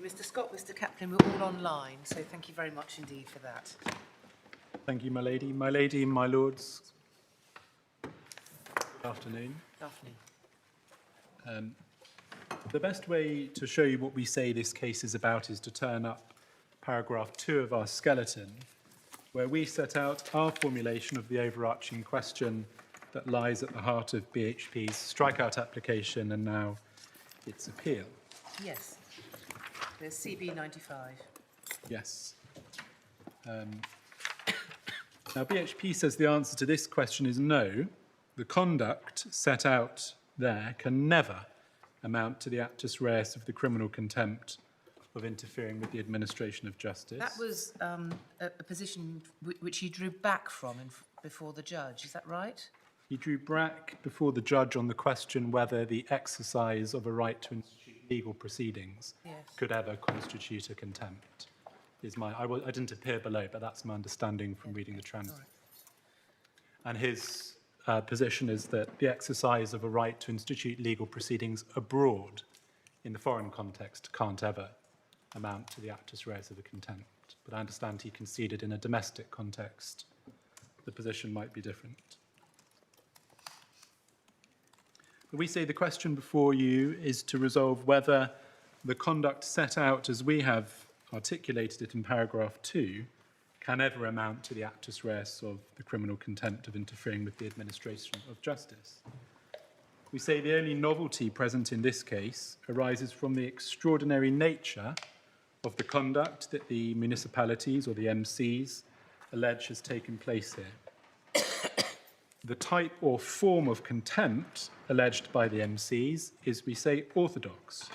you, Mr. Scott, Mr. Kaplan. We're all online, so thank you very much indeed for that. Thank you, my lady. My lady, my lords. Good afternoon. Good afternoon. The best way to show you what we say this case is about is to turn up paragraph 2 of our skeleton, where we set out our formulation of the overarching question that lies at the heart of BHP's strikeout application and now its appeal. Yes. There's CB 95. Yes. Now, BHP says the answer to this question is no. The conduct set out there can never amount to the actus reus of the criminal contempt of interfering with the administration of justice. That was a position which he drew back from before the judge, is that right? He drew back before the judge on the question whether the exercise of a right to institute legal proceedings could ever constitute a contempt. I didn't appear below, but that's my understanding from reading the transcript. And his position is that the exercise of a right to institute legal proceedings abroad in the foreign context can't ever amount to the actus reus of a contempt. But I understand he conceded in a domestic context the position might be different. But we say the question before you is to resolve whether the conduct set out as we have articulated it in paragraph 2 can ever amount to the actus reus of the criminal contempt of interfering with the administration of justice. We say the only novelty present in this case arises from the extraordinary nature of the conduct that the municipalities or the MCs allege has taken place here. The type or form of contempt alleged by the MCs is, we say, orthodox.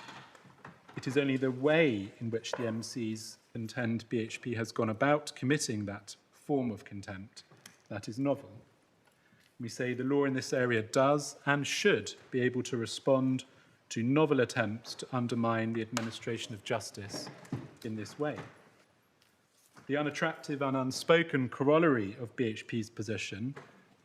It is only the way in which the MCs contend BHP has gone about committing that form of contempt that is novel. We say the law in this area does and should be able to respond to novel attempts to undermine the administration of justice in this way. The unattractive and unspoken corollary of BHP's position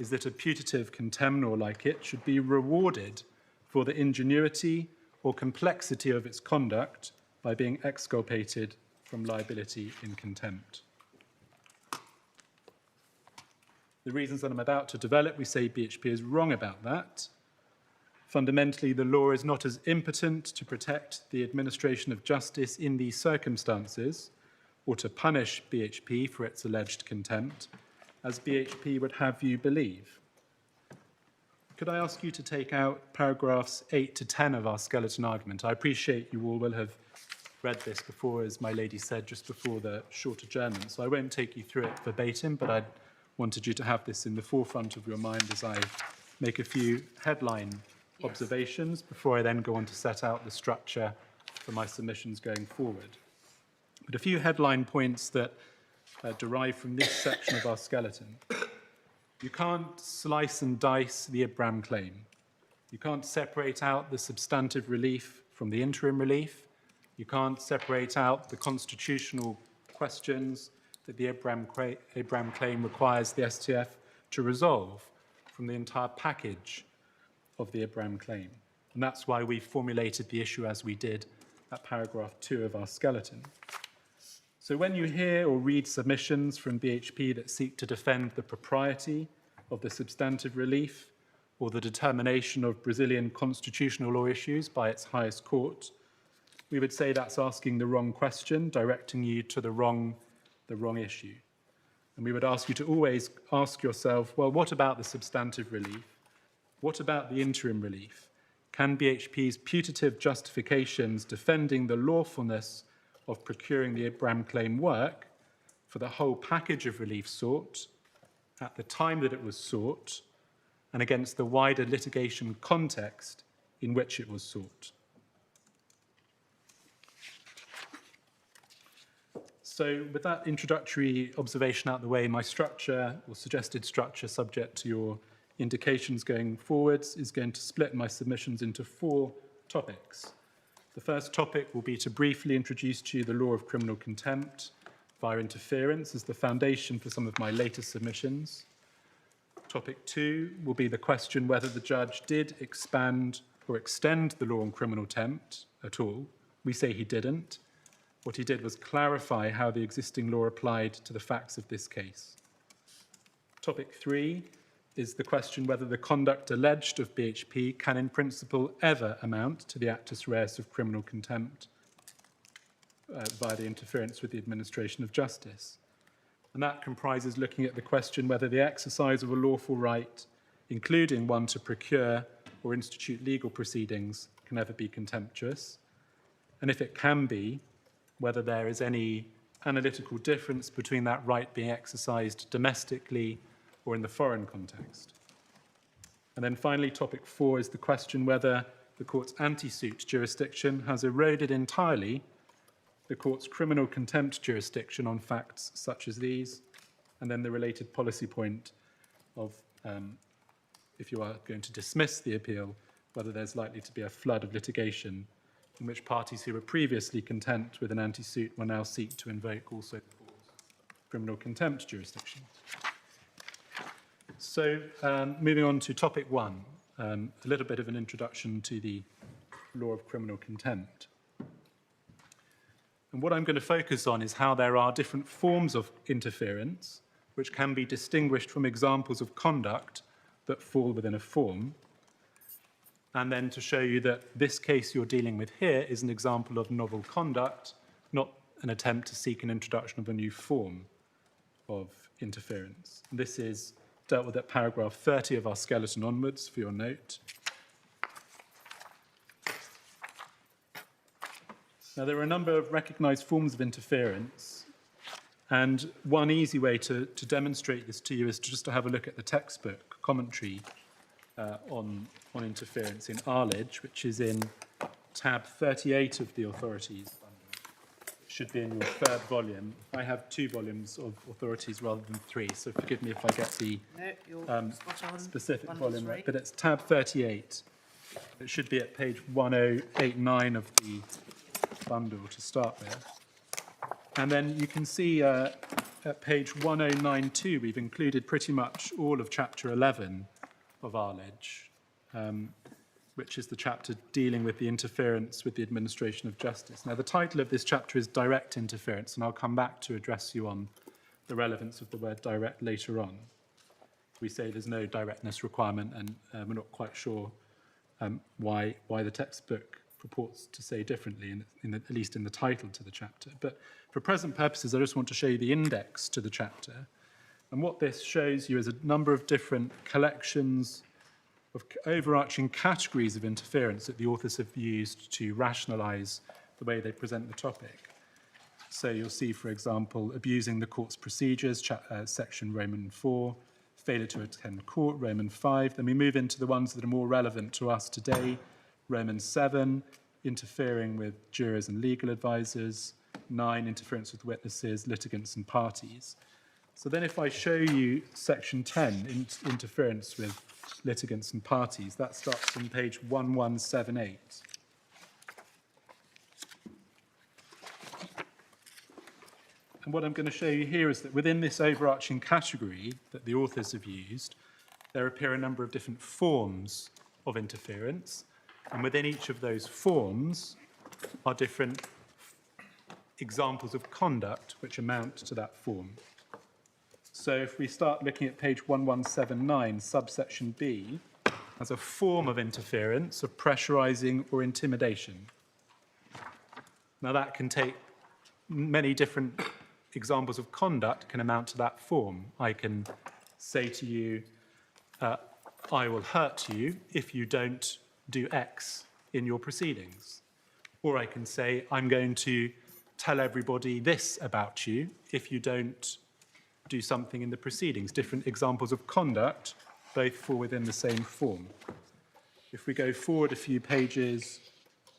is that a putative contemnor like it should be rewarded for the ingenuity or complexity of its conduct by being exculpated from liability in contempt. The reasons that I'm about to develop, we say BHP is wrong about that. Fundamentally, the law is not as impotent to protect the administration of justice in these circumstances or to punish BHP for its alleged contempt as BHP would have you believe. Could I ask you to take out paragraphs 8 to 10 of our skeleton argument? I appreciate you all will have read this before, as my lady said, just before the short adjournment, so I won't take you through it verbatim, but I wanted you to have this in the forefront of your mind as I make a few headline observations before I then go on to set out the structure for my submissions going forward. But a few headline points that derive from this section of our skeleton. You can't slice and dice the Abraham claim. You can't separate out the substantive relief from the interim relief. You can't separate out the constitutional questions that the Abraham claim requires the STF to resolve from the entire package of the Abraham claim. And that's why we formulated the issue as we did at paragraph 2 of our skeleton. So when you hear or read submissions from BHP that seek to defend the propriety of the substantive relief or the determination of Brazilian constitutional law issues by its highest court, we would say that's asking the wrong question, directing you to the wrong issue. And we would ask you to always ask yourself, well, what about the substantive relief? What about the interim relief? Can BHP's putative justifications defending the lawfulness of procuring the Abraham claim work for the whole package of relief sought at the time that it was sought and against the wider litigation context in which it was sought? So with that introductory observation out the way, my structure or suggested structure subject to your indications going forwards is going to split my submissions into 4 topics. The first topic will be to briefly introduce to you the law of criminal contempt via interference as the foundation for some of my latest submissions. Topic 2 will be the question whether the judge did expand or extend the law on criminal contempt at all. We say he didn't. What he did was clarify how the existing law applied to the facts of this case. Topic 3 is the question whether the conduct alleged of BHP can in principle ever amount to the actus reus of criminal contempt via the interference with the administration of justice. And that comprises looking at the question whether the exercise of a lawful right, including one to procure or institute legal proceedings, can ever be contemptuous. And if it can be, whether there is any analytical difference between that right being exercised domestically or in the foreign context. And then finally, topic 4 is the question whether the court's anti-suit jurisdiction has eroded entirely the court's criminal contempt jurisdiction on facts such as these, and then the related policy point of, if you are going to dismiss the appeal, whether there's likely to be a flood of litigation in which parties who were previously content with an anti-suit will now seek to invoke also the court's criminal contempt jurisdiction. So, moving on to topic 1, a little bit of an introduction to the law of criminal contempt. And what I'm going to focus on is how there are different forms of interference which can be distinguished from examples of conduct that fall within a form, and then to show you that this case you're dealing with here is an example of novel conduct, not an attempt to seek an introduction of a new form of interference. And this is dealt with at paragraph 30 of our skeleton onwards, for your note. Now, there are a number of recognised forms of interference, and one easy way to demonstrate this to you is just to have a look at the textbook commentary on interference in Arledge, which is in tab 38 of the authorities bundle. It should be in your third volume. I have 2 volumes of authorities rather than 3, so forgive me if I get the specific volume right, but it's tab 38. It should be at page 1089 of the bundle to start with. And then you can see at page 1092, we've included pretty much all of chapter 11 of Arledge, which is the chapter dealing with the interference with the administration of justice. Now, the title of this chapter is Direct Interference, and I'll come back to address you on the relevance of the word direct later on. We say there's no directness requirement, and we're not quite sure why the textbook purports to say differently, at least in the title to the chapter. But for present purposes, I just want to show you the index to the chapter. And what this shows you is a number of different collections of overarching categories of interference that the authors have used to rationalise the way they present the topic. So you'll see, for example, abusing the court's procedures, section Roman 4, failure to attend court, Roman 5. Then we move into the ones that are more relevant to us today, Roman 7, interfering with jurors and legal advisors, 9, interference with witnesses, litigants and parties. So then if I show you section 10, interference with litigants and parties, that starts on page 1178. And what I'm going to show you here is that within this overarching category that the authors have used, there appear a number of different forms of interference. And within each of those forms are different examples of conduct which amount to that form. So if we start looking at page 1179, subsection B, as a form of interference, of pressurizing or intimidation. Now that can take many different examples of conduct can amount to that form. I can say to you, I will hurt you if you don't do X in your proceedings. Or I can say, I'm going to tell everybody this about you if you don't do something in the proceedings. Different examples of conduct, both fall within the same form. If we go forward a few pages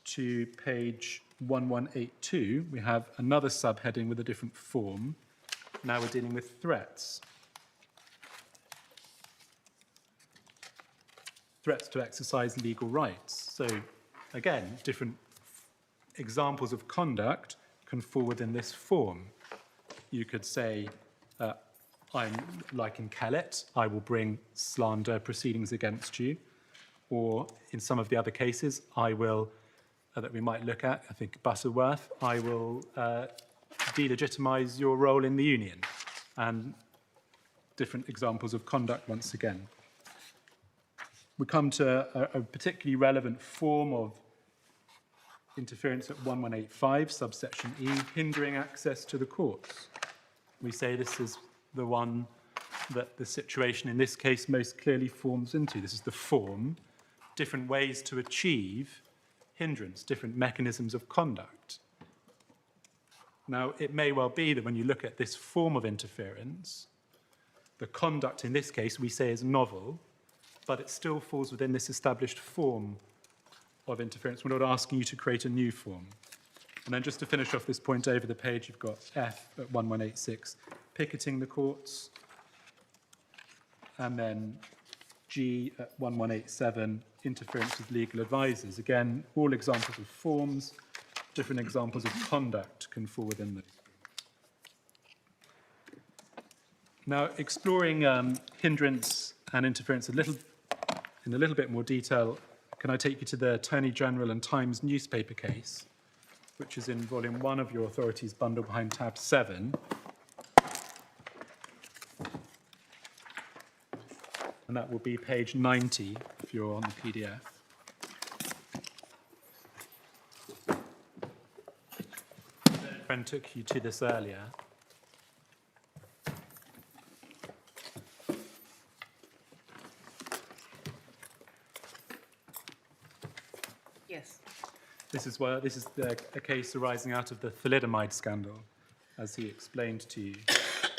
to page 1182, we have another subheading with a different form. Now we're dealing with threats. Threats to exercise legal rights. So again, different examples of conduct can fall within this form. You could say, I'm like in Kellett, I will bring slander proceedings against you. Or in some of the other cases, I will that we might look at. I think Butterworth, I will delegitimise your role in the union, and different examples of conduct once again. We come to a particularly relevant form of interference at 1185, subsection E, hindering access to the courts. We say this is the one that the situation in this case most clearly forms into. This is the form, different ways to achieve hindrance, different mechanisms of conduct. Now, it may well be that when you look at this form of interference, the conduct in this case we say is novel, but it still falls within this established form of interference. We're not asking you to create a new form. And then just to finish off this point over the page, you've got F at 1186, picketing the courts, and then G at 1187, interference with legal advisors. Again, all examples of forms, different examples of conduct can fall within those. Now, exploring hindrance and interference in a little bit more detail, can I take you to the Attorney General and Times newspaper case, which is in volume 1 of your authorities bundle behind tab 7. And that will be page 90 if you're on the PDF. A friend took you to this earlier. Yes. This is a case arising out of the thalidomide scandal, as he explained to you.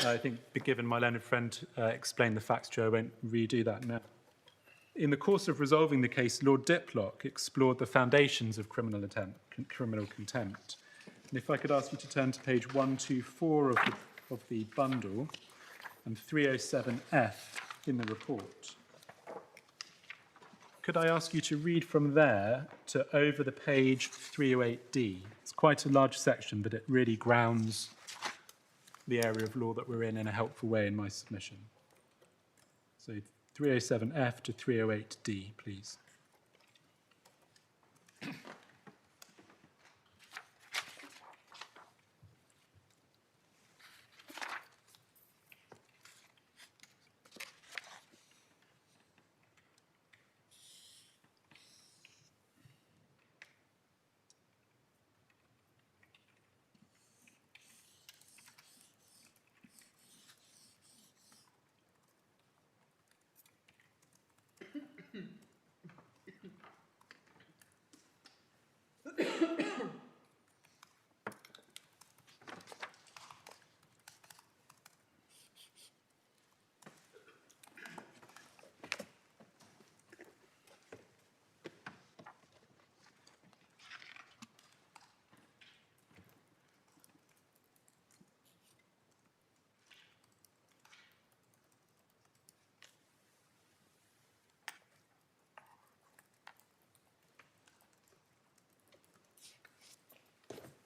I think, given my learned friend explained the facts to you, I won't redo that now. In the course of resolving the case, Lord Diplock explored the foundations of criminal contempt. And if I could ask you to turn to page 124 of the bundle and 307F in the report. Could I ask you to read from there to over the page 308D? It's quite a large section, but it really grounds the area of law that we're in a helpful way in my submission. So 307F to 308D, please.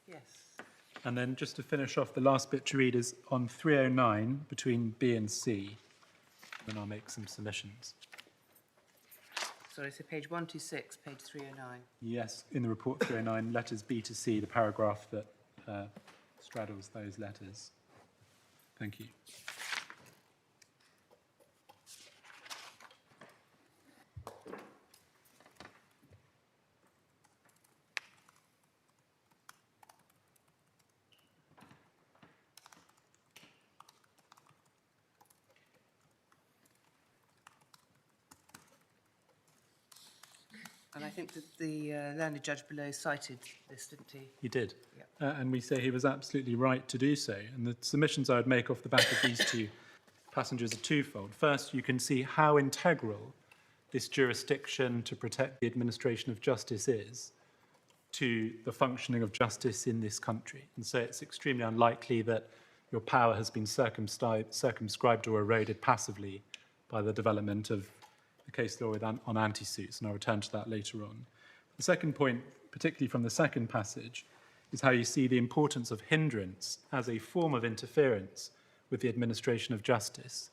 Yes. And then just to finish off, the last bit to read is on 309 between B and C, and I'll make some submissions. Sorry, so page 126, page 309. Yes, in the report 309, letters B to C, the paragraph that straddles those letters. Thank you. And I think that the learned judge below cited this, didn't he? He did. Yeah. And we say he was absolutely right to do so. And the submissions I would make off the back of these two passages are twofold. First, you can see how integral this jurisdiction to protect the administration of justice is to the functioning of justice in this country. And so it's extremely unlikely that your power has been circumscribed or eroded passively by the development of the case law on anti-suits, and I'll return to that later on. The second point, particularly from the second passage, is how you see the importance of hindrance as a form of interference with the administration of justice.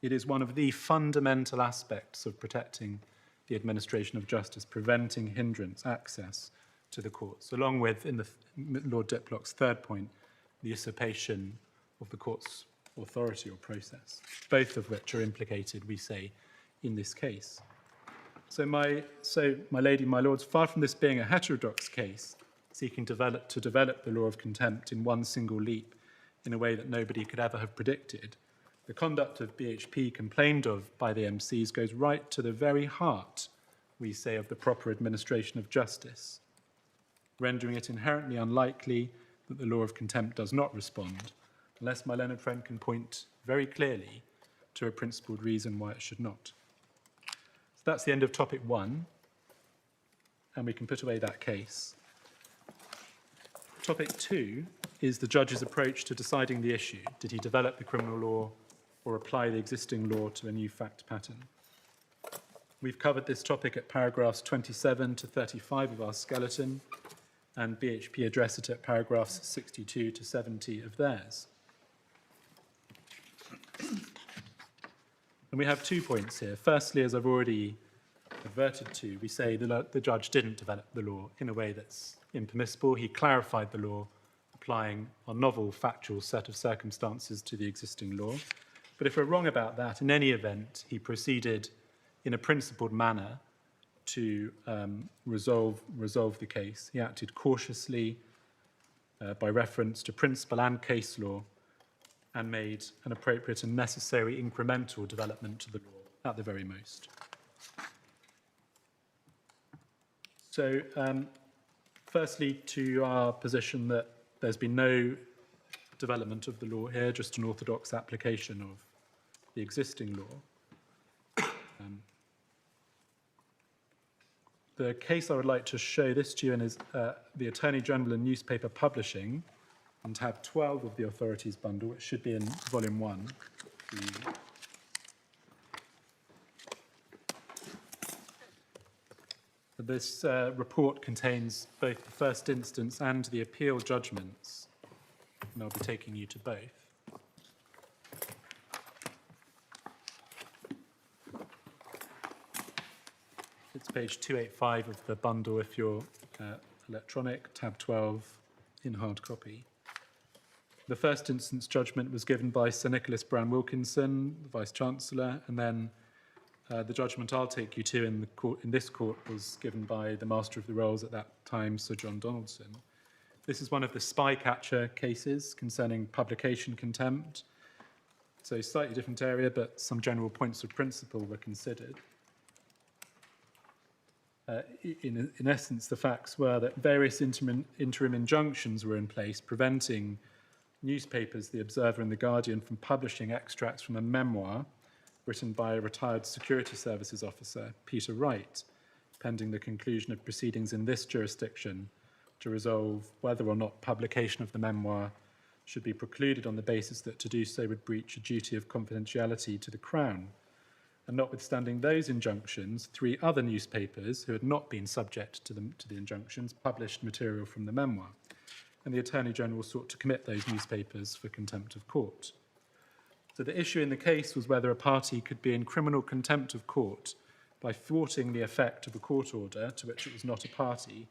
It is one of the fundamental aspects of protecting the administration of justice, preventing hindrance access to the courts, along with, in the Lord Diplock's third point, the usurpation of the court's authority or process, both of which are implicated, we say, in this case. So my lady, my lords, far from this being a heterodox case, seeking to develop the law of contempt in one single leap in a way that nobody could ever have predicted, the conduct of BHP complained of by the MCs goes right to the very heart, we say, of the proper administration of justice, rendering it inherently unlikely that the law of contempt does not respond, unless my learned friend can point very clearly to a principled reason why it should not. So that's the end of topic 1, and we can put away that case. Topic 2 is the judge's approach to deciding the issue. Did he develop the criminal law or apply the existing law to a new fact pattern? We've covered this topic at paragraphs 27 to 35 of our skeleton, and BHP address it at paragraphs 62 to 70 of theirs. And we have 2 points here. Firstly, as I've already adverted to, we say the judge didn't develop the law in a way that's impermissible. He clarified the law, applying a novel factual set of circumstances to the existing law. But if we're wrong about that, in any event, he proceeded in a principled manner to resolve the case. He acted cautiously by reference to principle and case law, and made an appropriate and necessary incremental development to the law at the very most. So, firstly, to our position that there's been no development of the law here, just an orthodox application of the existing law. The case I would like to show this to you in is the Attorney General and Newspaper Publishing, on tab 12 of the Authorities Bundle. It should be in volume 1. This report contains both the first instance and the appeal judgments, and I'll be taking you to both. It's page 285 of the bundle if you're electronic, tab 12 in hard copy. The first instance judgment was given by Sir Nicholas Brown Wilkinson, the Vice-Chancellor, and then the judgment I'll take you to in this court was given by the Master of the Rolls at that time, Sir John Donaldson. This is one of the spy-catcher cases concerning publication contempt. So slightly different area, but some general points of principle were considered. In essence, the facts were that various interim injunctions were in place preventing newspapers, The Observer and The Guardian, from publishing extracts from a memoir written by a retired security services officer, Peter Wright, pending the conclusion of proceedings in this jurisdiction to resolve whether or not publication of the memoir should be precluded on the basis that to do so would breach a duty of confidentiality to the Crown. And notwithstanding those injunctions, 3 other newspapers who had not been subject to the injunctions published material from the memoir. And the Attorney General sought to commit those newspapers for contempt of court. So the issue in the case was whether a party could be in criminal contempt of court by thwarting the effect of a court order to which it was not a party,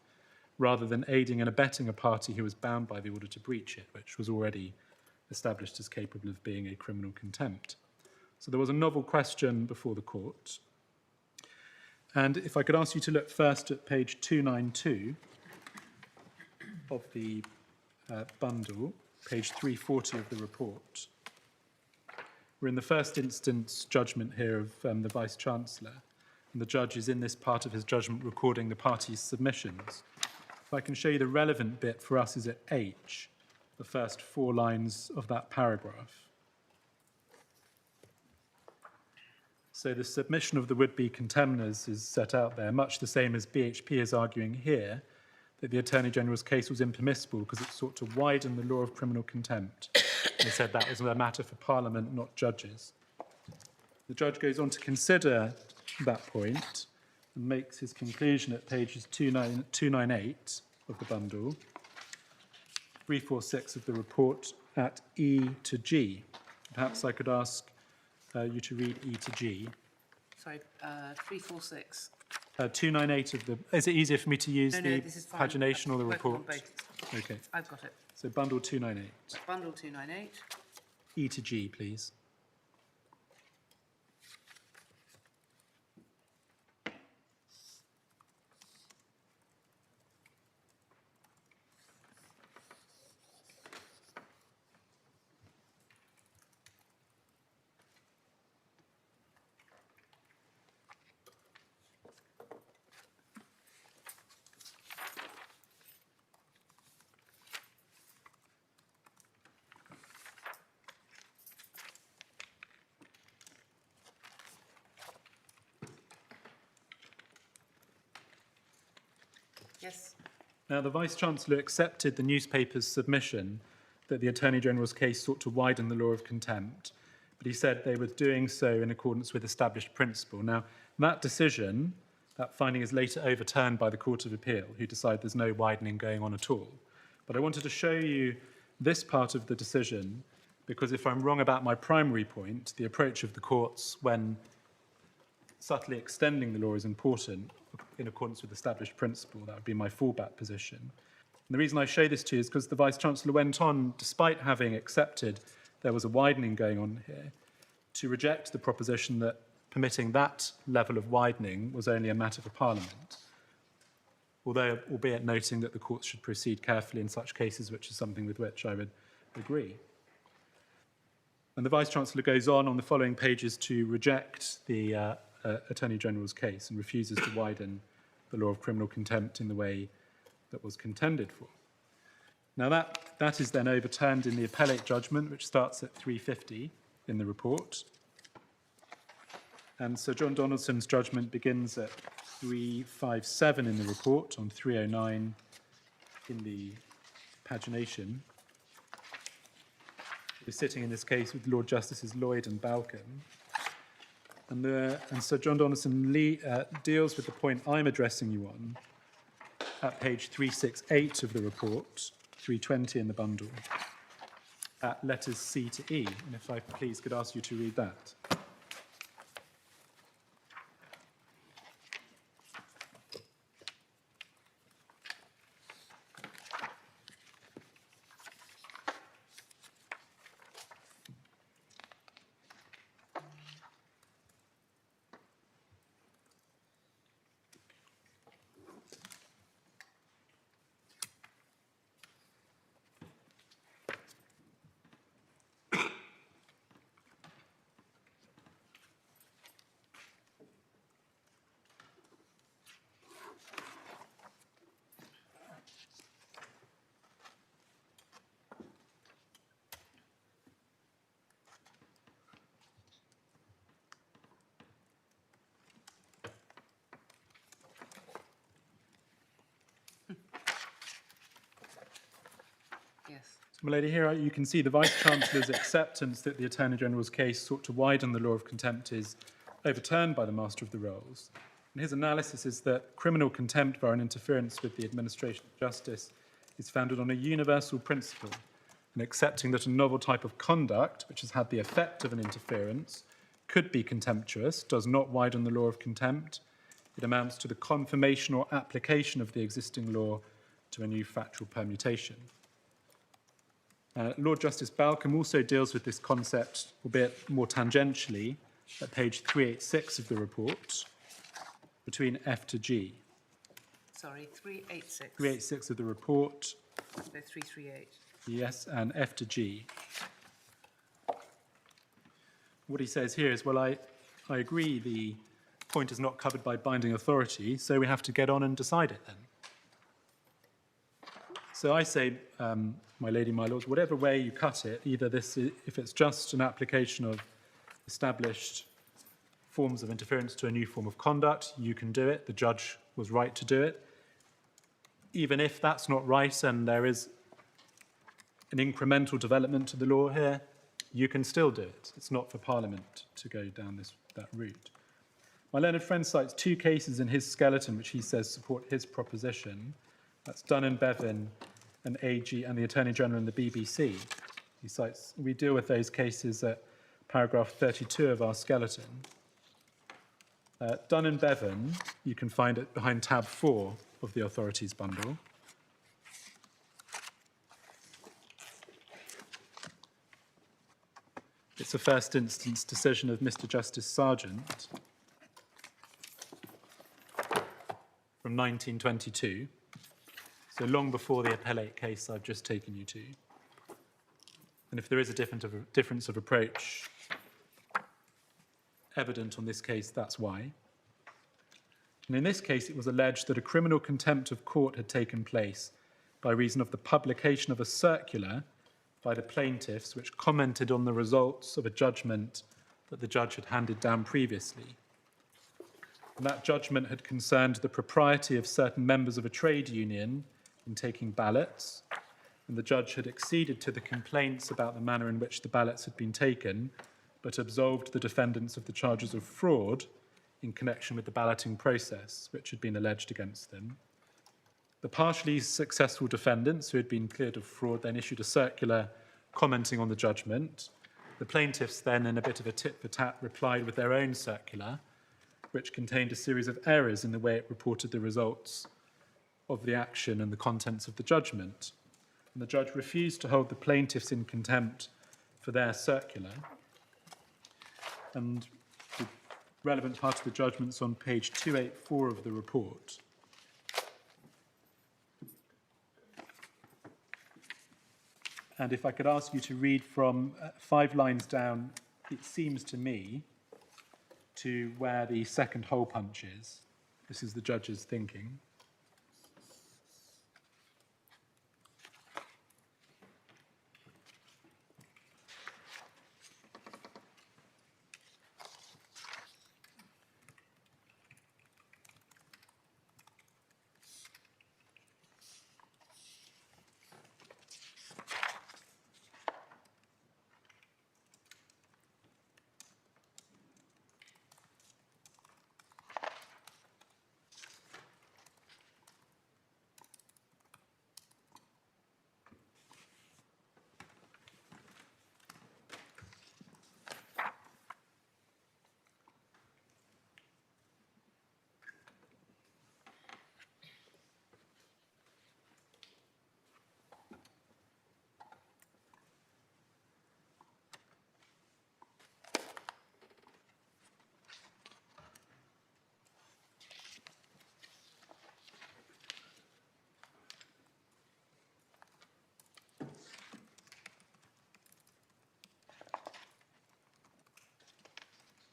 rather than aiding and abetting a party who was bound by the order to breach it, which was already established as capable of being a criminal contempt. So there was a novel question before the court. And if I could ask you to look first at page 292 of the bundle, page 340 of the report. We're in the first instance judgment here of the Vice-Chancellor, and the judge is in this part of his judgment recording the parties' submissions. If I can show you the relevant bit for us is at H, the first 4 lines of that paragraph. So the submission of the would-be contemners is set out there, much the same as BHP is arguing here, that the Attorney General's case was impermissible because it sought to widen the law of criminal contempt. They said that was a matter for Parliament, not judges. The judge goes on to consider that point and makes his conclusion at pages 298 of the bundle, 346 of the report at E to G. Perhaps I could ask you to read E to G. Sorry, 346. 298 of the... Is it easier for me to use No, the this is fine. pagination or the Working on report? both. Okay, I've got it. so bundle 298. Bundle 298. E to G, please. Yes. Now, the Vice-Chancellor accepted the newspaper's submission that the Attorney-General's case sought to widen the law of contempt, but he said they were doing so in accordance with established principle. Now, that decision, that finding is later overturned by the Court of Appeal, who decide there's no widening going on at all. But I wanted to show you this part of the decision, because if I'm wrong about my primary point, the approach of the courts when subtly extending the law is important in accordance with established principle. That would be my fallback position. And the reason I show this to you is because the Vice-Chancellor went on, despite having accepted there was a widening going on here, to reject the proposition that permitting that level of widening was only a matter for Parliament, although, albeit noting that the courts should proceed carefully in such cases, which is something with which I would agree. And the Vice-Chancellor goes on the following pages to reject the Attorney-General's case and refuses to widen the law of criminal contempt in the way that was contended for. Now, that is then overturned in the appellate judgment, which starts at 350 in the report. And Sir John Donaldson's judgment begins at 357 in the report, on 309 in the pagination. We're sitting in this case with Lord Justices Lloyd and Balcombe. And Sir John Donaldson deals with the point I'm addressing you on at page 368 of the report, 320 in the bundle, at letters C to E. And if I please could ask you to read that. Yes. My lady, here you can see the Vice-Chancellor's acceptance that the Attorney-General's case sought to widen the law of contempt is overturned by the Master of the Rolls. And his analysis is that criminal contempt via an interference with the administration of justice is founded on a universal principle, and accepting that a novel type of conduct, which has had the effect of an interference, could be contemptuous, does not widen the law of contempt. It amounts to the confirmation or application of the existing law to a new factual permutation. Lord Justice Balcombe also deals with this concept, albeit more tangentially, at page 386 of the report, between F to G. Sorry, 386. 386 of the report. So 338. Yes, and F to G. What he says here is, well, I agree the point is not covered by binding authority, so we have to get on and decide it then. So I say, my lady, my lords, whatever way you cut it, either this, if it's just an application of established forms of interference to a new form of conduct, you can do it. The judge was right to do it. Even if that's not right and there is an incremental development to the law here, you can still do it. It's not for Parliament to go down that route. My learned friend cites two cases in his skeleton which he says support his proposition. That's Dunn and Bevan and AG and the Attorney General and the BBC. He cites, we deal with those cases at paragraph 32 of our skeleton. Dun and Bevan, you can find it behind tab 4 of the authorities bundle. It's a first instance decision of Mr. Justice Sargent from 1922, so long before the appellate case I've just taken you to. And if there is a difference of approach evident on this case, that's why. And in this case, it was alleged that a criminal contempt of court had taken place by reason of the publication of a circular by the plaintiffs which commented on the results of a judgment that the judge had handed down previously. And that judgment had concerned the propriety of certain members of a trade union in taking ballots, and the judge had acceded to the complaints about the manner in which the ballots had been taken, but absolved the defendants of the charges of fraud in connection with the balloting process, which had been alleged against them. The partially successful defendants, who had been cleared of fraud, then issued a circular commenting on the judgment. The plaintiffs then, in a bit of a tit-for-tat, replied with their own circular, which contained a series of errors in the way it reported the results of the action and the contents of the judgment. And the judge refused to hold the plaintiffs in contempt for their circular. And the relevant part of the judgment's on page 284 of the report. And if I could ask you to read from 5 lines down, it seems to me, to where the second hole punch is. This is the judge's thinking.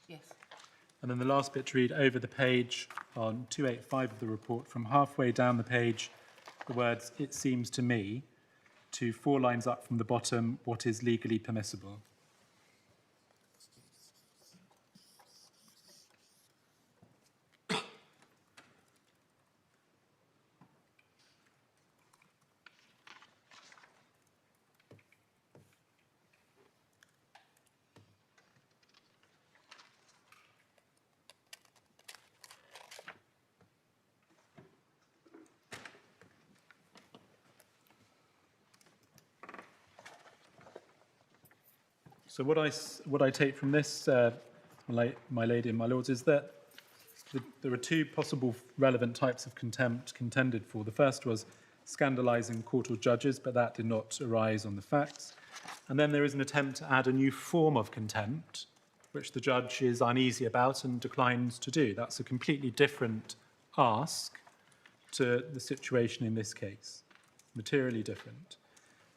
Yes. And then the last bit to read over the page on 285 of the report, from halfway down the page, the words, "it seems to me," to 4 lines up from the bottom, "what is legally permissible." So what I take from this, my lady and my lords, is that there are 2 possible relevant types of contempt contended for. The first was scandalising court or judges, but that did not arise on the facts. And then there is an attempt to add a new form of contempt, which the judge is uneasy about and declines to do. That's a completely different ask to the situation in this case, materially different.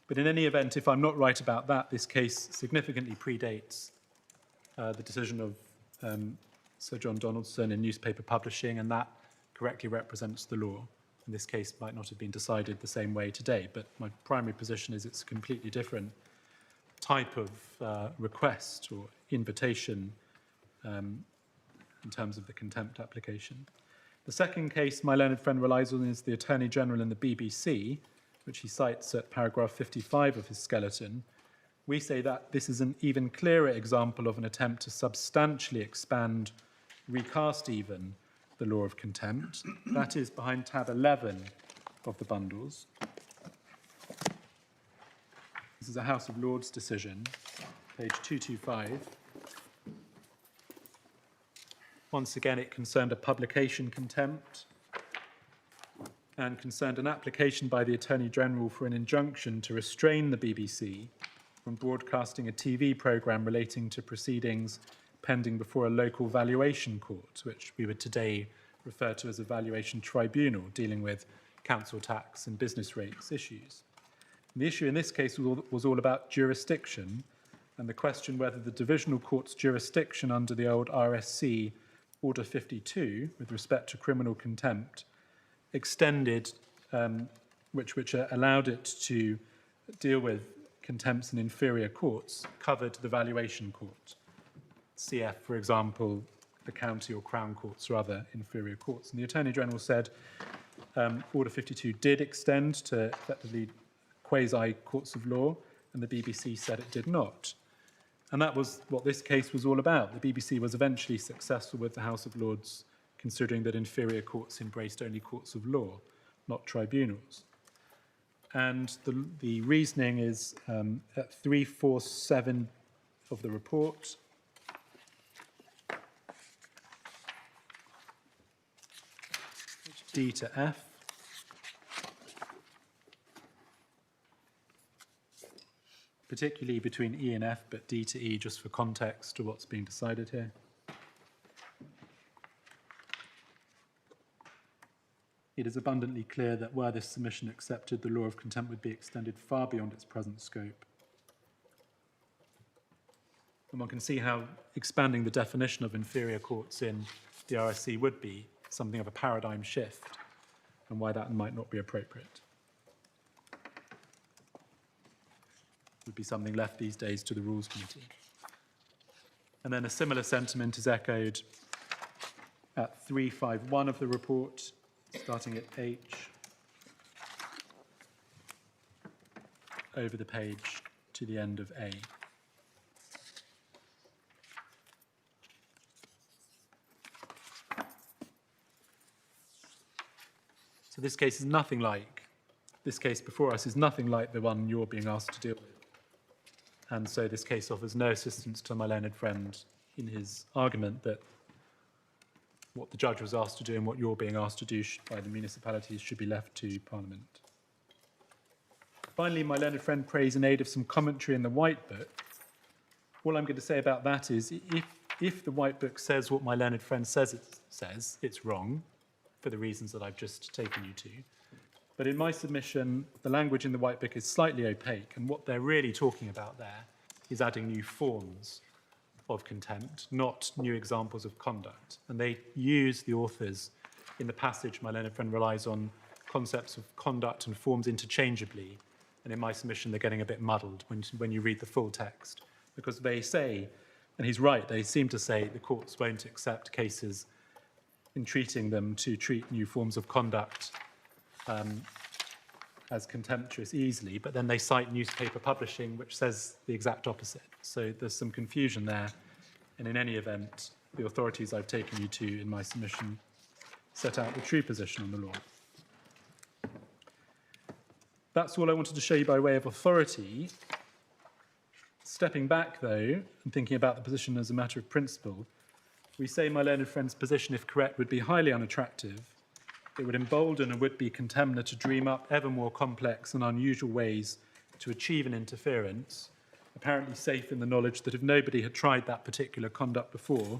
But in any event, if I'm not right about that, this case significantly predates the decision of Sir John Donaldson in newspaper publishing, and that correctly represents the law. And this case might not have been decided the same way today, but my primary position is it's a completely different type of request or invitation in terms of the contempt application. The second case my learned friend relies on is the Attorney General in the BBC, which he cites at paragraph 55 of his skeleton. We say that this is an even clearer example of an attempt to substantially expand, recast even, the law of contempt. That is behind tab 11 of the bundles. This is a House of Lords decision, page 225. Once again, it concerned a publication contempt and concerned an application by the Attorney General for an injunction to restrain the BBC from broadcasting a TV programme relating to proceedings pending before a local valuation court, which we would today refer to as a valuation tribunal, dealing with council tax and business rates issues. And the issue in this case was all about jurisdiction, and the question whether the divisional court's jurisdiction under the old RSC Order 52 with respect to criminal contempt extended, which allowed it to deal with contempts in inferior courts, covered the valuation court. CF, for example, the county or crown courts or other inferior courts. And the Attorney General said Order 52 did extend to effectively quasi-courts of law, and the BBC said it did not. And that was what this case was all about. The BBC was eventually successful with the House of Lords, considering that inferior courts embraced only courts of law, not tribunals. And the reasoning is at 347 of the report. D to F. Particularly between E and F, but D to E just for context to what's being decided here. It is abundantly clear that were this submission accepted, the law of contempt would be extended far beyond its present scope. And one can see how expanding the definition of inferior courts in the RSC would be something of a paradigm shift, and why that might not be appropriate. It would be something left these days to the Rules Committee. And then a similar sentiment is echoed at 351 of the report, starting at H, over the page to the end of A. So this case is nothing like, this case before us is nothing like the one you're being asked to deal with. And so this case offers no assistance to my learned friend in his argument that what the judge was asked to do and what you're being asked to do by the municipalities should be left to Parliament. Finally, my learned friend prays in aid of some commentary in the White Book. All I'm going to say about that is if the White Book says what my learned friend says it says, it's wrong, for the reasons that I've just taken you to. But in my submission, the language in the White Book is slightly opaque, and what they're really talking about there is adding new forms of contempt, not new examples of conduct. And they use, the authors, in the passage my learned friend relies on, concepts of conduct and forms interchangeably. And in my submission, they're getting a bit muddled when you read the full text, because they say, and he's right, they seem to say the courts won't accept cases entreating them to treat new forms of conduct as contemptuous easily, but then they cite newspaper publishing, which says the exact opposite. So there's some confusion there. And in any event, the authorities I've taken you to in my submission set out the true position on the law. That's all I wanted to show you by way of authority. Stepping back, though, and thinking about the position as a matter of principle, we say my learned friend's position, if correct, would be highly unattractive. It would embolden a would-be contemner to dream up ever more complex and unusual ways to achieve an interference, apparently safe in the knowledge that if nobody had tried that particular conduct before,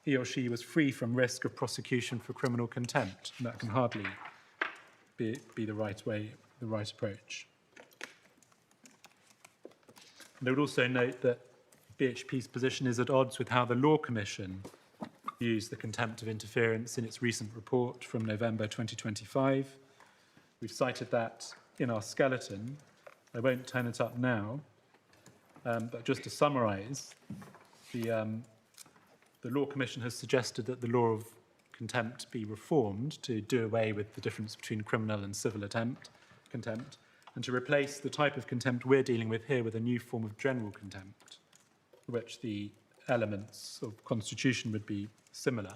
he or she was free from risk of prosecution for criminal contempt. And that can hardly be the right way, the right approach. And I would also note that BHP's position is at odds with how the Law Commission views the contempt of interference in its recent report from November 2025. We've cited that in our skeleton. I won't turn it up now, but just to summarise, the Law Commission has suggested that the law of contempt be reformed to do away with the difference between criminal and civil contempt, and to replace the type of contempt we're dealing with here with a new form of general contempt, which the elements of constitution would be similar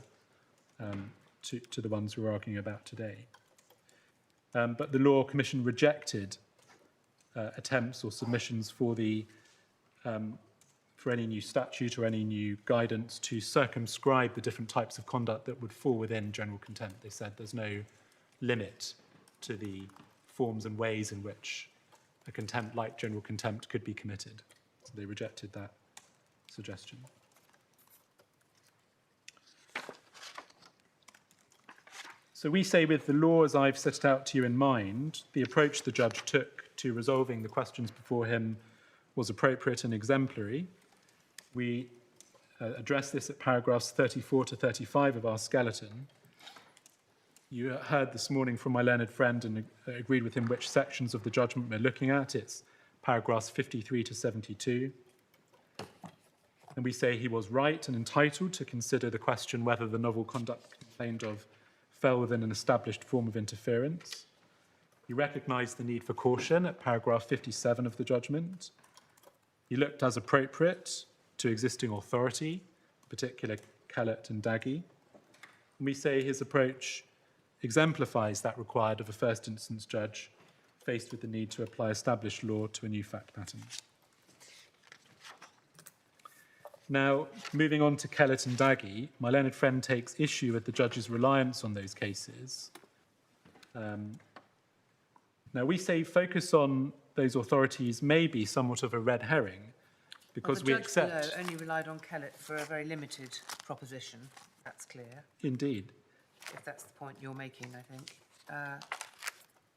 to the ones we're arguing about today. But the Law Commission rejected attempts or submissions for the for any new statute or any new guidance to circumscribe the different types of conduct that would fall within general contempt. They said there's no limit to the forms and ways in which a contempt like general contempt could be committed. So they rejected that suggestion. So we say with the law as I've set it out to you in mind, the approach the judge took to resolving the questions before him was appropriate and exemplary. We address this at paragraphs 34 to 35 of our skeleton. You heard this morning from my learned friend and agreed with him which sections of the judgment we're looking at. It's paragraphs 53 to 72. And we say he was right and entitled to consider the question whether the novel conduct complained of fell within an established form of interference. He recognised the need for caution at paragraph 57 of the judgment. He looked as appropriate to existing authority, in particular Kellett and Daggy. And we say his approach exemplifies that required of a first instance judge faced with the need to apply established law to a new fact pattern. Now, moving on to Kellett and Daggy, my learned friend takes issue with the judge's reliance on those cases. Now, we say focus on those authorities may be somewhat of a red herring because we accept... The judge below only relied on Kellett for a very limited proposition, that's clear. Indeed. If that's the point you're making, I think.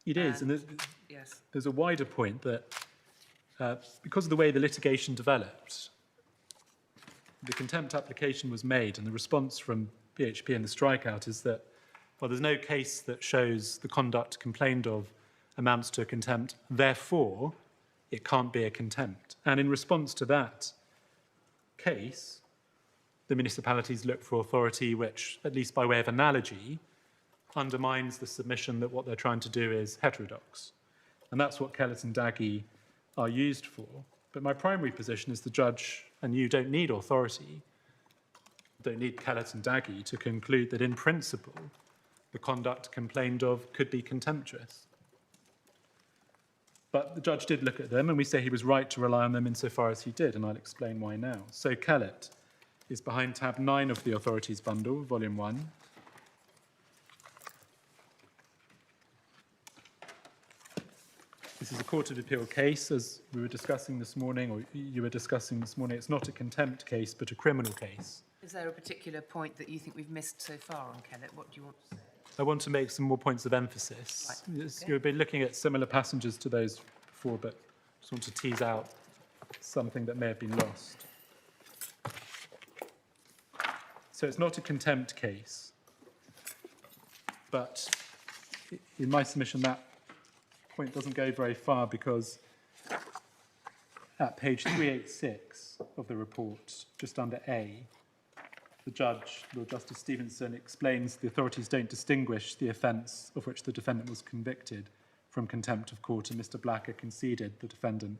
It is, and yes. There's a wider point that because of the way the litigation developed, the contempt application was made, and the response from BHP in the strikeout is that, well, there's no case that shows the conduct complained of amounts to a contempt, therefore it can't be a contempt. And in response to that case, the municipalities look for authority which, at least by way of analogy, undermines the submission that what they're trying to do is heterodox. And that's what Kellett and Daggy are used for. But my primary position is the judge, and you don't need authority, don't need Kellett and Daggy to conclude that in principle the conduct complained of could be contemptuous. But the judge did look at them, and we say he was right to rely on them insofar as he did, and I'll explain why now. So Kellett is behind tab 9 of the authorities bundle, volume 1. This is a Court of Appeal case, as we were discussing this morning, or you were discussing this morning. It's not a contempt case, but a criminal case. Is there a particular point that you think we've missed so far on Kellett? What do you want to say? I want to make some more points of emphasis. Right. Okay. You've been looking at similar passages to those before, but I just want to tease out something that may have been lost. So it's not a contempt case, but in my submission that point doesn't go very far, because at page 386 of the report, just under A, the judge, Lord Justice Stevenson, explains the authorities don't distinguish the offence of which the defendant was convicted from contempt of court, and Mr. Blacker conceded the defendant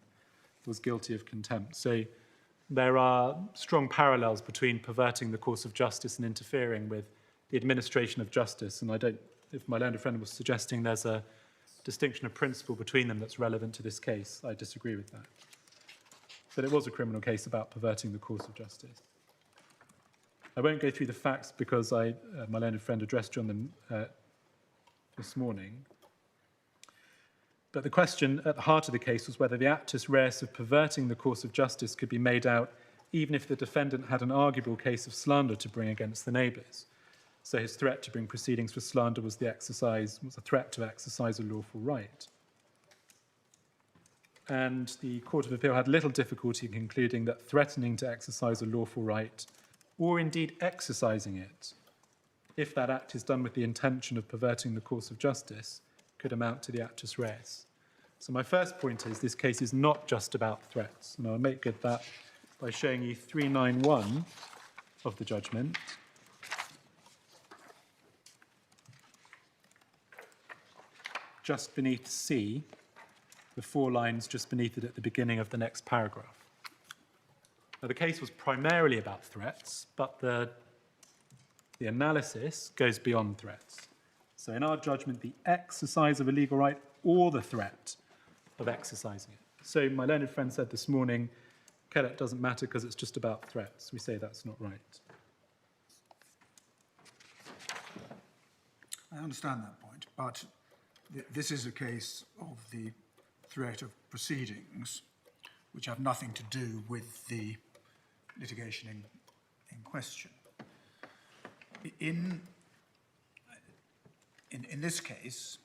was guilty of contempt. So there are strong parallels between perverting the course of justice and interfering with the administration of justice, and I don't, if my learned friend was suggesting there's a distinction of principle between them that's relevant to this case, I disagree with that. But it was a criminal case about perverting the course of justice. I won't go through the facts because my learned friend addressed you on them this morning. But the question at the heart of the case was whether the actus reus of perverting the course of justice could be made out even if the defendant had an arguable case of slander to bring against the neighbours. So his threat to bring proceedings for slander was a threat to exercise a lawful right. And the Court of Appeal had little difficulty in concluding that threatening to exercise a lawful right, or indeed exercising it, if that act is done with the intention of perverting the course of justice, could amount to the actus reus. So my first point is this case is not just about threats, and I'll make good that by showing you 391 of the judgment. Just beneath C, the 4 lines just beneath it at the beginning of the next paragraph. Now, the case was primarily about threats, but the analysis goes beyond threats. So in our judgment, the exercise of a legal right or the threat of exercising it. So my learned friend said this morning, Kellett doesn't matter because it's just about threats. We say that's not right. I understand that point, but this is a case of the threat of proceedings which have nothing to do with the litigation in question. In this case,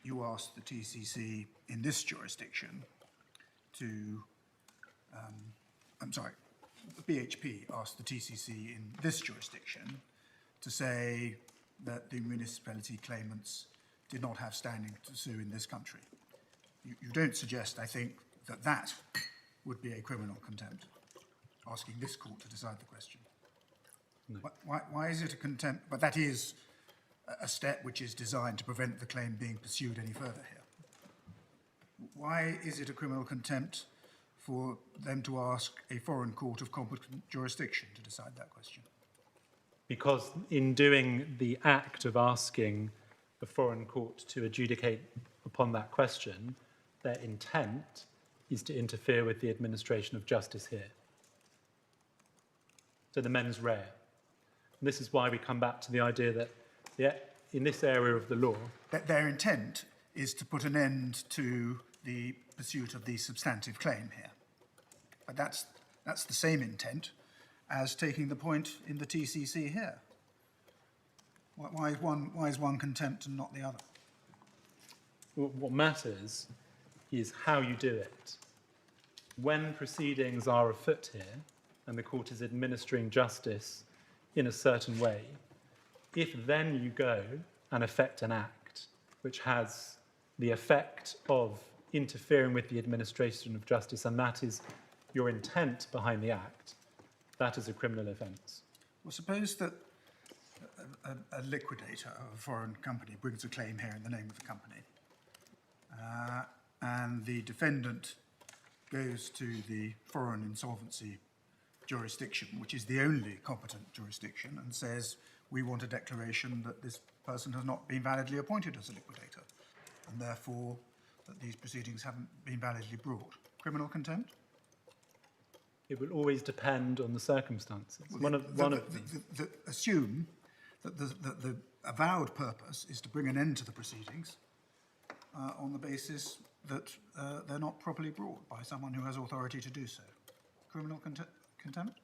you asked the TCC in this jurisdiction to, BHP asked the TCC in this jurisdiction to say that the municipality claimants did not have standing to sue in this country. You don't suggest, I think, that that would be a criminal contempt, asking this court to decide the question. No. Why is it a contempt? But that is a step which is designed to prevent the claim being pursued any further here. Why is it a criminal contempt for them to ask a foreign court of competent jurisdiction to decide that question? Because in doing the act of asking the foreign court to adjudicate upon that question, their intent is to interfere with the administration of justice here. So the mens rea. And this is why we come back to the idea that in this area of the law, That their intent is to put an end to the pursuit of the substantive claim here. But that's the same intent as taking the point in the TCC here. Why is one contempt and not the other? what matters is how you do it. When proceedings are afoot here and the court is administering justice in a certain way, if then you go and effect an act which has the effect of interfering with the administration of justice, and that is your intent behind the act, that is a criminal offence. Well, suppose that a liquidator of a foreign company brings a claim here in the name of the company, and the defendant goes to the foreign insolvency jurisdiction, which is the only competent jurisdiction, and says, we want a declaration that this person has not been validly appointed as a liquidator, and therefore that these proceedings haven't been validly brought. Criminal contempt? It will always depend on the circumstances. Assume that the avowed purpose is to bring an end to the proceedings on the basis that they're not properly brought by someone who has authority to do so. Criminal contempt?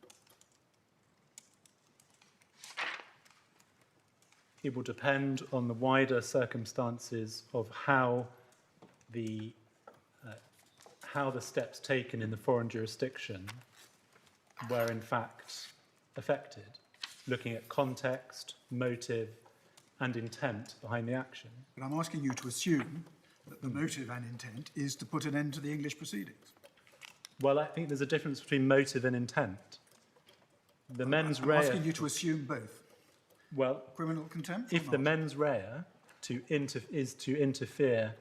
It will depend on the wider circumstances of how the steps taken in the foreign jurisdiction were in fact affected, looking at context, motive, and intent behind the action. But I'm asking you to assume that the motive and intent is to put an end to the English proceedings. Well, I think there's a difference between motive and intent. The mens rea. I'm asking you to assume both. Well, Criminal contempt? if the mens rea is to interfere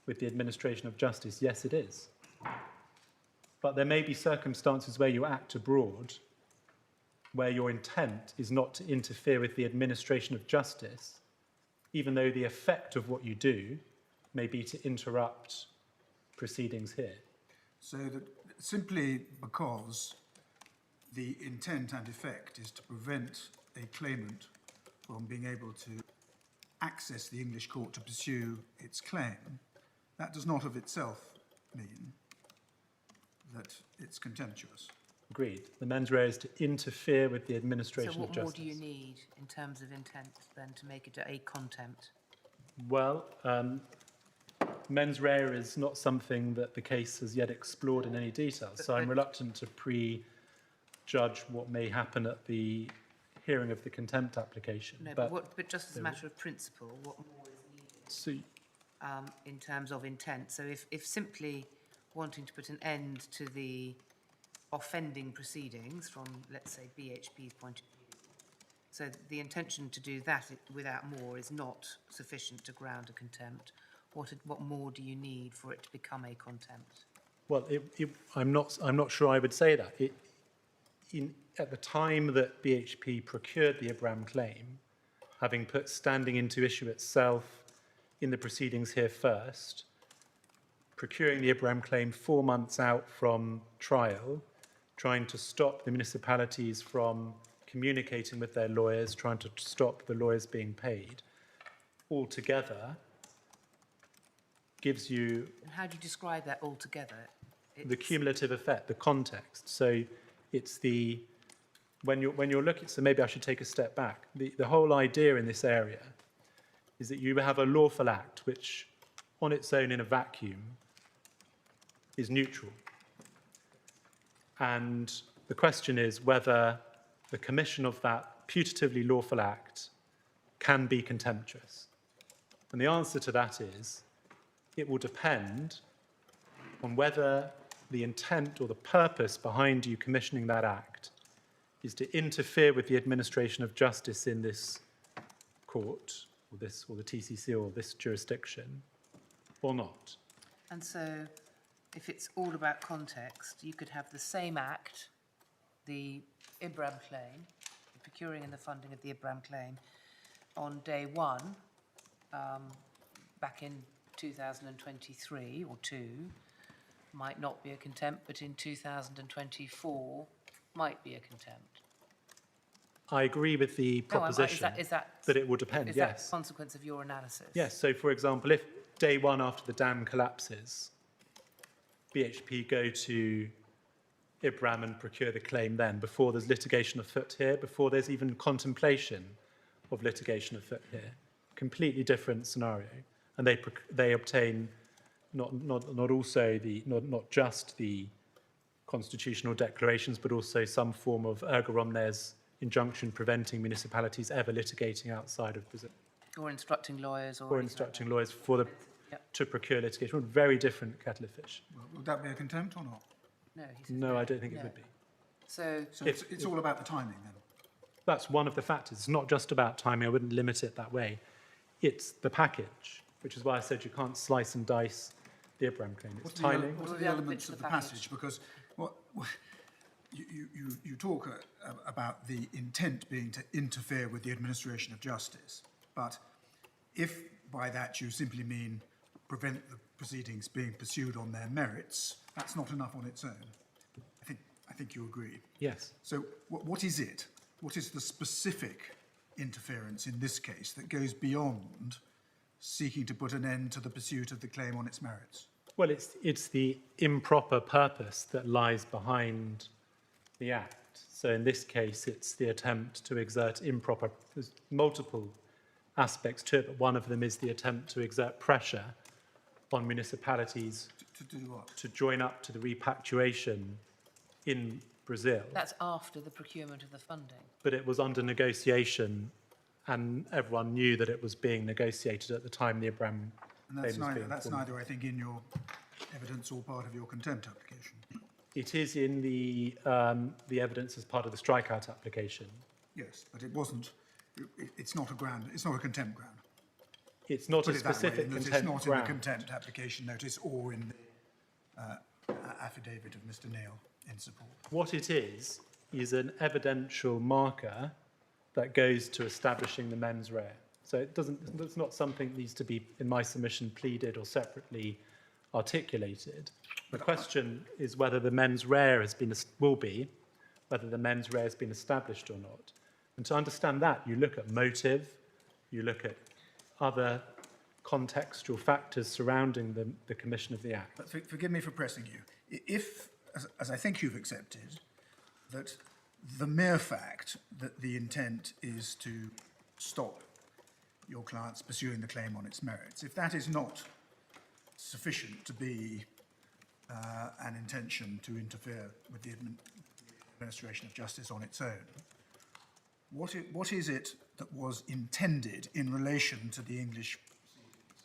with the administration of justice, yes, it is. But there may be circumstances where you act abroad where your intent is not to interfere with the administration of justice, even though the effect of what you do may be to interrupt proceedings here. So that simply because the intent and effect is to prevent a claimant from being able to access the English court to pursue its claim, that does not of itself mean that it's contemptuous. Agreed. The mens rea is to interfere with the administration So of what justice. more do you need in terms of intent then to make it a contempt? Well, mens rea is not something that the case has yet explored in any detail, so I'm reluctant to prejudge what may happen at the hearing of the contempt application. No, but just as a matter of principle, what more is needed in terms of intent? So if simply wanting to put an end to the offending proceedings from, let's say, BHP's point of view, so the intention to do that without more is not sufficient to ground a contempt, what more do you need for it to become a contempt? Well, I'm not sure I would say that. At the time that BHP procured the Abraham claim, having put standing into issue itself in the proceedings here first, procuring the Ibrahim claim 4 months out from trial, trying to stop the municipalities from communicating with their lawyers, trying to stop the lawyers being paid, altogether gives you And how do you describe that altogether? the cumulative effect, the context. So it's the, when you're looking, so maybe I should take a step back. The whole idea in this area is that you have a lawful act which on its own in a vacuum is neutral. And the question is whether the commission of that putatively lawful act can be contemptuous. And the answer to that is it will depend on whether the intent or the purpose behind you commissioning that act is to interfere with the administration of justice in this court, or the TCC, or this jurisdiction, or not. And so, if it's all about context, you could have the same act, the Ibrahim claim, the procuring and the funding of the Ibrahim claim, on day one, back in 2023 or 2, might not be a contempt, but in 2024 might be a contempt. I agree with the proposition that it will depend, is yes. that a consequence of your analysis? Yes, so for example, if day one after the dam collapses, BHP go to Ibrahim and procure the claim then, before there's litigation afoot here, before there's even contemplation of litigation afoot here. Completely different scenario. And they obtain not just the constitutional declarations, but also some form of erga omnes injunction preventing municipalities ever litigating outside of Brazil. Or instructing lawyers. Or instructing lawyers for Yep. to procure litigation. Very different kettle of fish. Well, would that be a contempt or not? No, he says No, I don't think it would be. So it's all about the timing then? That's one of the factors. It's not just about timing. I wouldn't limit it that way. It's the package, which is why I said you can't slice and dice the Ibrahim claim. It's timing. What are the elements of the passage? Because you talk about the intent being to interfere with the administration of justice, but if by that you simply mean prevent the proceedings being pursued on their merits, that's not enough on its own. I think you agree. Yes. So what is it? What is the specific interference in this case that goes beyond seeking to put an end to the pursuit of the claim on its merits? Well, it's the improper purpose that lies behind the act. So in this case, it's the attempt to exert improper. There's multiple aspects to it, but one of them is the attempt to exert pressure on municipalities To do what? to join up to the repatriation in Brazil. that's after the procurement of the funding. But it was under negotiation, and everyone knew that it was being negotiated at the time the Ibrahim And that's neither, I think, in your evidence or part of your contempt application. It is in the evidence as part of the strikeout application. Yes, but it wasn't. It's not a ground. It's not a contempt ground. It's not Put a it that way, specific in that contempt it's not ground. in the contempt application notice or in the affidavit of Mr. Neil in support. What it is an evidential marker that goes to establishing the mens rea. So it's not something that needs to be, in my submission, pleaded or separately articulated. The question is whether the mens rea whether the mens rea has been established or not. And to understand that, you look at motive, you look at other contextual factors surrounding the commission of the act. But forgive me for pressing you. If, as I think you've accepted, that the mere fact that the intent is to stop your clients pursuing the claim on its merits, if that is not sufficient to be an intention to interfere with the administration of justice on its own, what is it that was intended in relation to the English proceedings,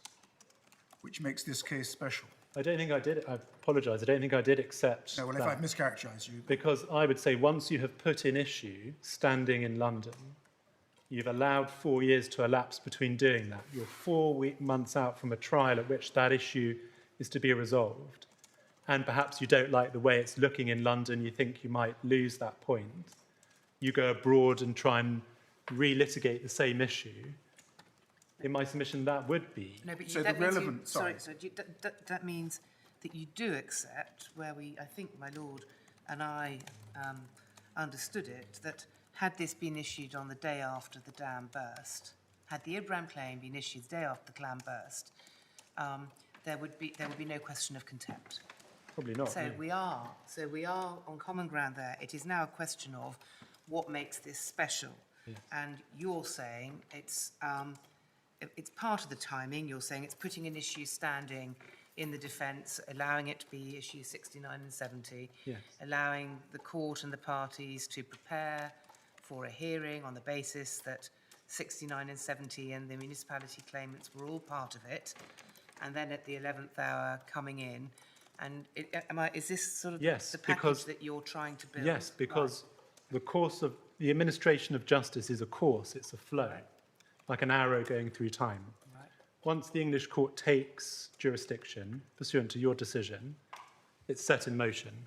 which makes this case special? I don't think I did. I apologise. I don't think I did accept No, well, that. if I've mischaracterised you... Because I would say once you have put in issue standing in London, you've allowed 4 years to elapse between doing that. You're 4 months out from a trial at which that issue is to be resolved. And perhaps you don't like the way it's looking in London. You think you might lose that point. You go abroad and try and relitigate the same issue. In my submission, that would be. No, but So that the means relevant- sorry, sorry. that means that you do accept, where I think my Lord and I understood it, that had this been issued on the day after the dam burst, had the IBRAM claim been issued the day after the dam burst, there would be no question of contempt. Probably not. So no. we are on common ground there. It is now a question of what makes this special. Yes. And you're saying it's part of the timing. You're saying it's putting an issue standing in the defence, allowing it to be issues 69 and 70, Yes. allowing the court and the parties to prepare for a hearing on the basis that 69 and 70 and the municipality claimants were all part of it, and then at the 11th hour coming in. And is this sort of Yes, the package because- that you're trying to build? Yes, because the course of the administration of justice is a course, it's a flow, Right. like an arrow going through time. Right. Once the English court takes jurisdiction, pursuant to your decision, it's set in motion.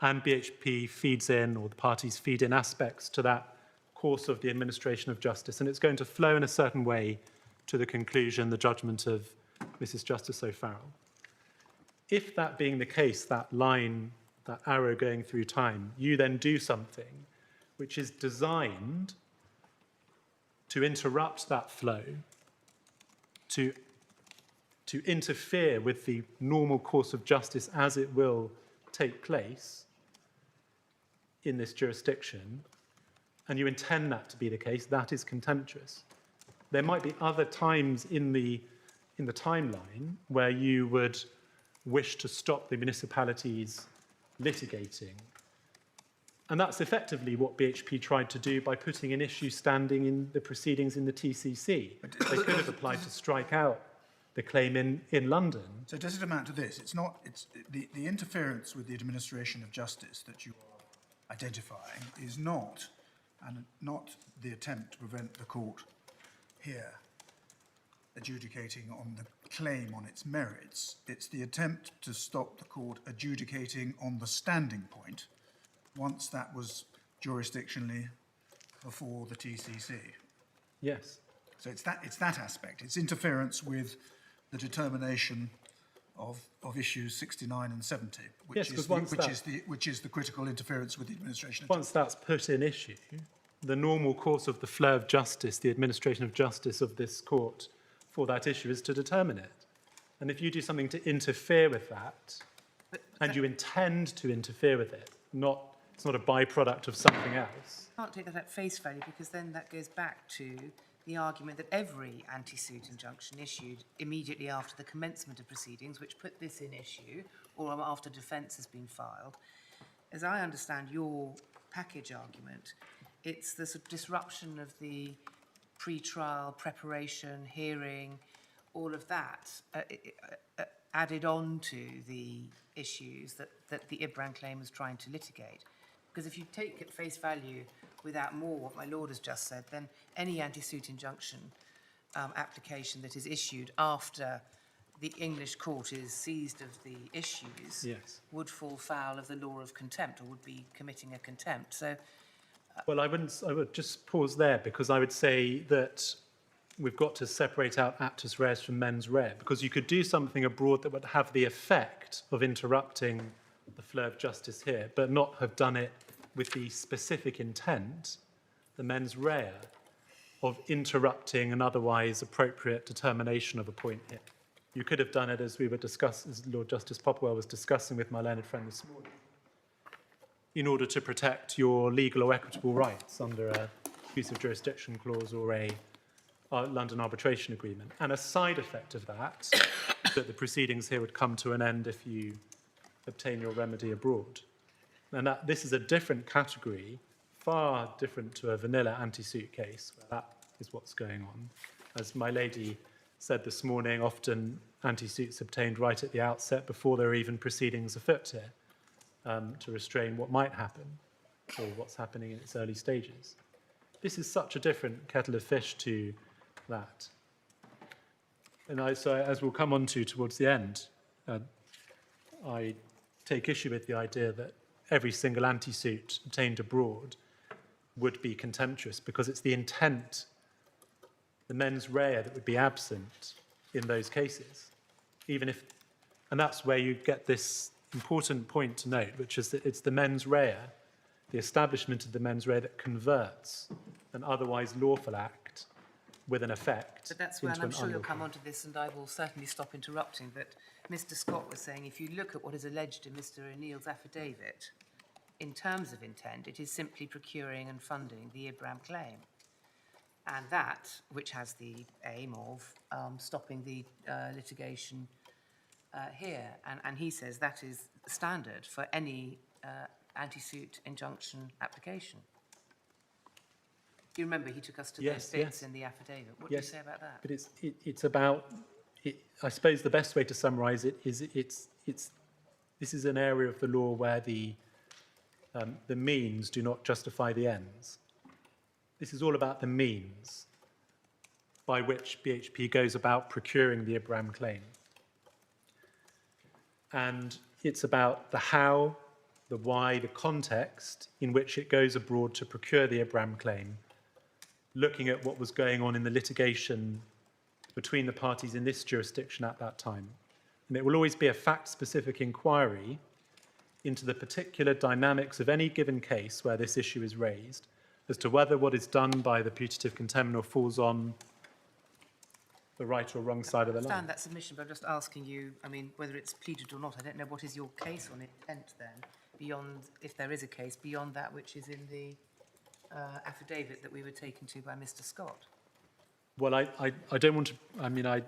And BHP feeds in, or the parties feed in aspects to that course of the administration of justice. And it's going to flow in a certain way to the conclusion, the judgment of Mrs. Justice O'Farrell. If that being the case, that line, that arrow going through time, you then do something which is designed to interrupt that flow, to interfere with the normal course of justice as it will take place in this jurisdiction, and you intend that to be the case, that is contemptuous. There might be other times in the timeline where you would wish to stop the municipalities litigating. And that's effectively what BHP tried to do by putting an issue standing in the proceedings in the TCC. They could have applied to strike out the claim in London. So does it amount to this? It's the interference with the administration of justice that you are identifying is not the attempt to prevent the court here adjudicating on the claim on its merits. It's the attempt to stop the court adjudicating on the standing point once that was jurisdictionally before the TCC. Yes. So it's that aspect. It's interference with the determination of issues 69 and 70, which is the critical interference with the administration of Once that's put in issue, the normal course of the flow of justice, the administration of justice of this court for that issue is to determine it. And if you do something to interfere with that, and you intend to interfere with it, it's not a byproduct of something else. I can't take that at face value, because then that goes back to the argument that every anti-suit injunction issued immediately after the commencement of proceedings, which put this in issue, or after defence has been filed, as I understand your package argument, it's the sort of disruption of the pre-trial preparation, hearing, all of that added on to the issues that the IBRAM claim was trying to litigate. Because if you take at face value without more what my Lord has just said, then any anti-suit injunction application that is issued after the English court is seized of the issues would fall foul of the law of contempt, or would be committing a contempt. So, well, I would just pause there, because I would say that we've got to separate out aptus reus from mens rea, because you could do something abroad that would have the effect of interrupting the flow of justice here, but not have done it with the specific intent, the mens rea, of interrupting an otherwise appropriate determination of a point here. You could have done it as Lord Justice Popplewell was discussing with my learned friend this morning, in order to protect your legal or equitable rights under a use of jurisdiction clause or a London arbitration agreement. And a side effect of that, that the proceedings here would come to an end if you obtain your remedy abroad. And this is a different category, far different to a vanilla anti-suit case, where that is what's going on. As my lady said this morning, often anti-suits obtained right at the outset before there are even proceedings afoot here, to restrain what might happen, or what's happening in its early stages. This is such a different kettle of fish to that. And so as we'll come on to towards the end, I take issue with the idea that every single anti-suit obtained abroad would be contemptuous, because it's the intent, the mens rea, that would be absent in those cases. Even if, And that's where you get this important point to note, which is that it's the mens rea, the establishment of the mens rea, that converts an otherwise lawful act with an effect But that's where, and into I'm an sure you'll unlawful. come onto this, and I will certainly stop interrupting, but Mr Scott was saying if you look at what is alleged in Mr O'Neill's affidavit, in terms of intent, it is simply procuring and funding the Ibrahim claim. And that, which has the aim of stopping the litigation here. And he says that is standard for any anti-suit injunction application. Do you remember he took us to those bits in the affidavit? What do you say about that? But it's about, I suppose the best way to summarise it is this is an area of the law where the means do not justify the ends. This is all about the means by which BHP goes about procuring the Ibrahim claim. And it's about the how, the why, the context in which it goes abroad to procure the Ibrahim claim, looking at what was going on in the litigation between the parties in this jurisdiction at that time. And it will always be a fact-specific inquiry into the particular dynamics of any given case where this issue is raised, as to whether what is done by the putative contemnor falls on the right or wrong side of the I line. understand that submission, but I'm just asking you, I mean, whether it's pleaded or not, I don't know, what is your case on intent then, beyond, if there is a case, beyond that which is in the affidavit that we were taken to by Mr Scott? Well, I don't want to, I mean, Well,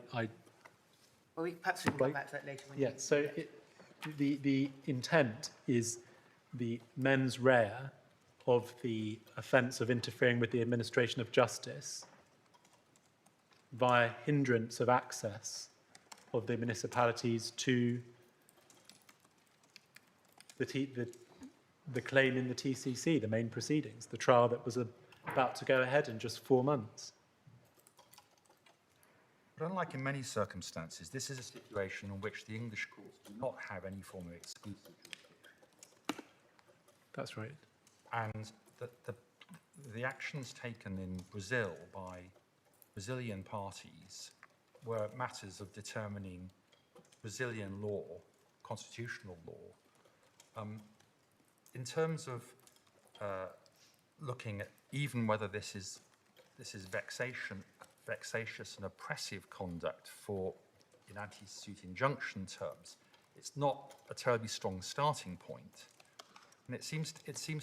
perhaps we can come back to that later. When so the intent is the mens rea of the offence of interfering with the administration of justice via hindrance of access of the municipalities to the claim in the TCC, the main proceedings, the trial that was about to go ahead in just 4 months. But unlike in many circumstances, this is a situation in which the English courts do not have any form of exclusive jurisdiction. That's right. And the actions taken in Brazil by Brazilian parties were matters of determining Brazilian law, constitutional law. In terms of looking at even whether this is vexatious and oppressive conduct in anti-suit injunction terms, it's not a terribly strong starting point. And it seems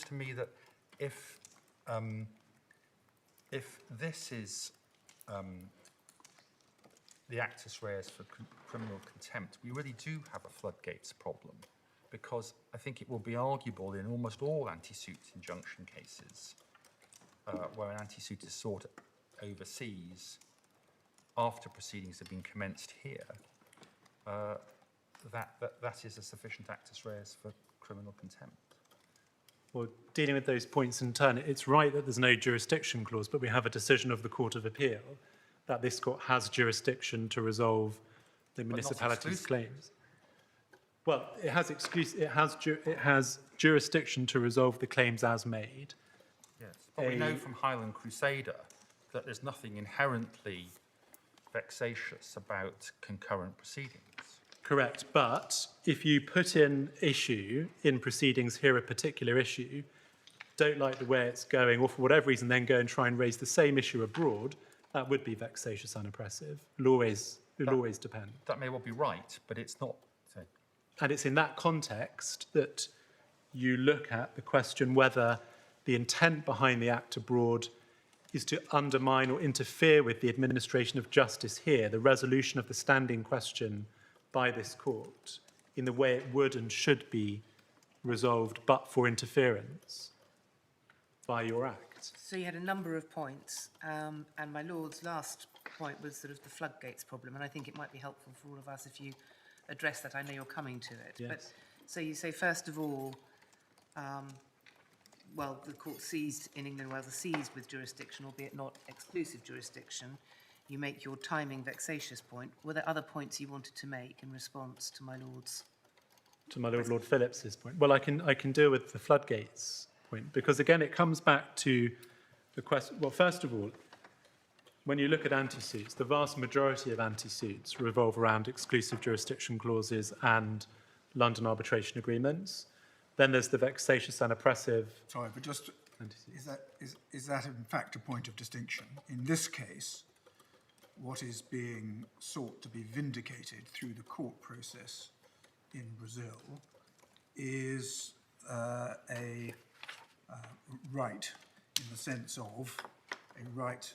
to me that if this is the actus reus for criminal contempt, we really do have a floodgates problem, because I think it will be arguable in almost all anti-suit injunction cases where an anti-suit is sought overseas after proceedings have been commenced here, that is a sufficient actus reus for criminal contempt. Well, dealing with those points in turn, it's right that there's no jurisdiction clause, but we have a decision of the Court of Appeal that this court has jurisdiction to resolve the municipality's claims. Well, it has jurisdiction to resolve the claims as made. Yes, but we know from Highland Crusader that there's nothing inherently vexatious about concurrent proceedings. Correct, but if you put in proceedings here, a particular issue, don't like the way it's going, or for whatever reason, then go and try and raise the same issue abroad, that would be vexatious and oppressive. It'll always depend. That may well be right, but it's not. And it's in that context that you look at the question whether the intent behind the act abroad is to undermine or interfere with the administration of justice here, the resolution of the standing question by this court, in the way it would and should be resolved but for interference by your act. So you had a number of points, and my Lord's last point was sort of the floodgates problem, and I think it might be helpful for all of us if you address that. I know you're coming to it. Yes. But so you say, first of all, well, the court seized in England and Wales are seized with jurisdiction, albeit not exclusive jurisdiction. You make your timing vexatious point. Were there other points you wanted to make in response to my Lord's? To my Lord Phillips's point. Well, I can deal with the floodgates point, because again, it comes back to the question. Well, first of all, when you look at anti-suits, the vast majority of anti-suits revolve around exclusive jurisdiction clauses and London arbitration agreements. Then there's the vexatious and oppressive. Sorry, but just, anti-suits. is that in fact a point of distinction? In this case, what is being sought to be vindicated through the court process in Brazil is a right, in the sense of a right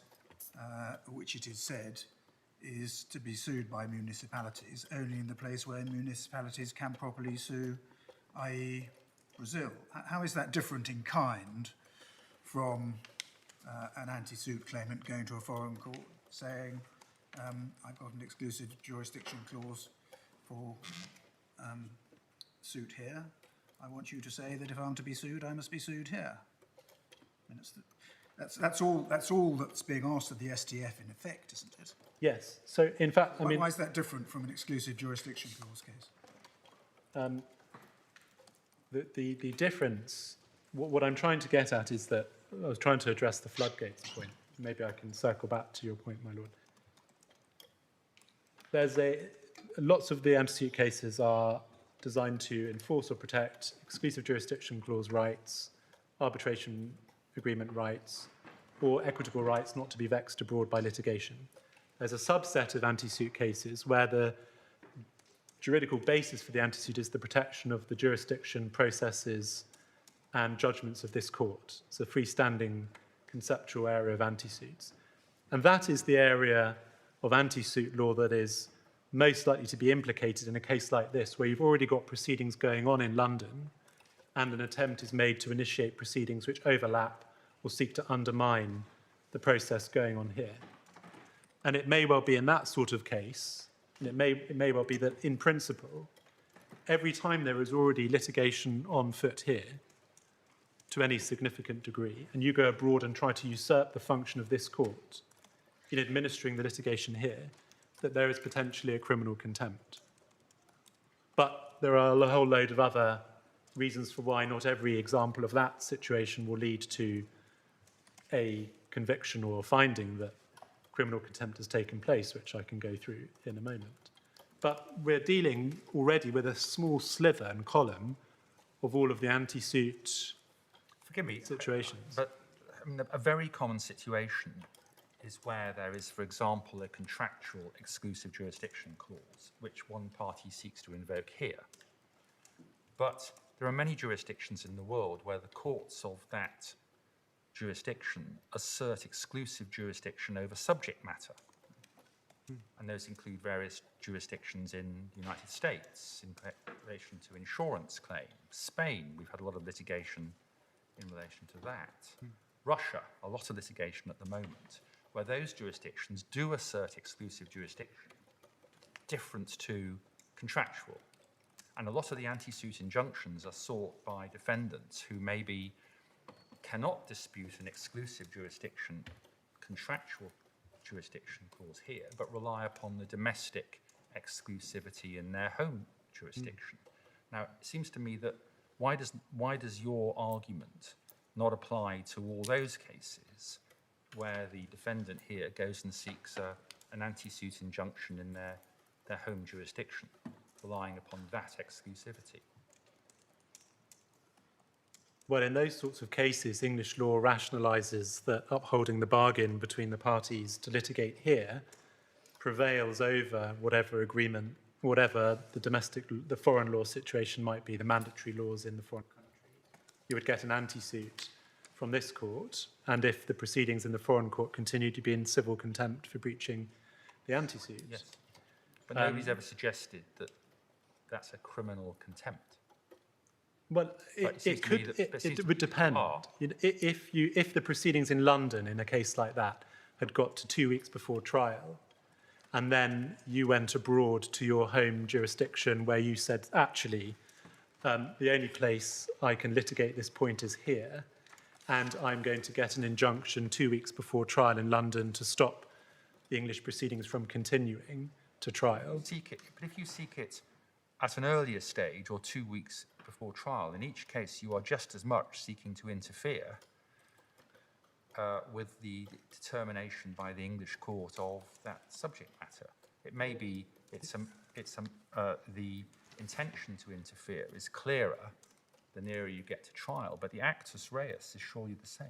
which it is said is to be sued by municipalities only in the place where municipalities can properly sue, i.e. Brazil. How is that different in kind from an anti-suit claimant going to a foreign court saying, I've got an exclusive jurisdiction clause for suit here. I want you to say that if I'm to be sued, I must be sued here. I mean, that's all that's being asked of the STF in effect, isn't it? Yes. So, in fact, Why is that different from an exclusive jurisdiction clause case? The difference, what I'm trying to get at is that I was trying to address the floodgates point. Maybe I can circle back to your point, my lord. There's lots of the anti-suit cases are designed to enforce or protect exclusive jurisdiction clause rights, arbitration agreement rights, or equitable rights not to be vexed abroad by litigation. There's a subset of anti-suit cases where the juridical basis for the anti-suit is the protection of the jurisdiction, processes, and judgments of this court. It's a freestanding conceptual area of anti-suits. And that is the area of anti-suit law that is most likely to be implicated in a case like this, where you've already got proceedings going on in London, and an attempt is made to initiate proceedings which overlap or seek to undermine the process going on here. And it may well be in that sort of case, and it may well be that in principle, every time there is already litigation on foot here, to any significant degree, and you go abroad and try to usurp the function of this court in administering the litigation here, that there is potentially a criminal contempt. But there are a whole load of other reasons for why not every example of that situation will lead to a conviction or finding that criminal contempt has taken place, which I can go through in a moment. But we're dealing already with a small sliver and column of all of the anti-suit situations. But I mean, a very common situation is where there is, for example, a contractual exclusive jurisdiction clause, which one party seeks to invoke here. But there are many jurisdictions in the world where the courts of that jurisdiction assert exclusive jurisdiction over subject matter. And those include various jurisdictions in the United States in relation to insurance claims. Spain, we've had a lot of litigation in relation to that. Russia, a lot of litigation at the moment, where those jurisdictions do assert exclusive jurisdiction, different to contractual. And a lot of the anti-suit injunctions are sought by defendants who maybe cannot dispute an exclusive jurisdiction, contractual jurisdiction clause here, but rely upon the domestic exclusivity in their home jurisdiction. Now, it seems to me that why does your argument not apply to all those cases where the defendant here goes and seeks an anti-suit injunction in their home jurisdiction, relying upon that exclusivity? Well, in those sorts of cases, English law rationalises that upholding the bargain between the parties to litigate here prevails over whatever agreement, whatever the foreign law situation might be, the mandatory laws in the foreign country. You would get an anti-suit from this court, and if the proceedings in the foreign court continue to be in civil contempt for breaching the anti-suit. Yes, but nobody's ever suggested that that's a criminal contempt. Well, it would depend. You know, if the proceedings in London in a case like that had got to 2 weeks before trial, and then you went abroad to your home jurisdiction where you said, actually, the only place I can litigate this point is here, and I'm going to get an injunction 2 weeks before trial in London to stop the English proceedings from continuing to trial. But if you seek it at an earlier stage or 2 weeks before trial, in each case you are just as much seeking to interfere with the determination by the English court of that subject matter. It may be the intention to interfere is clearer the nearer you get to trial, but the actus reus is surely the same.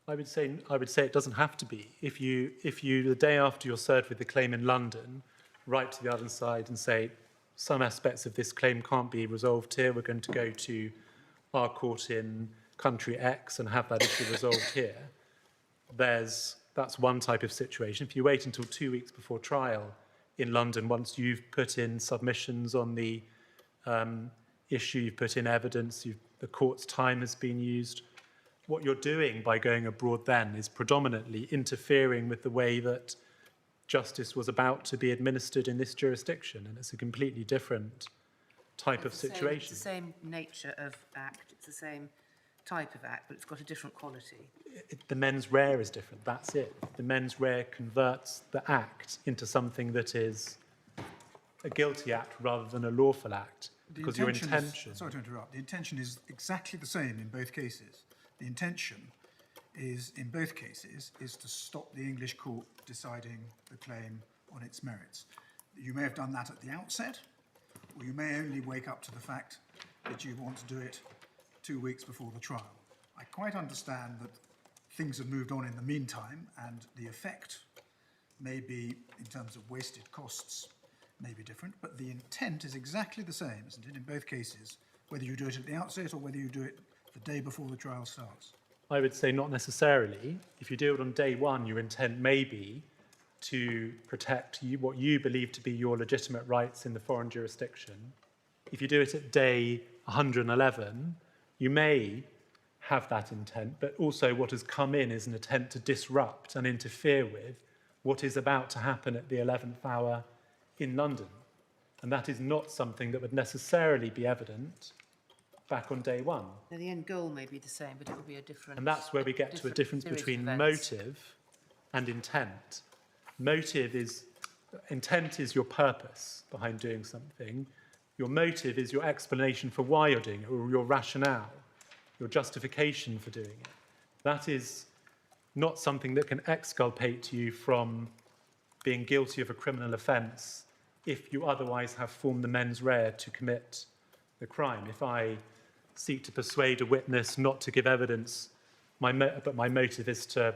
I would say it doesn't have to be. If you the day after you're served with the claim in London, write to the other side and say, some aspects of this claim can't be resolved here. We're going to go to our court in country X and have that issue resolved here. That's one type of situation. If you wait until 2 weeks before trial in London, once you've put in submissions on the issue, you've put in evidence, the court's time has been used, what you're doing by going abroad then is predominantly interfering with the way that justice was about to be administered in this jurisdiction, and it's a completely different type of situation. It's the same nature of act, it's the same type of act, but it's got a different quality. The mens rea is different, that's it. The mens rea converts the act into something that is a guilty act rather than a lawful act, because your intention... Sorry to interrupt. The intention is exactly the same in both cases. The intention is, in both cases, is to stop the English court deciding the claim on its merits. You may have done that at the outset, or you may only wake up to the fact that you want to do it 2 weeks before the trial. I quite understand that things have moved on in the meantime, and the effect may be, in terms of wasted costs, may be different, but the intent is exactly the same, isn't it, in both cases, whether you do it at the outset or whether you do it the day before the trial starts? I would say not necessarily. If you do it on day one, your intent may be to protect what you believe to be your legitimate rights in the foreign jurisdiction. If you do it at day 111, you may have that intent, but also what has come in is an attempt to disrupt and interfere with what is about to happen at the 11th hour in London. And that is not something that would necessarily be evident back on day one. Now, the end goal may be the same, but it will be a different... And that's where we get to a difference between motive and intent. Intent is your purpose behind doing something. Your motive is your explanation for why you're doing it, or your rationale, your justification for doing it. That is not something that can exculpate you from being guilty of a criminal offence if you otherwise have formed the mens rea to commit the crime. If I seek to persuade a witness not to give evidence, but my motive is to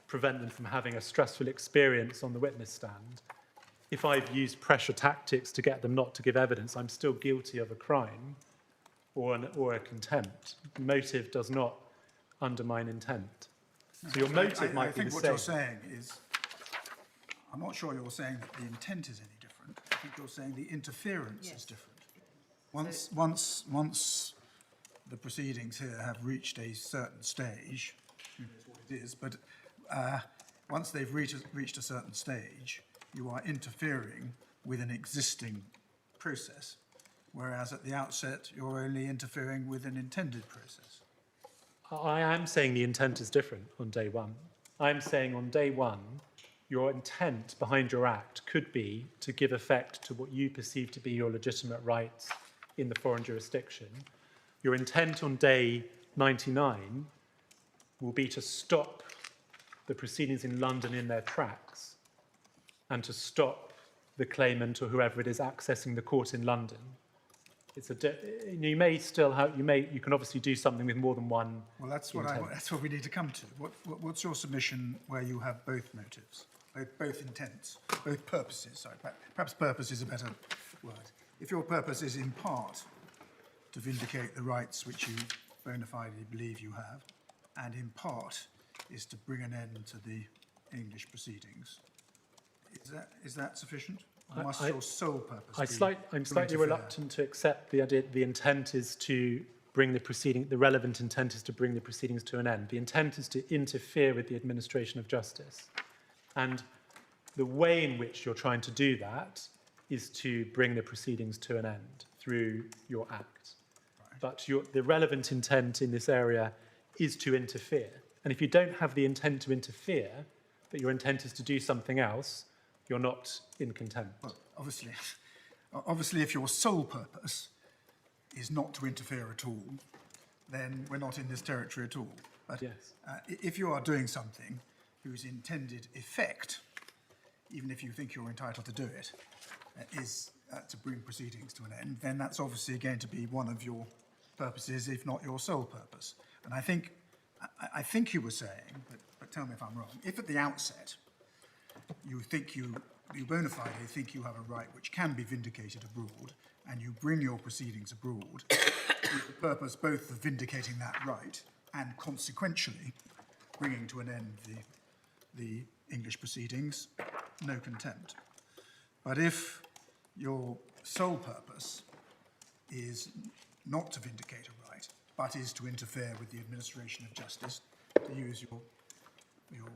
prevent them from having a stressful experience on the witness stand, if I've used pressure tactics to get them not to give evidence, I'm still guilty of a crime or a contempt. Motive does not undermine intent. So your motive might be the same. I think what you're saying is, I'm not sure you're saying that the intent is any different. I think you're saying the interference is different. Once the proceedings here have reached a certain stage, who knows what it is, but once they've reached a certain stage, you are interfering with an existing process, whereas at the outset, you're only interfering with an intended process. I am saying the intent is different on day one. I'm saying on day one, your intent behind your act could be to give effect to what you perceive to be your legitimate rights in the foreign jurisdiction. Your intent on day 99 will be to stop the proceedings in London in their tracks and to stop the claimant or whoever it is accessing the court in London. You may still have, you can obviously do something with more than one. Well, that's what we need to come to. What's your submission where you have both motives, both intents, both purposes? Sorry, perhaps purpose is a better word. If your purpose is in part to vindicate the rights which you bona fidely believe you have, and in part is to bring an end to the English proceedings, is that sufficient? Or must your sole purpose be I'm slightly reluctant to accept the idea that the intent is to bring the relevant intent is to bring the proceedings to an end. The intent is to interfere with the administration of justice. And the way in which you're trying to do that is to bring the proceedings to an end through your act. Right. But the relevant intent in this area is to interfere. And if you don't have the intent to interfere, but your intent is to do something else, you're not in contempt. Well, obviously, if your sole purpose is not to interfere at all, then we're not in this territory at all. But Yes. if you are doing something whose intended effect, even if you think you're entitled to do it, is to bring proceedings to an end, then that's obviously going to be one of your purposes, if not your sole purpose. And I think you were saying, but tell me if I'm wrong, if at the outset you think you bona fide think you have a right which can be vindicated abroad, and you bring your proceedings abroad with the purpose both of vindicating that right and consequentially bringing to an end the English proceedings, no contempt. But if your sole purpose is not to vindicate a right, but is to interfere with the administration of justice, to use your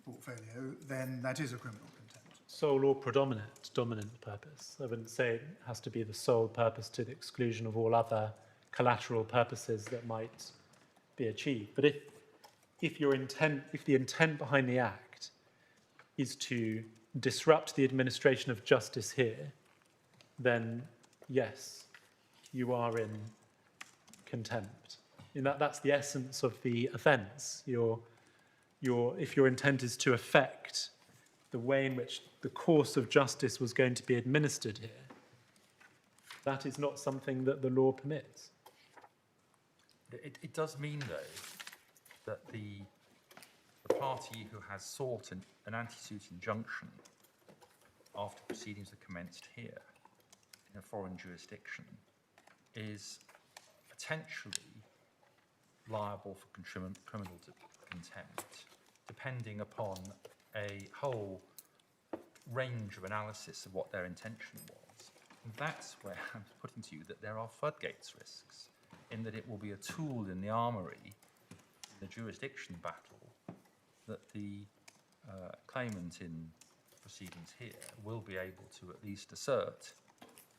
portfolio, then that is a criminal contempt. Sole or dominant purpose. I wouldn't say it has to be the sole purpose to the exclusion of all other collateral purposes that might be achieved. But if the intent behind the act is to disrupt the administration of justice here, then yes, you are in contempt. And that's the essence of the offence. If your intent is to affect the way in which the course of justice was going to be administered here, that is not something that the law permits. It does mean, though, that the party who has sought an anti-suit injunction after proceedings are commenced here in a foreign jurisdiction is potentially liable for criminal contempt, depending upon a whole range of analysis of what their intention was. And that's where I'm putting to you that there are floodgates risks, in that it will be a tool in the armoury, in the jurisdiction battle, that the claimant in proceedings here will be able to at least assert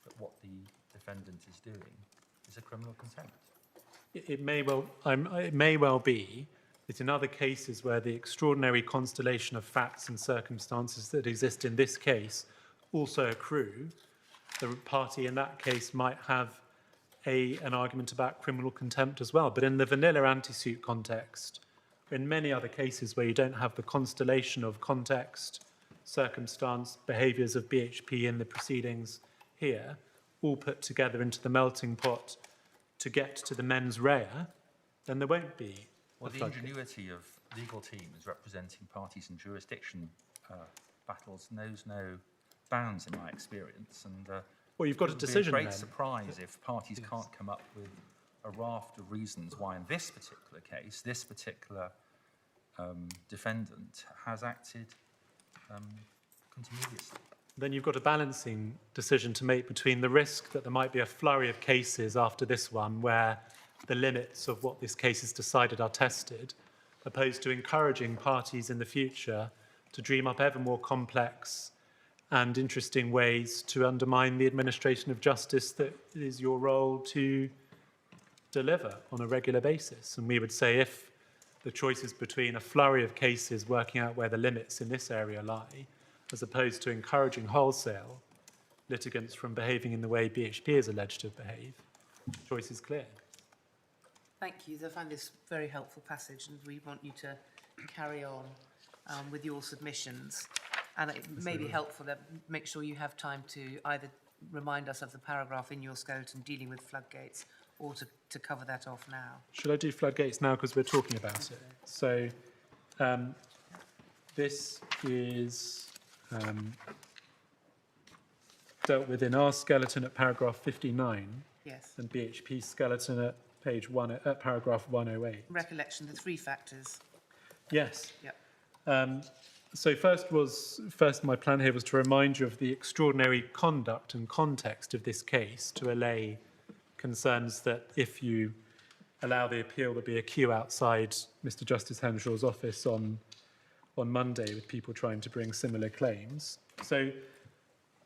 that what the defendant is doing is a criminal contempt. It may well be that in other cases where the extraordinary constellation of facts and circumstances that exist in this case also accrue, the party in that case might have an argument about criminal contempt as well. But in the vanilla anti-suit context, in many other cases where you don't have the constellation of context, circumstance, behaviours of BHP in the proceedings here, all put together into the melting pot to get to the mens rea, then there won't be. Well, the ingenuity of legal teams representing parties in jurisdiction battles knows no bounds in my experience. And well, you've got a decision. It would be a great surprise if parties can't come up with a raft of reasons why, in this particular case, this particular defendant has acted contuméliously. Then you've got a balancing decision to make between the risk that there might be a flurry of cases after this one where the limits of what this case has decided are tested, opposed to encouraging parties in the future to dream up ever more complex and interesting ways to undermine the administration of justice that it is your role to deliver on a regular basis. And we would say if the choice is between a flurry of cases working out where the limits in this area lie, as opposed to encouraging wholesale litigants from behaving in the way BHP is alleged to behave, the choice is clear. Thank you. I find this very helpful passage, and we want you to carry on with your submissions. And it may be helpful that make sure you have time to either remind us of the paragraph in your skeleton dealing with floodgates, or to cover that off now. Should I do floodgates now because we're talking about it? So this is dealt with in our skeleton at paragraph 59. Yes. And BHP skeleton at paragraph 108. Recollection, the three factors. Yes. Yep. So first my plan here was to remind you of the extraordinary conduct and context of this case to allay concerns that if you allow the appeal, there'll be a queue outside Mr. Justice Henshaw's office on Monday with people trying to bring similar claims. So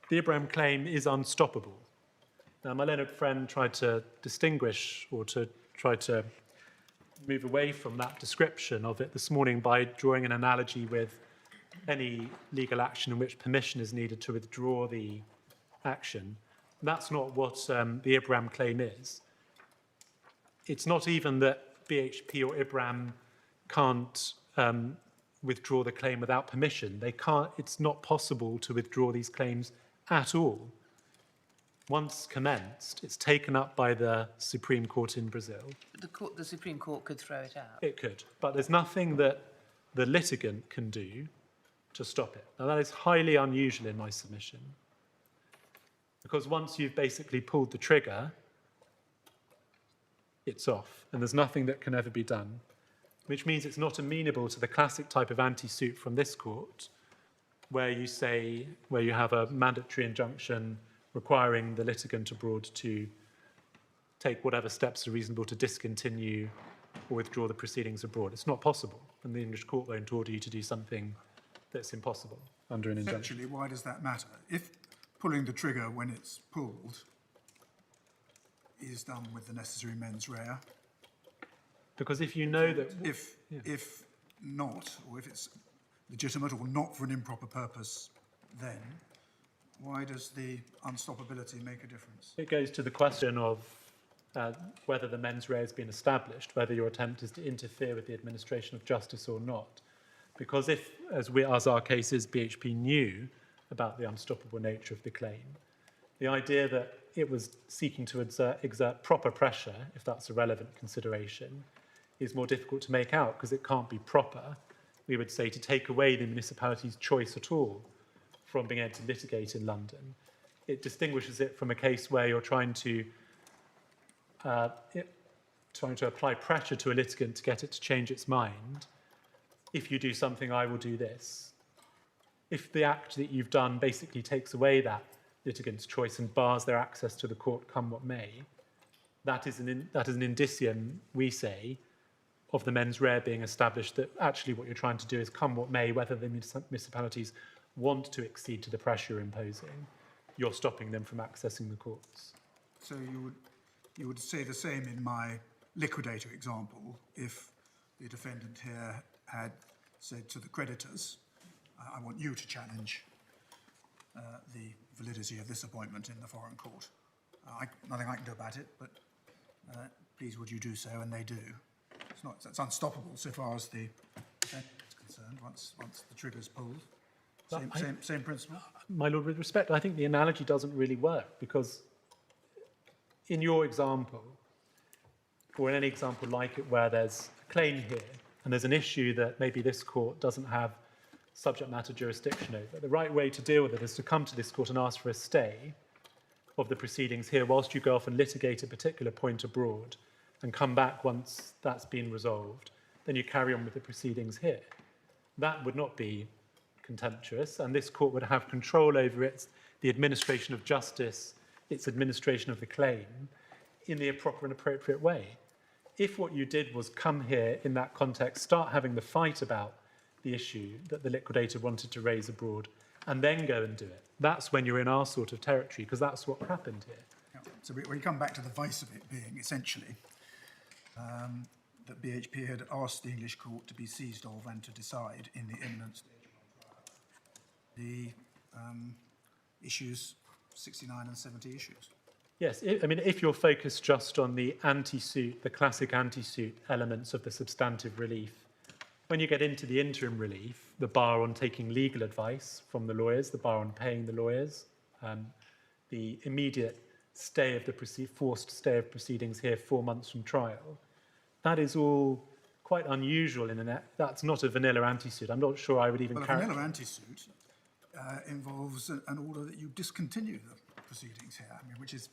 the Ibrahim claim is unstoppable. Now, my learned friend tried to distinguish or to try to move away from that description of it this morning by drawing an analogy with any legal action in which permission is needed to withdraw the action. That's not what the Ibrahim claim is. It's not even that BHP or Ibrahim can't withdraw the claim without permission. They can't. It's not possible to withdraw these claims at all. Once commenced, it's taken up by the Supreme Court in Brazil. The Supreme Court could throw it out. It could, but there's nothing that the litigant can do to stop it. Now, that is highly unusual in my submission, because once you've basically pulled the trigger, it's off, and there's nothing that can ever be done, which means it's not amenable to the classic type of anti-suit from this court, where you have a mandatory injunction requiring the litigant abroad to take whatever steps are reasonable to discontinue or withdraw the proceedings abroad. It's not possible, and the English court won't order you to do something that's impossible under an injunction. Essentially, why does that matter? If pulling the trigger when it's pulled is done with the necessary mens rea, because if you know that... If not, or if it's legitimate or not for an improper purpose, then why does the unstoppability make a difference? It goes to the question of whether the mens rea has been established, whether your attempt is to interfere with the administration of justice or not. Because if, as our case is, BHP knew about the unstoppable nature of the claim, the idea that it was seeking to exert proper pressure, if that's a relevant consideration, is more difficult to make out, because it can't be proper, we would say, to take away the municipality's choice at all from being able to litigate in London. It distinguishes it from a case where you're trying to apply pressure to a litigant to get it to change its mind. If you do something, I will do this. If the act that you've done basically takes away that litigant's choice and bars their access to the court, come what may, that is an indicium, we say, of the mens rea being established, that actually what you're trying to do is, come what may, whether the municipalities want to accede to the pressure you're imposing, you're stopping them from accessing the courts. So you would say the same in my liquidator example if the defendant here had said to the creditors, I want you to challenge the validity of this appointment in the foreign court. Nothing I can do about it, but please would you do so, and they do. It's unstoppable so far as the defendant is concerned, once the trigger's pulled. Same principle? My Lord, with respect, I think the analogy doesn't really work, because in your example, or in any example like it where there's a claim here and there's an issue that maybe this court doesn't have subject matter jurisdiction over, the right way to deal with it is to come to this court and ask for a stay of the proceedings here whilst you go off and litigate a particular point abroad and come back once that's been resolved. Then you carry on with the proceedings here. That would not be contemptuous, and this court would have control over the administration of justice, its administration of the claim, in the proper and appropriate way. If what you did was come here in that context, start having the fight about the issue that the liquidator wanted to raise abroad, and then go and do it, that's when you're in our sort of territory, because that's what happened here. Yeah. So we come back to the vice of it being essentially that BHP had asked the English court to be seized of and to decide in the imminent stage of the issues 69 and 70 issues. Yes, if you're focused just on the anti-suit, the classic anti-suit elements of the substantive relief, when you get into the interim relief, the bar on taking legal advice from the lawyers, the bar on paying the lawyers, the immediate stay of the forced stay of proceedings here 4 months from trial, that is all quite unusual that's not a vanilla anti-suit. I'm not sure I would even a vanilla anti-suit involves an order that you discontinue the proceedings here, which is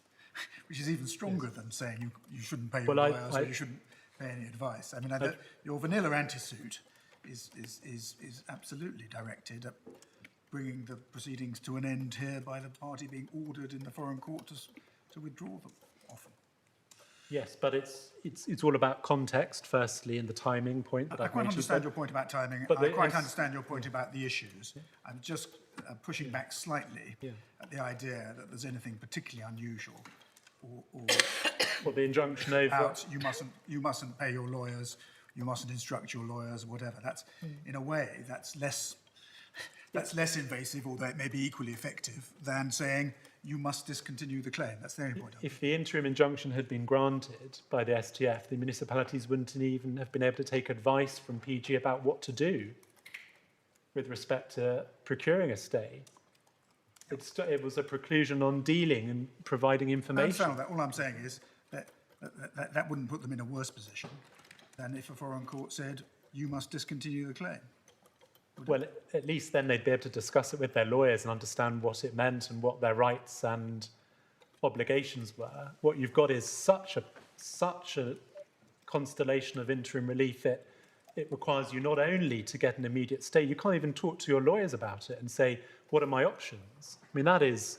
even stronger than saying you shouldn't pay your lawyers or you shouldn't pay any advice. Your vanilla anti-suit is absolutely directed at bringing the proceedings to an end here by the party being ordered in the foreign court to withdraw them often. Yes, but it's all about context, firstly, and the timing point that I quite understand your point about timing. I quite understand your point about the issues. I'm just pushing back slightly at the idea that there's anything particularly unusual or the injunction over you mustn't pay your lawyers, you mustn't instruct your lawyers, whatever. That's in a way that's less invasive, although it may be equally effective, than saying you must discontinue the claim. That's the only point. If the interim injunction had been granted by the STF, the municipalities wouldn't even have been able to take advice from PG about what to do with respect to procuring a stay. It was a preclusion on dealing and providing I information. understand that. All I'm saying is that wouldn't put them in a worse position than if a foreign court said, you must discontinue the claim. Well, at least then they'd be able to discuss it with their lawyers and understand what it meant and what their rights and obligations were. What you've got is such a constellation of interim relief. It requires you not only to get an immediate stay, you can't even talk to your lawyers about it and say, what are my options? I mean, that is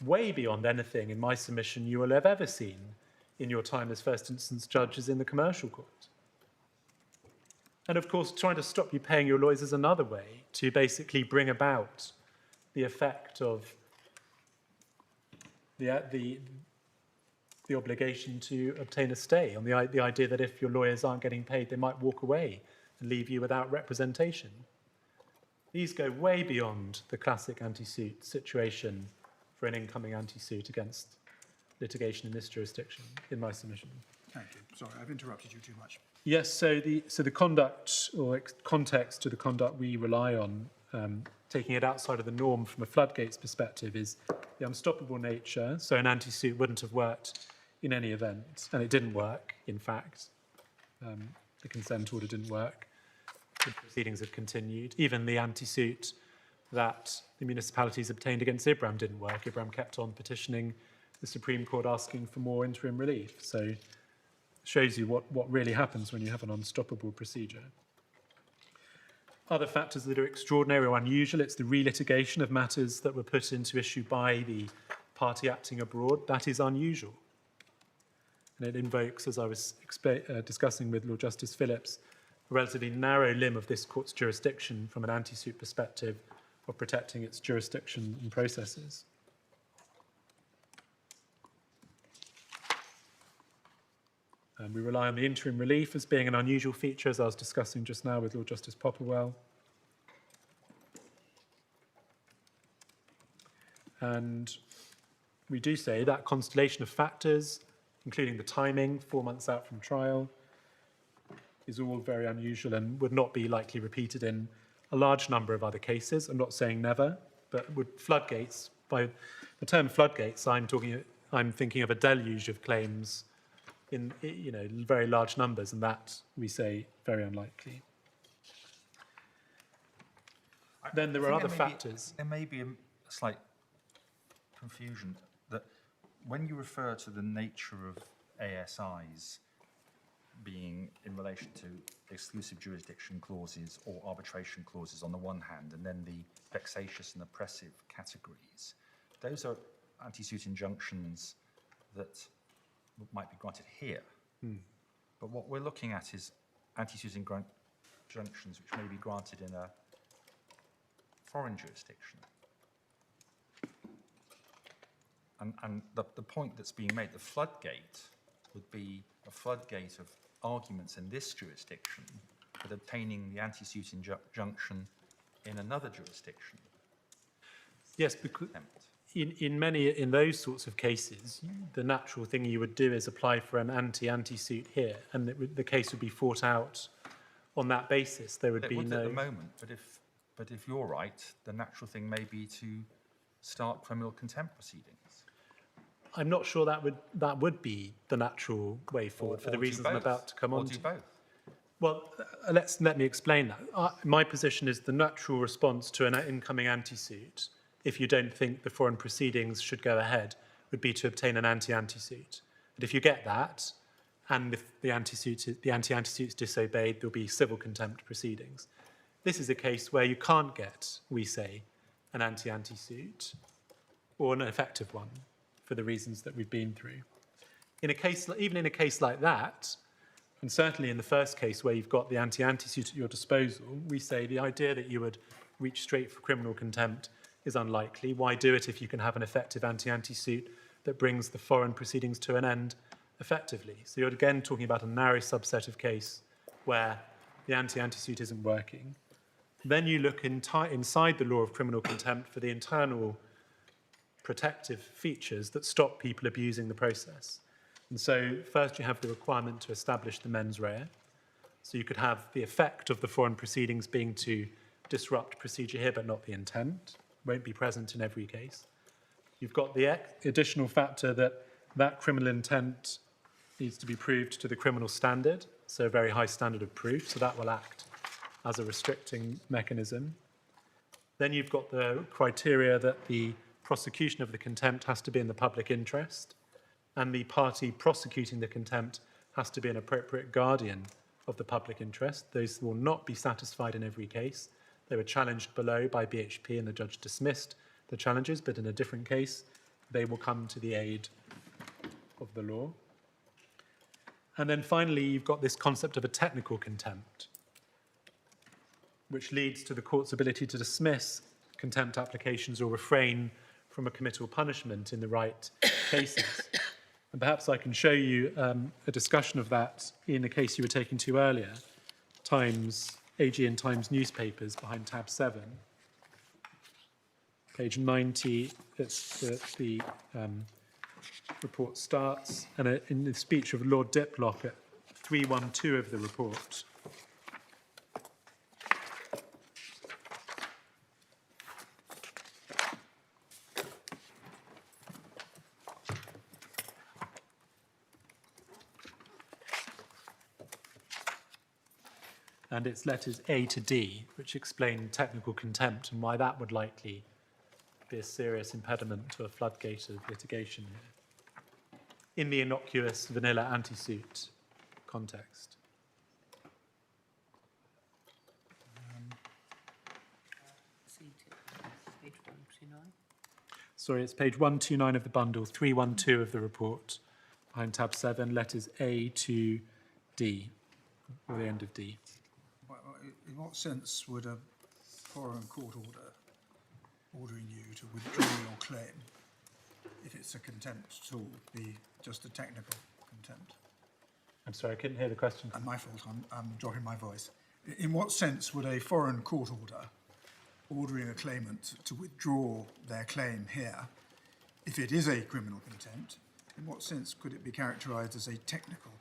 way beyond anything in my submission you will have ever seen in your time as first instance judges in the commercial court. And of course, trying to stop you paying your lawyers is another way to basically bring about the effect of the obligation to obtain a stay, on the idea that if your lawyers aren't getting paid, they might walk away and leave you without representation. These go way beyond the classic anti-suit situation for an incoming anti-suit against litigation in this jurisdiction, in my submission. Thank you. Sorry, I've interrupted you too much. Yes, so the conduct or context to the conduct we rely on, taking it outside of the norm from a floodgates perspective, is the unstoppable nature. So an anti-suit wouldn't have worked in any event, and it didn't work, in fact. The consent order didn't work. The proceedings have continued. Even the anti-suit that the municipalities obtained against Ibrahim didn't work. Ibrahim kept on petitioning the Supreme Court asking for more interim relief. So shows you what really happens when you have an unstoppable procedure. Other factors that are extraordinary or unusual, it's the relitigation of matters that were put into issue by the party acting abroad. That is unusual. And it invokes, as I was discussing with Lord Justice Phillips, a relatively narrow limb of this court's jurisdiction from an anti-suit perspective of protecting its jurisdiction and processes. We rely on the interim relief as being an unusual feature, as I was discussing just now with Lord Justice Popplewell. And we do say that constellation of factors, including the timing, 4 months out from trial, is all very unusual and would not be likely repeated in a large number of other cases. I'm not saying never, but would floodgates, by the term floodgates, I'm thinking of a deluge of claims in very large numbers, and that we say very unlikely. Then there are other factors. There may be a slight confusion that when you refer to the nature of ASIs being in relation to exclusive jurisdiction clauses or arbitration clauses on the one hand, and then the vexatious and oppressive categories, those are anti-suit injunctions that might be granted here. But what we're looking at is anti-suit injunctions which may be granted in a foreign jurisdiction. And the point that's being made, the floodgate would be a floodgate of arguments in this jurisdiction with obtaining the anti-suit injunction in another jurisdiction. Yes, because in those sorts of cases, the natural thing you would do is apply for an anti-suit here, and the case would be fought out on that basis. There would be no. At the moment, but if you're right, the natural thing may be to start criminal contempt proceedings. I'm not sure that would be the natural way forward for the reasons I'm about to come on to. Or do both. Well, let me explain that. My position is the natural response to an incoming anti-suit, if you don't think the foreign proceedings should go ahead, would be to obtain an anti-suit. But if you get that, and if the anti-suit is disobeyed, there'll be civil contempt proceedings. This is a case where you can't get, we say, an anti-suit or an effective one for the reasons that we've been through. Even in a case like that, and certainly in the first case where you've got the anti-suit at your disposal, we say the idea that you would reach straight for criminal contempt is unlikely. Why do it if you can have an effective anti-suit that brings the foreign proceedings to an end effectively? So you're again talking about a narrow subset of case where the anti-suit isn't working. Then you look inside the law of criminal contempt for the internal protective features that stop people abusing the process. And so first you have the requirement to establish the mens rea. So you could have the effect of the foreign proceedings being to disrupt procedure here, but not the intent. Won't be present in every case. You've got the additional factor that criminal intent needs to be proved to the criminal standard, so a very high standard of proof, so that will act as a restricting mechanism. Then you've got the criteria that the prosecution of the contempt has to be in the public interest, and the party prosecuting the contempt has to be an appropriate guardian of the public interest. Those will not be satisfied in every case. They were challenged below by BHP and the judge dismissed the challenges, but in a different case, they will come to the aid of the law. And then finally, you've got this concept of a technical contempt, which leads to the court's ability to dismiss contempt applications or refrain from a committal punishment in the right cases. And perhaps I can show you a discussion of that in a case you were taking to earlier, AG and Times newspapers behind tab 7. Page 90, the report starts, and in the speech of Lord Diplock at 312 of the report. And it's letters A to D, which explain technical contempt and why that would likely be a serious impediment to a floodgate of litigation here, in the innocuous vanilla anti-suit context. Page 129. Sorry, it's page 129 of the bundle, 312 of the report, behind tab 7, letters A to D, or the end of D. In what sense would a foreign court order ordering you to withdraw your claim, if it's a contempt tool, be just a technical contempt? I'm sorry, I couldn't hear the question. And my fault, I'm dropping my voice. In what sense would a foreign court order ordering a claimant to withdraw their claim here, if it is a criminal contempt, in what sense could it be characterised as a technical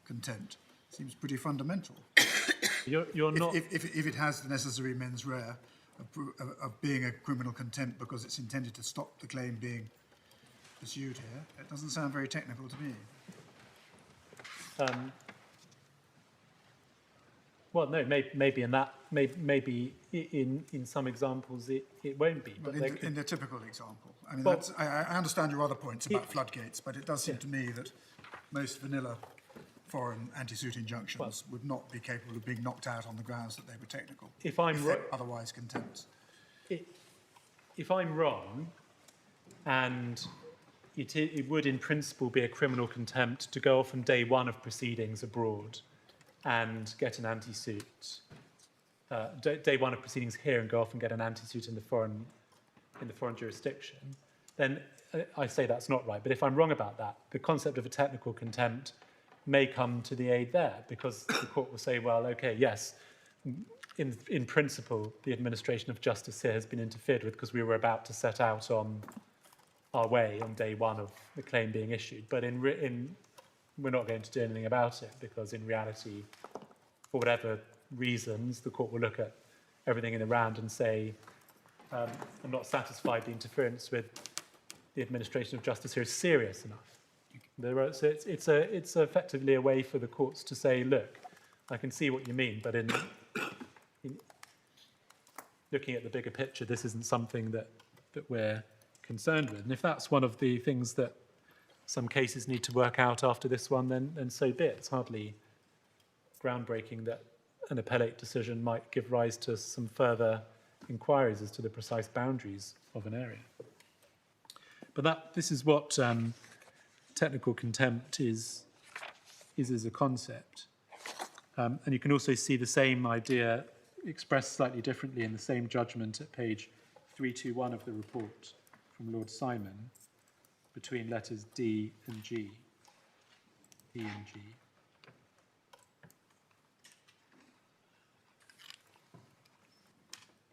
contempt? Seems pretty fundamental. You're not... If it has the necessary mens rea of being a criminal contempt because it's intended to stop the claim being pursued here, it doesn't sound very technical to me. Well, no, maybe in that, maybe in some examples it won't be. But in the typical example, I mean, Well, I understand your other points about floodgates, but it does seem to me that most vanilla foreign anti-suit injunctions would not be capable of being knocked out on the grounds that they were technical. If I'm otherwise contempt. If I'm wrong, and it would in principle be a criminal contempt to go off on day one of proceedings abroad and get an anti-suit, day one of proceedings here and go off and get an anti-suit in the foreign jurisdiction, then I say that's not right. But if I'm wrong about that, the concept of a technical contempt may come to the aid there, because the court will say, well, okay, yes, in principle, the administration of justice here has been interfered with because we were about to set out on our way on day one of the claim being issued. But we're not going to do anything about it, because in reality, for whatever reasons, the court will look at everything in the round and say, I'm not satisfied the interference with the administration of justice here is serious enough. So it's effectively a way for the courts to say, look, I can see what you mean, but in looking at the bigger picture, this isn't something that we're concerned with. And if that's one of the things that some cases need to work out after this one, then so be it. It's hardly groundbreaking that an appellate decision might give rise to some further inquiries as to the precise boundaries of an area. But this is what technical contempt is as a concept. And you can also see the same idea expressed slightly differently in the same judgment at page 321 of the report from Lord Simon, between letters D and G, E and G.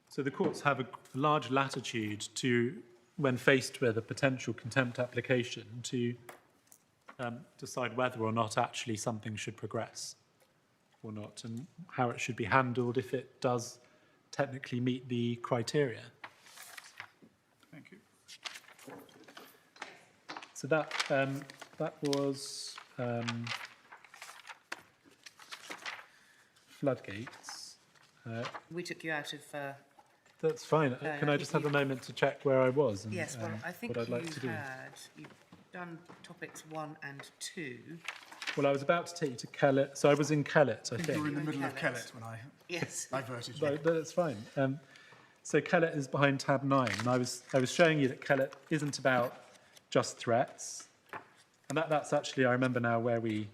So the courts have a large latitude to when faced with a potential contempt application, to decide whether or not actually something should progress or not, and how it should be handled if it does technically meet the criteria. Thank you. So that was floodgates. We took you out of, That's fine. No, Can I I think just have you- a moment to check where I was and yes, well, I think what I'd like to do? you've done topics 1 and 2. Well, I was about to take you to Kellett. So I was in Kellett, I I think you were in think. the middle of Kellett. Kellett when I Yes. diverted you. But that's fine. So Kellett is behind tab 9, and I was showing you that Kellett isn't about just threats, and that's actually, I remember now, where we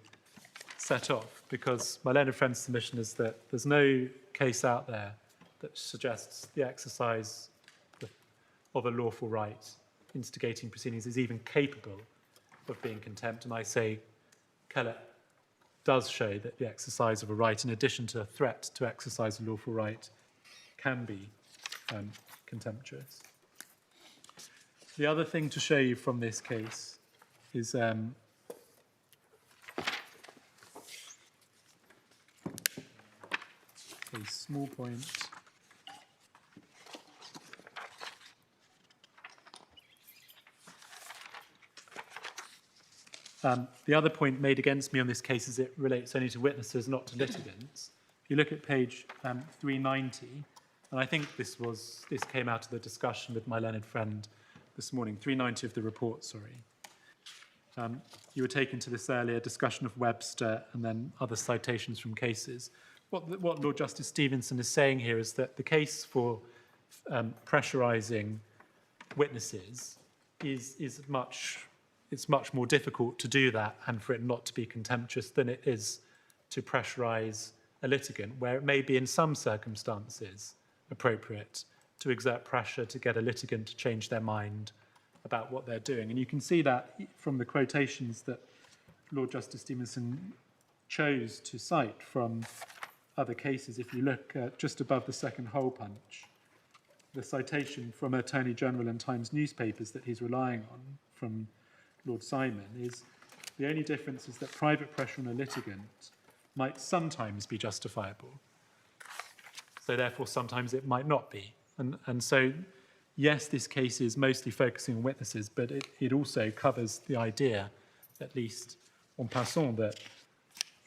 set off, because my learned friend's submission is that there's no case out there that suggests the exercise of a lawful right, instigating proceedings, is even capable of being contempt, and I say Kellett does show that the exercise of a right, in addition to a threat to exercise a lawful right, can be contemptuous. The other thing to show you from this case is a small point. The other point made against me on this case is it relates only to witnesses, not to litigants. If you look at page 390, and I think this came out of the discussion with my learned friend this morning, 390 of the report, sorry. You were taken to this earlier discussion of Webster and then other citations from cases. What Lord Justice Stevenson is saying here is that the case for pressurising witnesses is much more difficult to do that and for it not to be contemptuous than it is to pressurise a litigant, where it may be in some circumstances appropriate to exert pressure to get a litigant to change their mind about what they're doing. And you can see that from the quotations that Lord Justice Stevenson chose to cite from other cases. If you look just above the second hole punch, the citation from Attorney General and Times newspapers that he's relying on from Lord Simon is the only difference is that private pressure on a litigant might sometimes be justifiable. So therefore, sometimes it might not be. And so, yes, this case is mostly focusing on witnesses, but it also covers the idea, at least en passant, that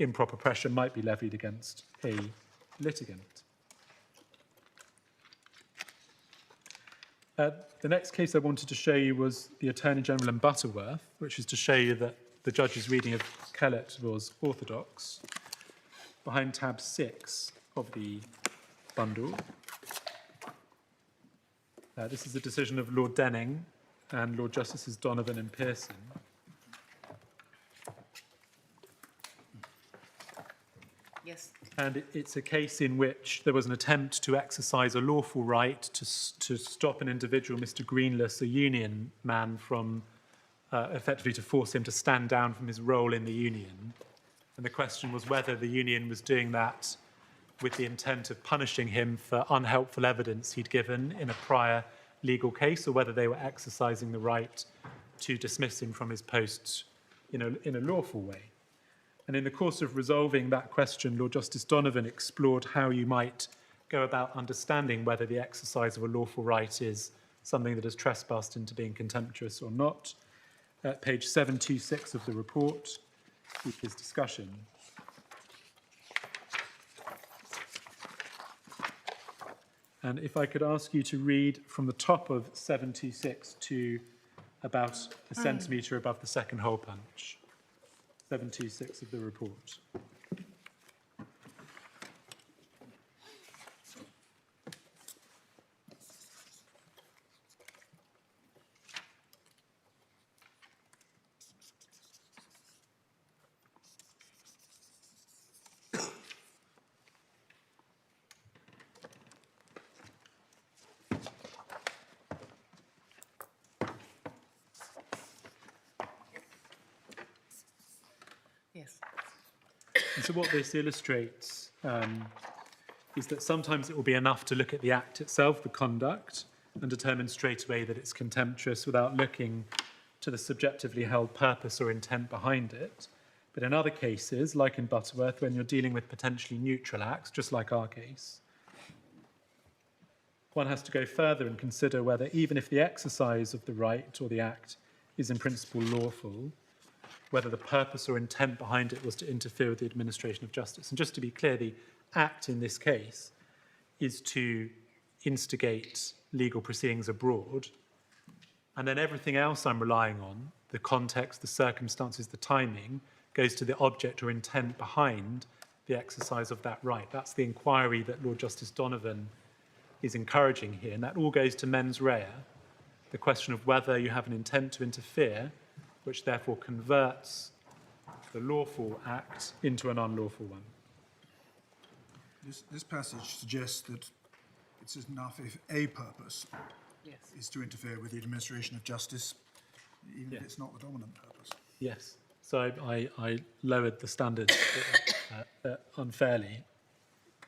improper pressure might be levied against a litigant. The next case I wanted to show you was the Attorney General in Butterworth, which is to show you that the judge's reading of Kellett was orthodox. Behind tab 6 of the bundle. This is a decision of Lord Denning and Lord Justices Donovan and Pearson. Yes. And it's a case in which there was an attempt to exercise a lawful right to stop an individual, Mr. Greenless, a union man, from effectively to force him to stand down from his role in the union. And the question was whether the union was doing that with the intent of punishing him for unhelpful evidence he'd given in a prior legal case, or whether they were exercising the right to dismiss him from his post in a lawful way. And in the course of resolving that question, Lord Justice Donovan explored how you might go about understanding whether the exercise of a lawful right is something that has trespassed into being contemptuous or not. At page 726 of the report, with his discussion. And if I could ask you to read from the top of 726 to about a centimetre above the second hole punch. 726 of the report. Yes. And so what this illustrates is that sometimes it will be enough to look at the act itself, the conduct, and determine straight away that it's contemptuous without looking to the subjectively held purpose or intent behind it. But in other cases, like in Butterworth, when you're dealing with potentially neutral acts, just like our case, one has to go further and consider whether, even if the exercise of the right or the act is in principle lawful, whether the purpose or intent behind it was to interfere with the administration of justice. And just to be clear, the act in this case is to instigate legal proceedings abroad. And then everything else I'm relying on, the context, the circumstances, the timing, goes to the object or intent behind the exercise of that right. That's the inquiry that Lord Justice Donovan is encouraging here. And that all goes to mens rea, the question of whether you have an intent to interfere, which therefore converts the lawful act into an unlawful one. This passage suggests that it's enough if a purpose is to interfere with the administration of justice, even if it's not the dominant purpose. Yes. So I lowered the standard unfairly.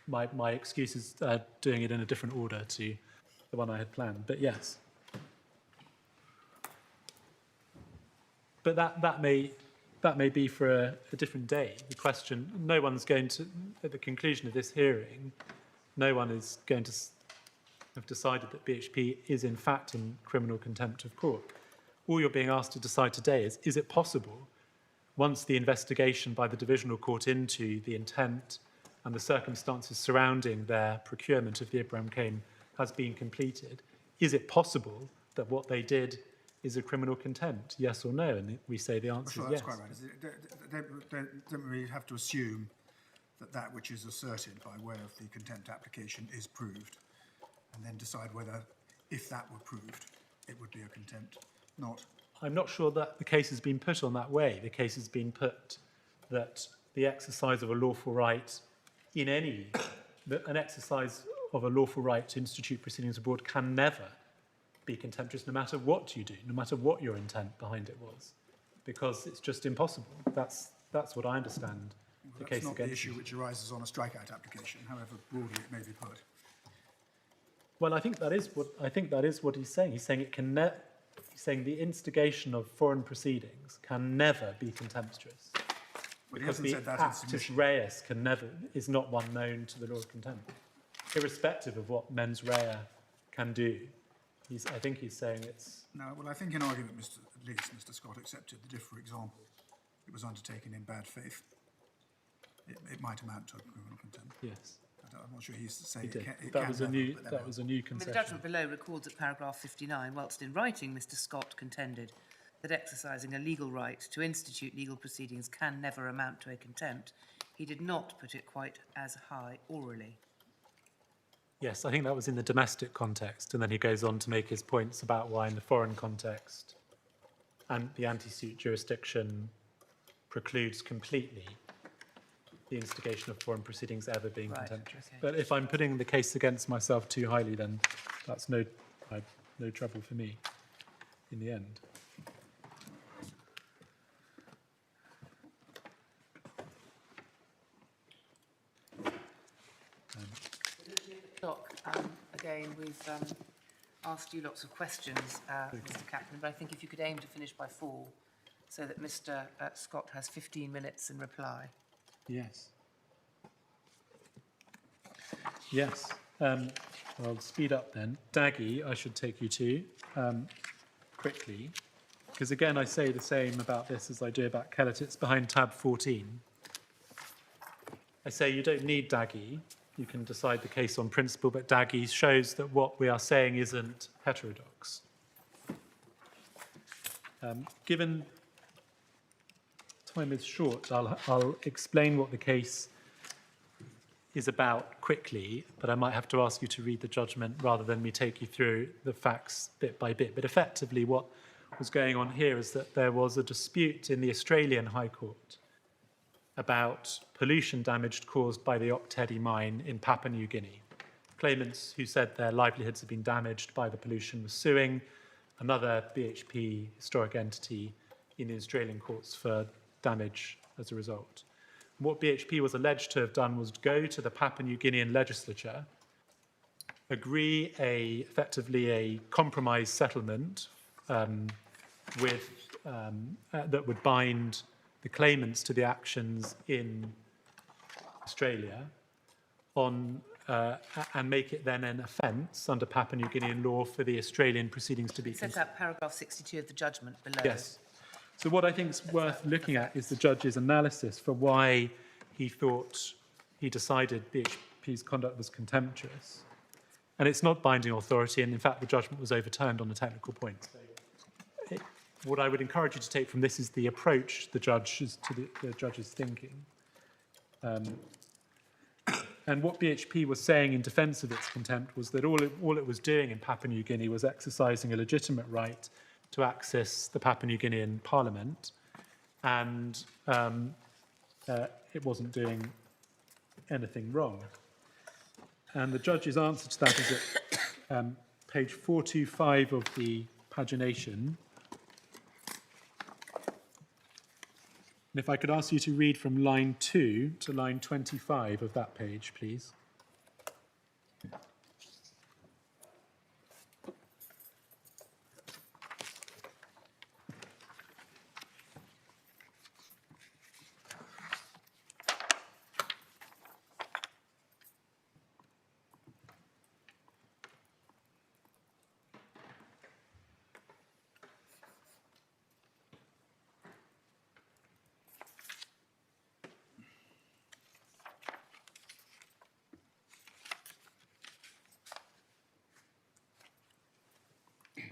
My excuse is doing it in a different order to the one I had planned. But yes. But that may be for a different day. The question, no one's going to, at the conclusion of this hearing, no one is going to have decided that BHP is in fact in criminal contempt of court. All you're being asked to decide today is it possible, once the investigation by the divisional court into the intent and the circumstances surrounding their procurement of the Ibrahim claim has been completed, is it possible that what they did is a criminal contempt, yes or no? And we say the answer is yes. That's quite right. Don't we have to assume that that which is asserted by way of the contempt application is proved, and then decide whether, if that were proved, it would be a contempt, not? I'm not sure that the case has been put on that way. The case has been put that the exercise of a lawful right in an exercise of a lawful right to institute proceedings abroad can never be contemptuous, no matter what you do, no matter what your intent behind it was, because it's just impossible. That's what I understand the case against. That's not the issue which arises on a strikeout application, however broadly it may be put. Well, I think that is what he's saying. He's saying it can he's saying the instigation of foreign proceedings can never be contemptuous. Because the actus reus is not one known to the law of contempt, irrespective of what mens rea can do. I think he's saying it's... No, well, I think in argument, at least Mr. Scott accepted that if, for example, it was undertaken in bad faith, it might amount to a criminal contempt. Yes. I'm not sure he's saying he did. it can. That was a new concession. The judgment below records at paragraph 59, whilst in writing, Mr. Scott contended that exercising a legal right to institute legal proceedings can never amount to a contempt. He did not put it quite as high orally. Yes, I think that was in the domestic context, and then he goes on to make his points about why in the foreign context and the anti-suit jurisdiction precludes completely the instigation of foreign proceedings ever being contemptuous. Okay. But if I'm putting the case against myself too highly, then that's no trouble for me in the end. Again, we've asked you lots of questions, Mr. Captain, but I think if you could aim to finish by 4, so that Mr. Scott has 15 minutes in reply. Yes. Yes. I'll speed up then. Daggy, I should take you to quickly, because again, I say the same about this as I do about Kellett. It's behind tab 14. I say you don't need Daggy. You can decide the case on principle, but Daggy shows that what we are saying isn't heterodox. Given time is short, I'll explain what the case is about quickly, but I might have to ask you to read the judgment rather than me take you through the facts bit by bit. But effectively, what was going on here is that there was a dispute in the Australian High Court about pollution damage caused by the Octedi mine in Papua New Guinea. Claimants who said their livelihoods had been damaged by the pollution were suing another BHP historic entity in the Australian courts for damage as a result. What BHP was alleged to have done was go to the Papua New Guinean legislature agree effectively a compromise settlement with that would bind the claimants to the actions in Australia on and make it then an offence under Papua New Guinean law for the Australian proceedings to be Set out paragraph 62 of the judgment below. Yes. So what I think is worth looking at is the judge's analysis for why he thought he decided BHP's conduct was contemptuous. And it's not binding authority, and in fact the judgment was overturned on a technical point. So what I would encourage you to take from this is the approach the judge's thinking. And what BHP was saying in defence of its contempt was that all it was doing in Papua New Guinea was exercising a legitimate right to access the Papua New Guinean Parliament, and it wasn't doing anything wrong. And the judge's answer to that is at page 425 of the pagination. And if I could ask you to read from line 2 to line 25 of that page, please.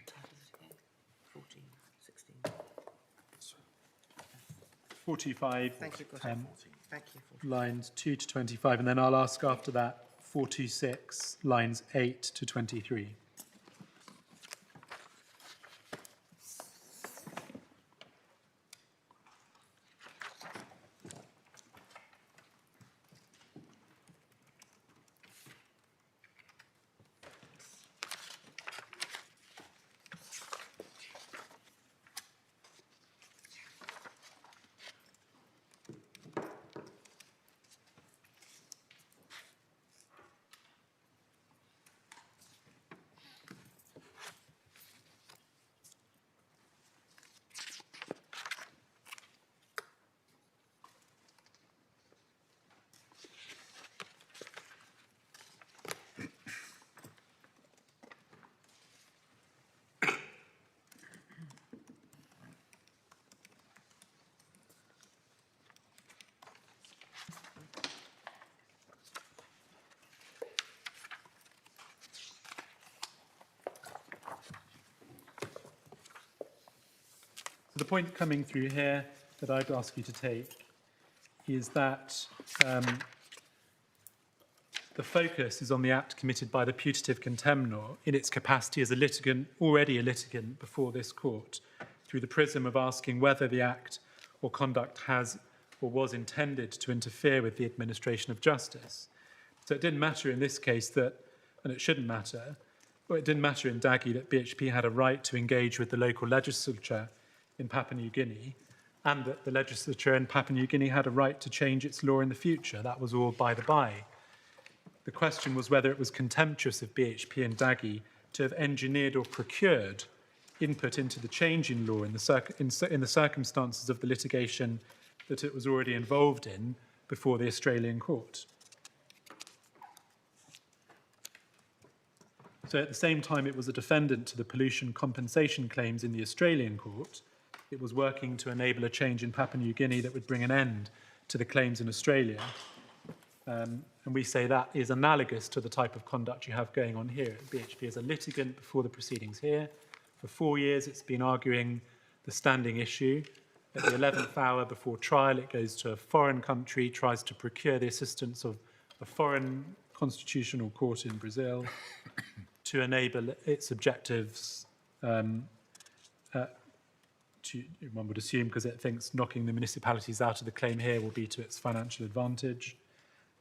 Title is again 14, 16. 45, Thank you, got it. Thank you. 14. lines 2 to 25, and then I'll ask after that 426, lines 8 to 23. So the point coming through here that I'd ask you to take is that the focus is on the act committed by the putative contemnor in its capacity as a litigant, already a litigant before this court, through the prism of asking whether the act or conduct has or was intended to interfere with the administration of justice. So it didn't matter in this case that, and it shouldn't matter, well, it didn't matter in Dagi that BHP had a right to engage with the local legislature in Papua New Guinea, and that the legislature in Papua New Guinea had a right to change its law in the future. That was all by the by. The question was whether it was contemptuous of BHP and Dagi to have engineered or procured input into the change in law in the circumstances of the litigation that it was already involved in before the Australian court. So at the same time it was a defendant to the pollution compensation claims in the Australian court, it was working to enable a change in Papua New Guinea that would bring an end to the claims in Australia. And we say that is analogous to the type of conduct you have going on here. BHP is a litigant before the proceedings here. For 4 years, it's been arguing the standing issue. At the 11th hour before trial, it goes to a foreign country, tries to procure the assistance of a foreign constitutional court in Brazil to enable its objectives one would assume, because it thinks knocking the municipalities out of the claim here will be to its financial advantage.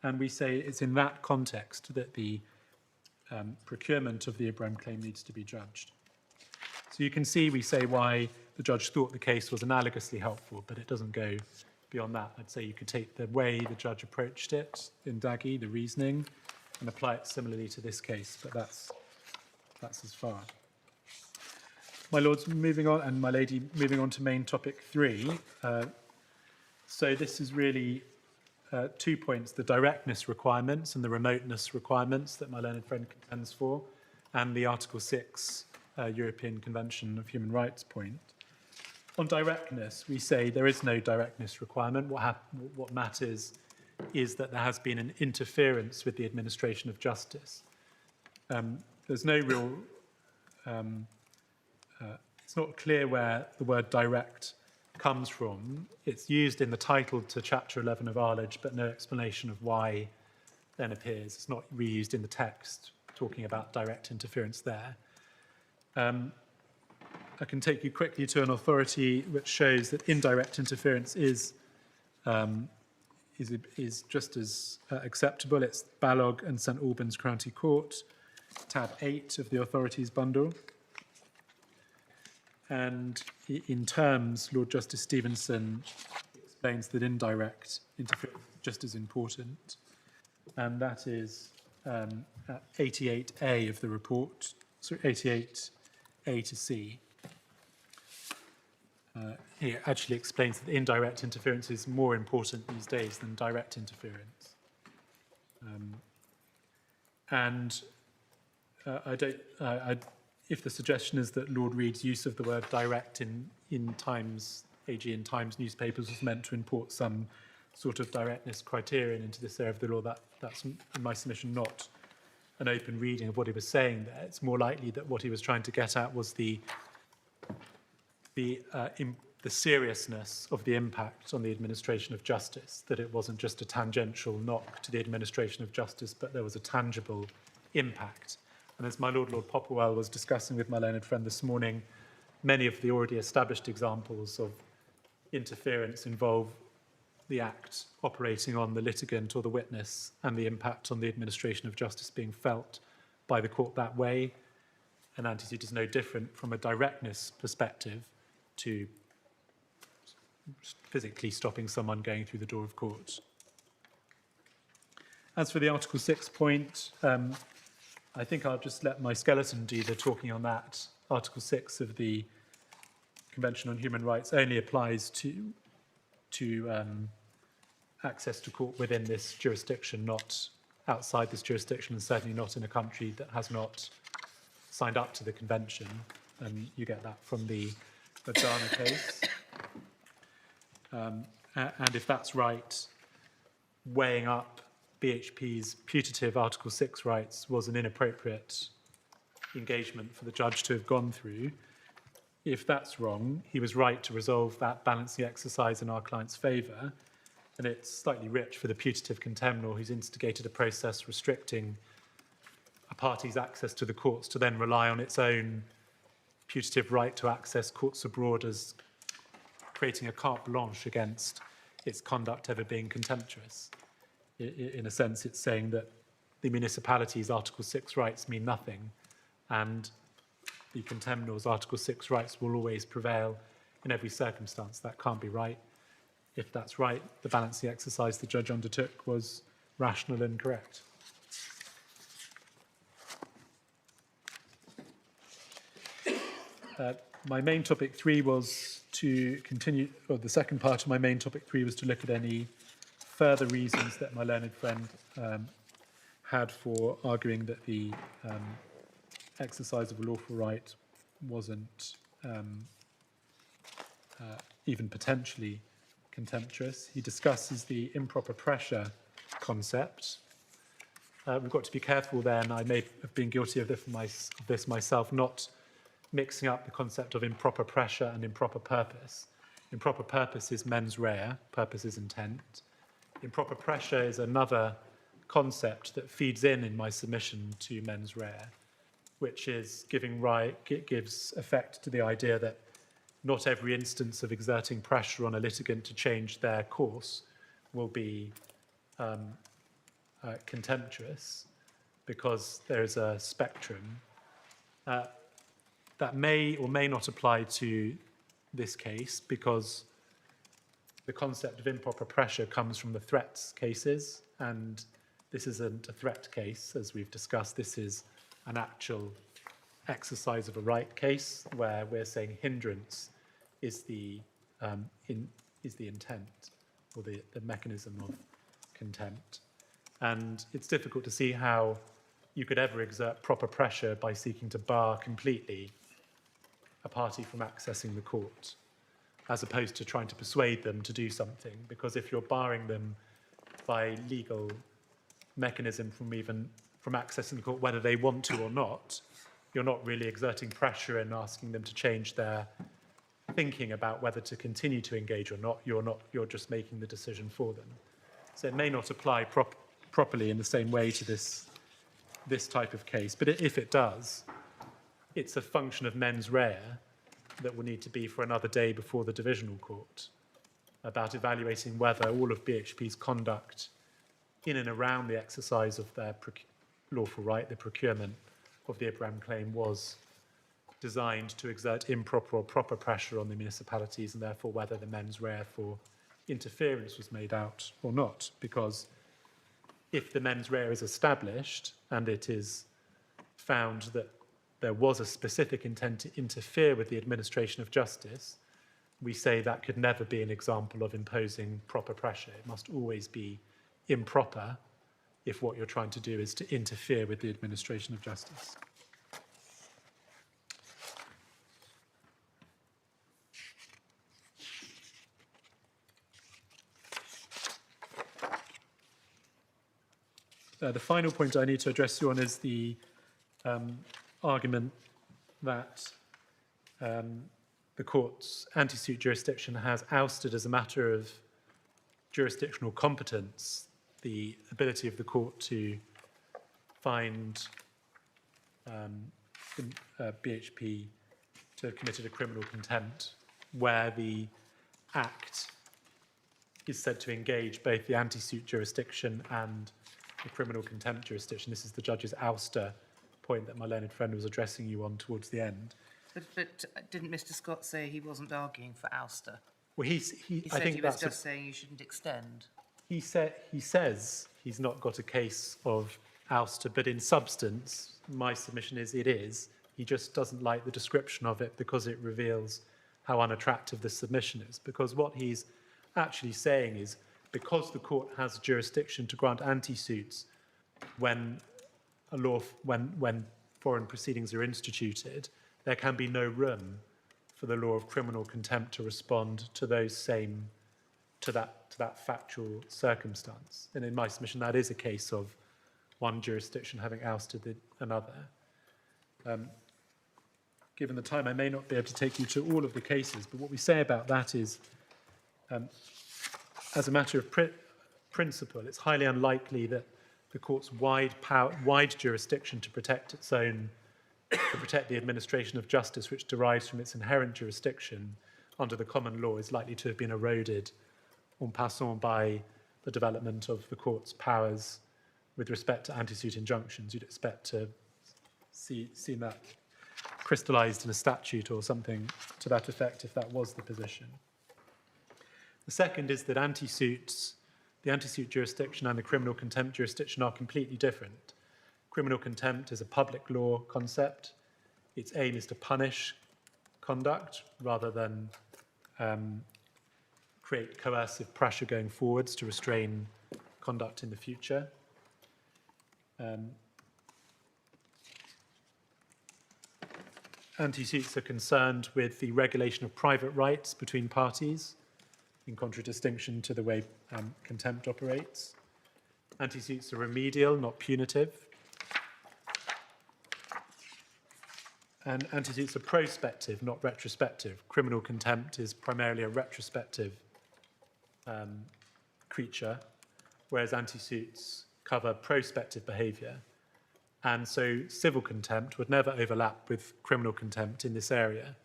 And we say it's in that context that the procurement of the Ibrahim claim needs to be judged. So you can see we say why the judge thought the case was analogously helpful, but it doesn't go beyond that. I'd say you could take the way the judge approached it in Dagi, the reasoning, and apply it similarly to this case, but that's as far. My lords, moving on, and my lady, moving on to main topic 3. So this is really 2 points, the directness requirements and the remoteness requirements that my learned friend contends for, and the Article 6 European Convention of Human Rights point. On directness, we say there is no directness requirement. What matters is that there has been an interference with the administration of justice. There's no real... it's not clear where the word direct comes from. It's used in the title to Chapter 11 of Arledge, but no explanation of why then appears. It's not reused in the text, talking about direct interference there. I can take you quickly to an authority which shows that indirect interference is just as acceptable. It's Ballog and St Albans County Court, tab 8 of the authorities bundle. And in terms, Lord Justice Stevenson explains that indirect interference is just as important. And that is at 88A of the report, sorry, 88A to C. He actually explains that indirect interference is more important these days than direct interference. If the suggestion is that Lord Reed's use of the word direct in Times, AG in Times newspapers was meant to import some sort of directness criterion into this area of the law, that's, in my submission, not an open reading of what he was saying there. It's more likely that what he was trying to get at was the seriousness of the impact on the administration of justice, that it wasn't just a tangential knock to the administration of justice, but there was a tangible impact. And as my Lord Popplewell was discussing with my learned friend this morning, many of the already established examples of interference involve the act operating on the litigant or the witness and the impact on the administration of justice being felt by the court that way. An antecedent is no different from a directness perspective to physically stopping someone going through the door of court. As for the Article 6 point, I think I'll just let my skeleton do the talking on that. Article 6 of the Convention on Human Rights only applies to access to court within this jurisdiction, not outside this jurisdiction, and certainly not in a country that has not signed up to the convention. And you get that from the Ghana case. And if that's right, weighing up BHP's putative Article 6 rights was an inappropriate engagement for the judge to have gone through. If that's wrong, he was right to resolve that balancing exercise in our client's favour, and it's slightly rich for the putative contemnor who's instigated a process restricting a party's access to the courts to then rely on its own putative right to access courts abroad as creating a carte blanche against its conduct ever being contemptuous. In a sense, it's saying that the municipality's Article 6 rights mean nothing, and the contemnor's Article 6 rights will always prevail in every circumstance. That can't be right. If that's right, the balancing exercise the judge undertook was rational and correct. My main topic 3 was to continue, or the second part of my main topic 3 was to look at any further reasons that my learned friend had for arguing that the exercise of a lawful right wasn't even potentially contemptuous. He discusses the improper pressure concept. We've got to be careful there, and I may have been guilty of this myself, not mixing up the concept of improper pressure and improper purpose. Improper purpose is mens rea, purpose is intent. Improper pressure is another concept that feeds in my submission to mens rea, which is gives effect to the idea that not every instance of exerting pressure on a litigant to change their course will be contemptuous, because there is a spectrum. That may or may not apply to this case, because the concept of improper pressure comes from the threats cases, and this isn't a threat case, as we've discussed. This is an actual exercise of a right case where we're saying hindrance is the intent or the mechanism of contempt. And it's difficult to see how you could ever exert proper pressure by seeking to bar completely a party from accessing the court, as opposed to trying to persuade them to do something. Because if you're barring them by legal mechanism from accessing the court, whether they want to or not, you're not really exerting pressure and asking them to change their thinking about whether to continue to engage or not. You're just making the decision for them. So it may not apply properly in the same way to this type of case, but if it does, it's a function of mens rea that will need to be for another day before the divisional court, about evaluating whether all of BHP's conduct in and around the exercise of their lawful right, the procurement of the Abraham claim, was designed to exert improper or proper pressure on the municipalities, and therefore whether the mens rea for interference was made out or not. Because if the mens rea is established and it is found that there was a specific intent to interfere with the administration of justice, we say that could never be an example of imposing proper pressure. It must always be improper if what you're trying to do is to interfere with the administration of justice. The final point I need to address you on is the argument that the court's anti-suit jurisdiction has ousted, as a matter of jurisdictional competence, the ability of the court to find BHP to have committed a criminal contempt where the act is said to engage both the anti-suit jurisdiction and the criminal contempt jurisdiction. This is the judge's ouster point that my learned friend was addressing you on towards the end. But didn't Mr. Scott say he wasn't arguing for ouster? Well, He said he was just saying you shouldn't extend. He says he's not got a case of ouster, but in substance, my submission is it is. He just doesn't like the description of it because it reveals how unattractive the submission is. Because what he's actually saying is, because the court has jurisdiction to grant anti-suits when foreign proceedings are instituted, there can be no room for the law of criminal contempt to respond to that factual circumstance. And in my submission, that is a case of one jurisdiction having ousted another. Given the time, I may not be able to take you to all of the cases, but what we say about that is, as a matter of principle, it's highly unlikely that the court's wide jurisdiction to protect the administration of justice, which derives from its inherent jurisdiction under the common law, is likely to have been eroded en passant by the development of the court's powers with respect to anti-suit injunctions. You'd expect to see that crystallised in a statute or something to that effect if that was the position. The second is that the anti-suit jurisdiction and the criminal contempt jurisdiction are completely different. Criminal contempt is a public law concept. Its aim is to punish conduct rather than create coercive pressure going forwards to restrain conduct in the future. Anti-suits are concerned with the regulation of private rights between parties, in contradistinction to the way contempt operates. Anti-suits are remedial, not punitive. And anti-suits are prospective, not retrospective. Criminal contempt is primarily a retrospective creature, whereas anti-suits cover prospective behaviour. And so civil contempt would never overlap with criminal contempt in this area,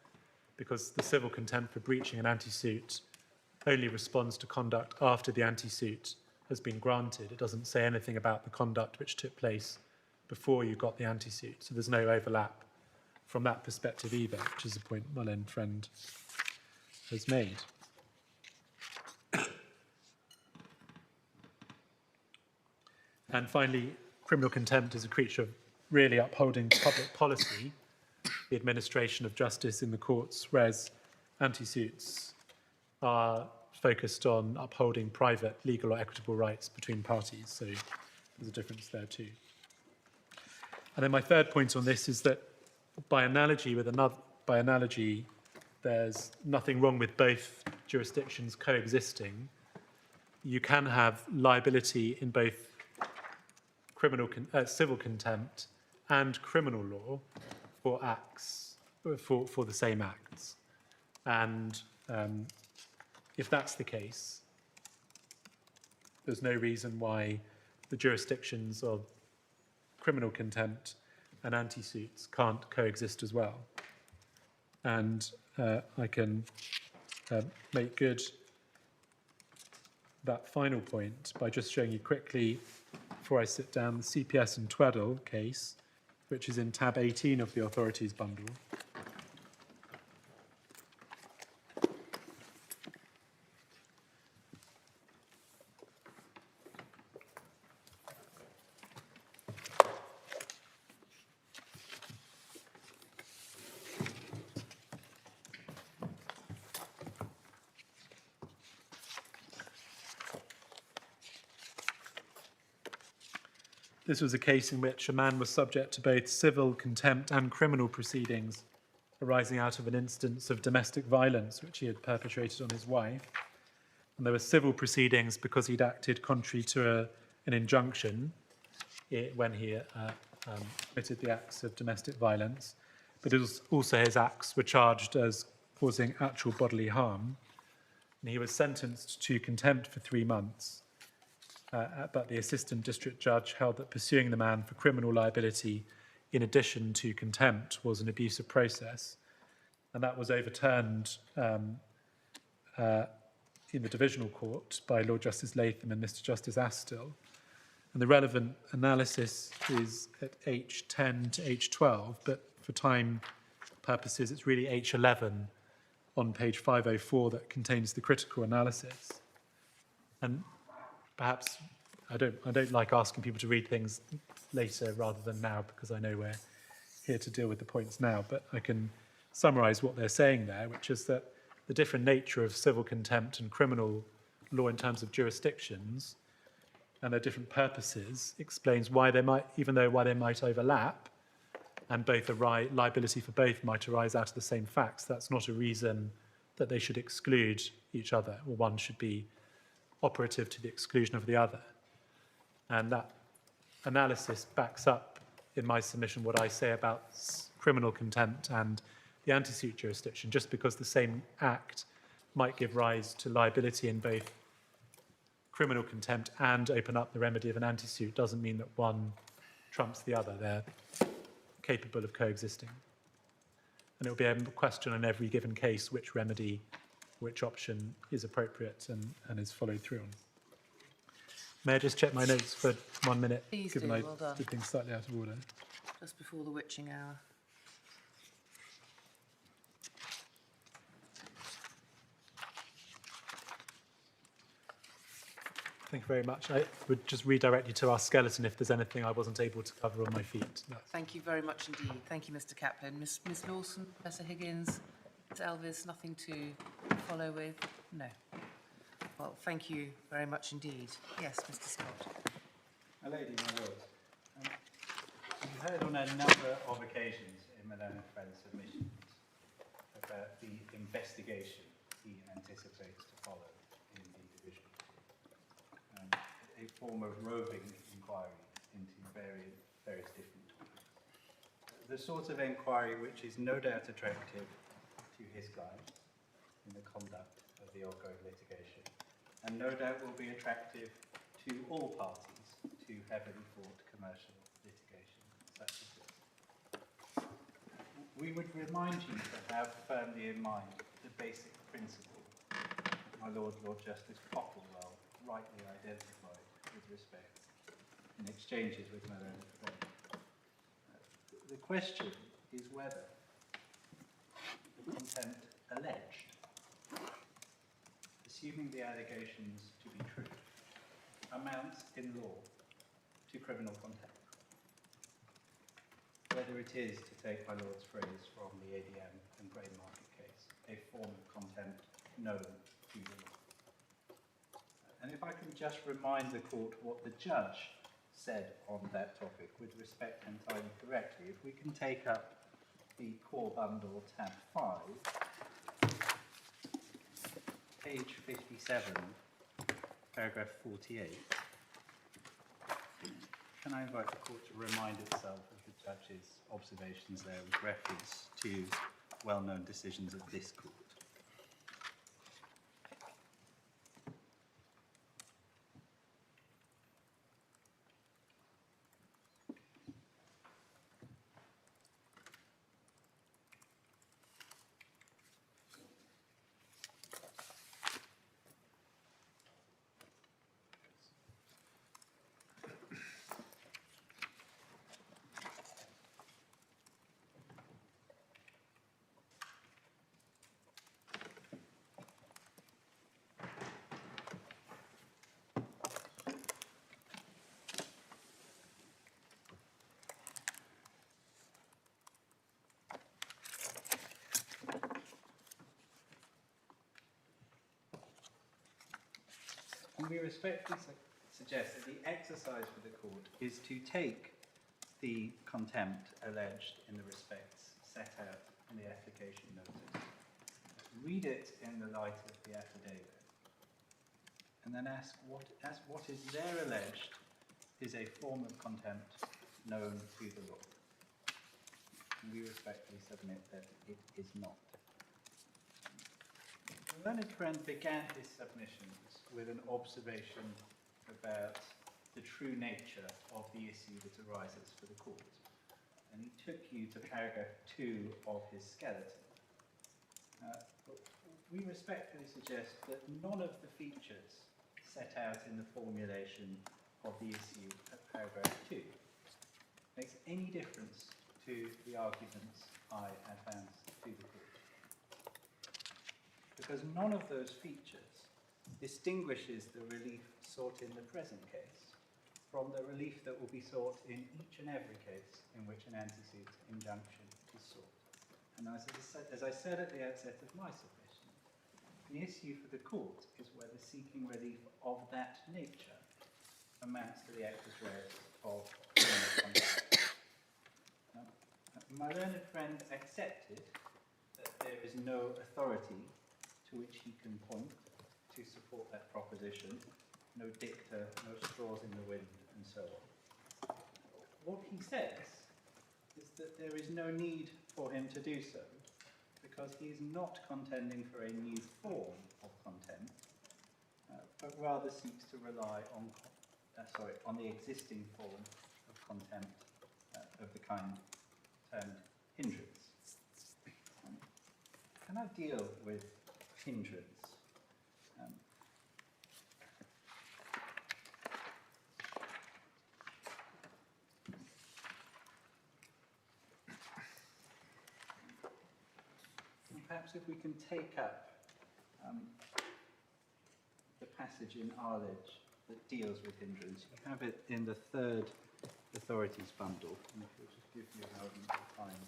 because the civil contempt for breaching an anti-suit only responds to conduct after the anti-suit has been granted. It doesn't say anything about the conduct which took place before you got the anti-suit. So there's no overlap from that perspective either, which is a point my learned friend has made. And finally, criminal contempt is a creature of really upholding public policy, the administration of justice in the courts, whereas anti-suits are focused on upholding private, legal or equitable rights between parties. So there's a difference there too. And then my third point on this is that by analogy, there's nothing wrong with both jurisdictions coexisting. You can have liability in both civil contempt and criminal law for acts, for the same acts. And if that's the case, there's no reason why the jurisdictions of criminal contempt and anti-suits can't coexist as well. And I can make good that final point by just showing you quickly, before I sit down, the CPS and Tweddle case, which is in tab 18 of the authorities bundle. This was a case in which a man was subject to both civil contempt and criminal proceedings arising out of an instance of domestic violence which he had perpetrated on his wife. And there were civil proceedings because he'd acted contrary to an injunction when he committed the acts of domestic violence. But it was also his acts were charged as causing actual bodily harm. And he was sentenced to contempt for 3 months. But the assistant district judge held that pursuing the man for criminal liability in addition to contempt was an abusive process. And that was overturned in the divisional court by Lord Justice Latham and Mr. Justice Astill. And the relevant analysis is at H10 to H12, but for time purposes, it's really H11 on page 504 that contains the critical analysis. And perhaps I don't like asking people to read things later rather than now, because I know we're here to deal with the points now, but I can summarise what they're saying there, which is that the different nature of civil contempt and criminal law in terms of jurisdictions and their different purposes explains why they might, why they might overlap, and both liability for both might arise out of the same facts. That's not a reason that they should exclude each other, or one should be operative to the exclusion of the other. And that analysis backs up, in my submission, what I say about criminal contempt and the anti-suit jurisdiction. Just because the same act might give rise to liability in both criminal contempt and open up the remedy of an anti-suit doesn't mean that one trumps the other. They're capable of coexisting. And it will be a question in every given case which remedy, which option is appropriate and is followed through on. May I just check my notes for 1 minute, Please given do, I well done. did things slightly out of order? Just before the witching hour. Thank you very much. I would just redirect you to our skeleton if there's anything I wasn't able to cover on my feet. Thank you very much indeed. Thank you, Mr. Kaplan. Miss Lawson, Professor Higgins, Ms. Elvis, nothing to follow with? No. Well, thank you very much indeed. Yes, Mr. Scott. My lady, my lord, we've heard on a number of occasions in Malone and Friends submissions about the investigation he anticipates to follow in the division. A form of roving inquiry into various different topics. The sort of inquiry which is no doubt attractive to his clients in the conduct of the ongoing litigation, and no doubt will be attractive to all parties to heavily fought commercial litigation such as this. We would remind you to have firmly in mind the basic principle my Lord Justice Popplewell rightly identified with respect in exchanges with Malone and Friends. The question is whether the contempt alleged, assuming the allegations to be true, amounts in law to criminal contempt. Whether it is, to take my lord's phrase from the ADM and Grey Market case, a form of contempt known to the law. And if I can just remind the court what the judge said on that topic with respect entirely correctly, if we can take up the core bundle tab 5, page 57, paragraph 48. Can I invite the court to remind itself of the judge's observations there with reference to well-known decisions of this court? And we respectfully suggest that the exercise for the court is to take the contempt alleged in the respects set out in the application notice, read it in the light of the affidavit, and then ask what is there alleged is a form of contempt known to the law. And we respectfully submit that it is not. The learned friend began his submissions with an observation about the true nature of the issue that arises for the court. And he took you to paragraph 2 of his skeleton. We respectfully suggest that none of the features set out in the formulation of the issue at paragraph 2 makes any difference to the arguments I advance to the court. Because none of those features distinguishes the relief sought in the present case from the relief that will be sought in each and every case in which an antecedent injunction is sought. And as I said at the outset of my submission, the issue for the court is whether seeking relief of that nature amounts to the actus reus of criminal conduct. My learned friend accepted that there is no authority to which he can point to support that proposition, no dicta, no straws in the wind, and so on. What he says is that there is no need for him to do so, because he is not contending for a new form of contempt, but rather seeks to rely on the existing form of contempt of the kind termed hindrance. Can I deal with hindrance? Perhaps if we can take up the passage in Arledge that deals with hindrance. You have it in the third authorities bundle. And if you'll just give me a moment to find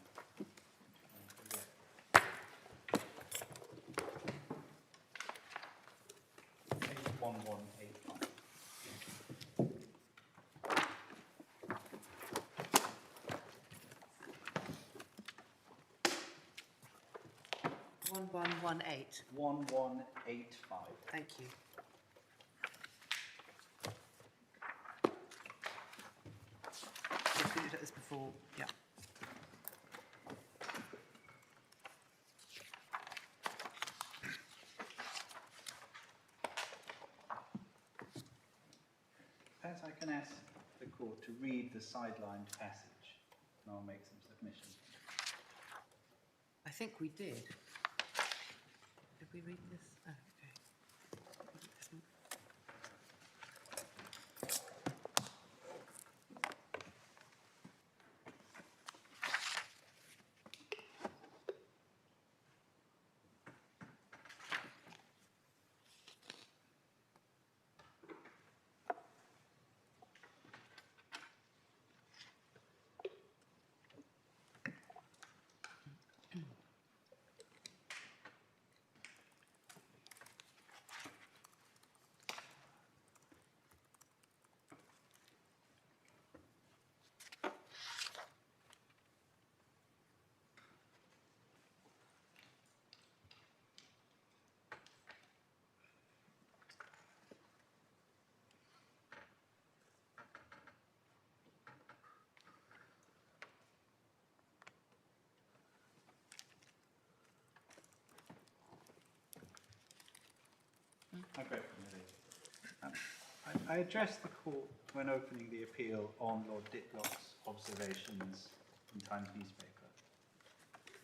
page 1185. 1118. 1185. Thank you. We looked at this before. Yeah. Perhaps I can ask the court to read the sidelined passage, and I'll make some submissions. I think we did. Did we read this? Oh, okay. I addressed the court when opening the appeal on Lord Diplock's observations in Times newspaper,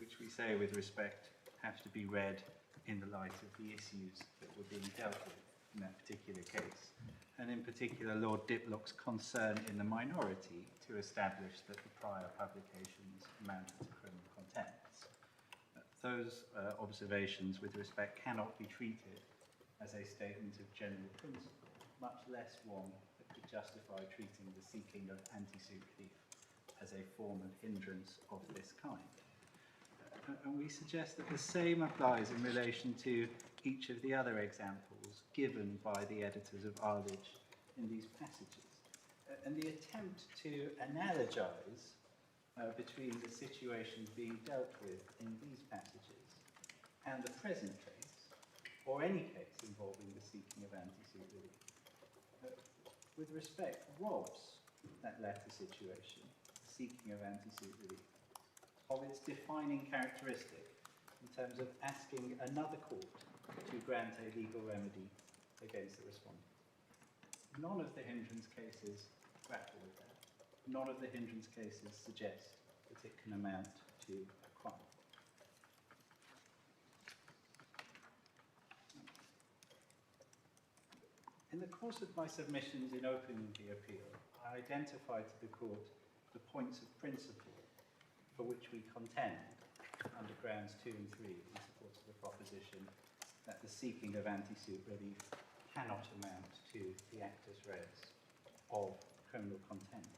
which we say with respect have to be read in the light of the issues that were being dealt with in that particular case, and in particular Lord Diplock's concern in the minority to establish that the prior publications amounted to criminal contempt. Those observations with respect cannot be treated as a statement of general principle, much less one that could justify treating the seeking of anti-suit relief as a form of hindrance of this kind. And we suggest that the same applies in relation to each of the other examples given by the editors of Arledge in these passages. And the attempt to analogize between the situations being dealt with in these passages and the present case, or any case involving the seeking of anti-suit relief, with respect, robs that latter situation, the seeking of anti-suit relief, of its defining characteristic in terms of asking another court to grant a legal remedy against the respondent. None of the hindrance cases grapple with that. None of the hindrance cases suggest that it can amount to a crime. In the course of my submissions in opening the appeal, I identified to the court the points of principle for which we contend under grounds 2 and 3 in support of the proposition that the seeking of anti-suit relief cannot amount to the actus reus of criminal contempt.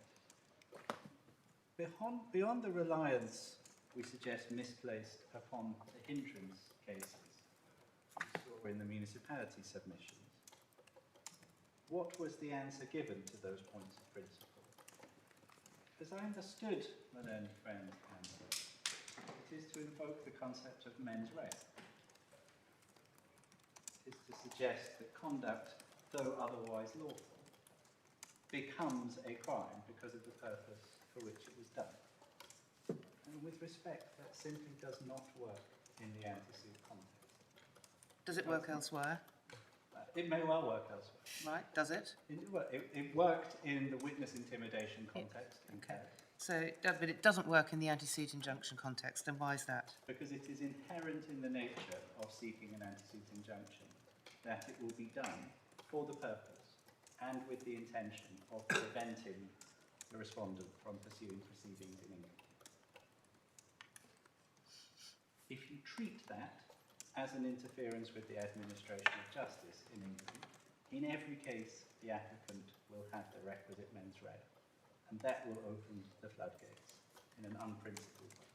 Beyond the reliance, we suggest, misplaced upon the hindrance cases we saw in the municipality submissions, what was the answer given to those points of principle? As I understood my learned friend's answer, it is to invoke the concept of mens rea. It is to suggest that conduct, though otherwise lawful, becomes a crime because of the purpose for which it was done. And with respect, that simply does not work in the anti-suit context. Does it work elsewhere? It may well work elsewhere. Right, does it? It worked in the witness intimidation context. Okay. So, but it doesn't work in the anti-suit injunction context, and why is that? Because it is inherent in the nature of seeking an anti-suit injunction that it will be done for the purpose and with the intention of preventing the respondent from pursuing proceedings in England. If you treat that as an interference with the administration of justice in England, in every case the applicant will have the requisite mens rea, and that will open the floodgates in an unprincipled way.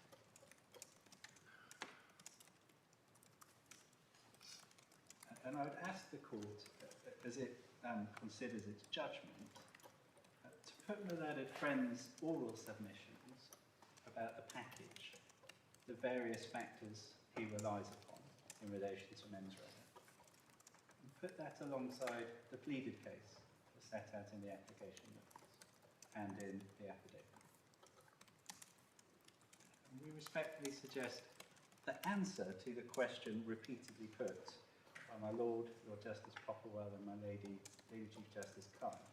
And I would ask the court, as it considers its judgment, to put my learned friend's oral submissions about the package, the various factors he relies upon in relation to mens rea, and put that alongside the pleaded case as set out in the application notes and in the affidavit. And we respectfully suggest the answer to the question repeatedly put by my Lord Justice Popplewell and my Lady Chief Justice Kyle,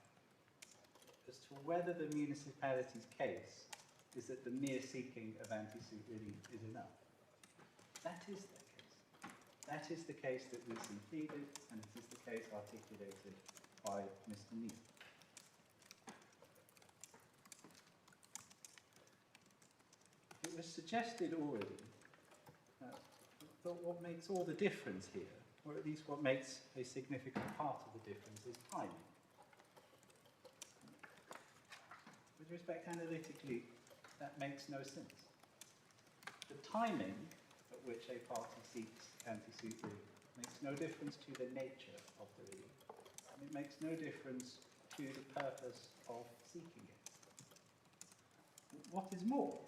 as to whether the municipality's case is that the mere seeking of anti-suit relief is enough. That is their case. That is the case that we see pleaded, and it is the case articulated by Mr. Neal. It was suggested already that what makes all the difference here, or at least what makes a significant part of the difference, is timing. With respect, analytically, that makes no sense. The timing at which a party seeks anti-suit relief makes no difference to the nature of the relief, and it makes no difference to the purpose of seeking it. What is more,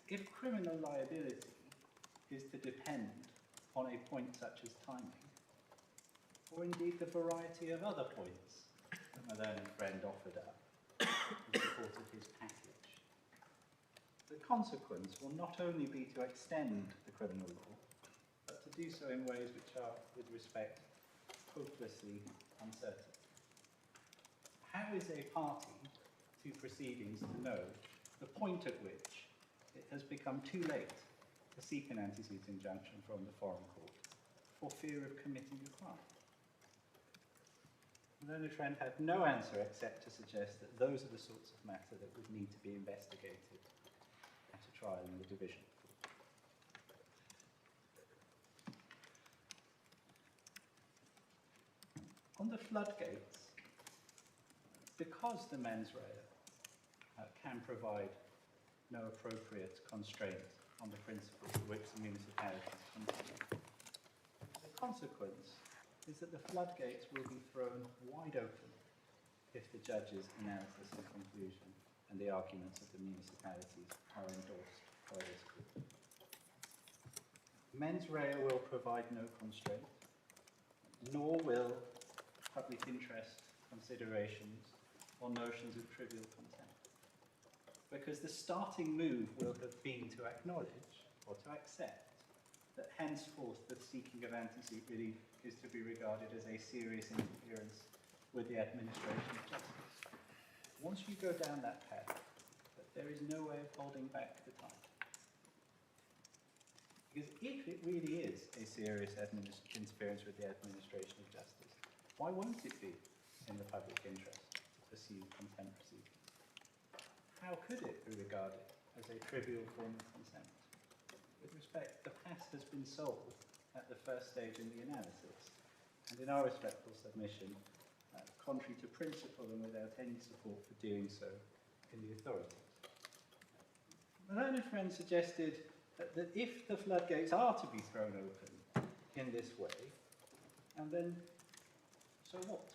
if criminal liability is to depend on a point such as timing, or indeed the variety of other points that my learned friend offered up in support of his package, the consequence will not only be to extend the criminal law, but to do so in ways which are, with respect, hopelessly uncertain. How is a party to proceedings to know the point at which it has become too late to seek an anti-suit injunction from the foreign court for fear of committing a crime? The learned friend had no answer except to suggest that those are the sorts of matter that would need to be investigated at a trial in the division. On the floodgates, because the mens rea can provide no appropriate constraint on the principles to which the municipalities continue, the consequence is that the floodgates will be thrown wide open if the judge's analysis and conclusion and the arguments of the municipalities are endorsed by this court. Mens rea will provide no constraint, nor will public interest considerations or notions of trivial contempt, because the starting move will have been to acknowledge or to accept that henceforth the seeking of anti-suit relief is to be regarded as a serious interference with the administration of justice. Once you go down that path, there is no way of holding back the time. Because if it really is a serious interference with the administration of justice, why won't it be in the public interest to pursue contempt proceedings? How could it be regarded as a trivial form of contempt? With respect, the past has been solved at the first stage in the analysis, and in our respectful submission, contrary to principle and without any support for doing so in the authorities. The learned friend suggested that if the floodgates are to be thrown open in this way, and then so what?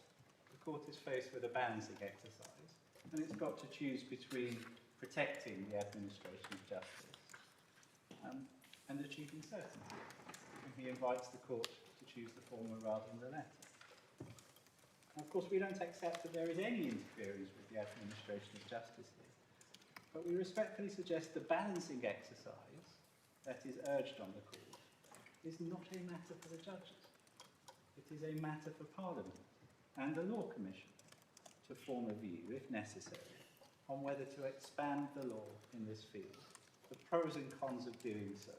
The court is faced with a balancing exercise, and it's got to choose between protecting the administration of justice and achieving certainty. And he invites the court to choose the former rather than the latter. Now, of course, we don't accept that there is any interference with the administration of justice here, but we respectfully suggest the balancing exercise that is urged on the court is not a matter for the judges. It is a matter for Parliament and the Law Commission to form a view, if necessary, on whether to expand the law in this field, the pros and cons of doing so,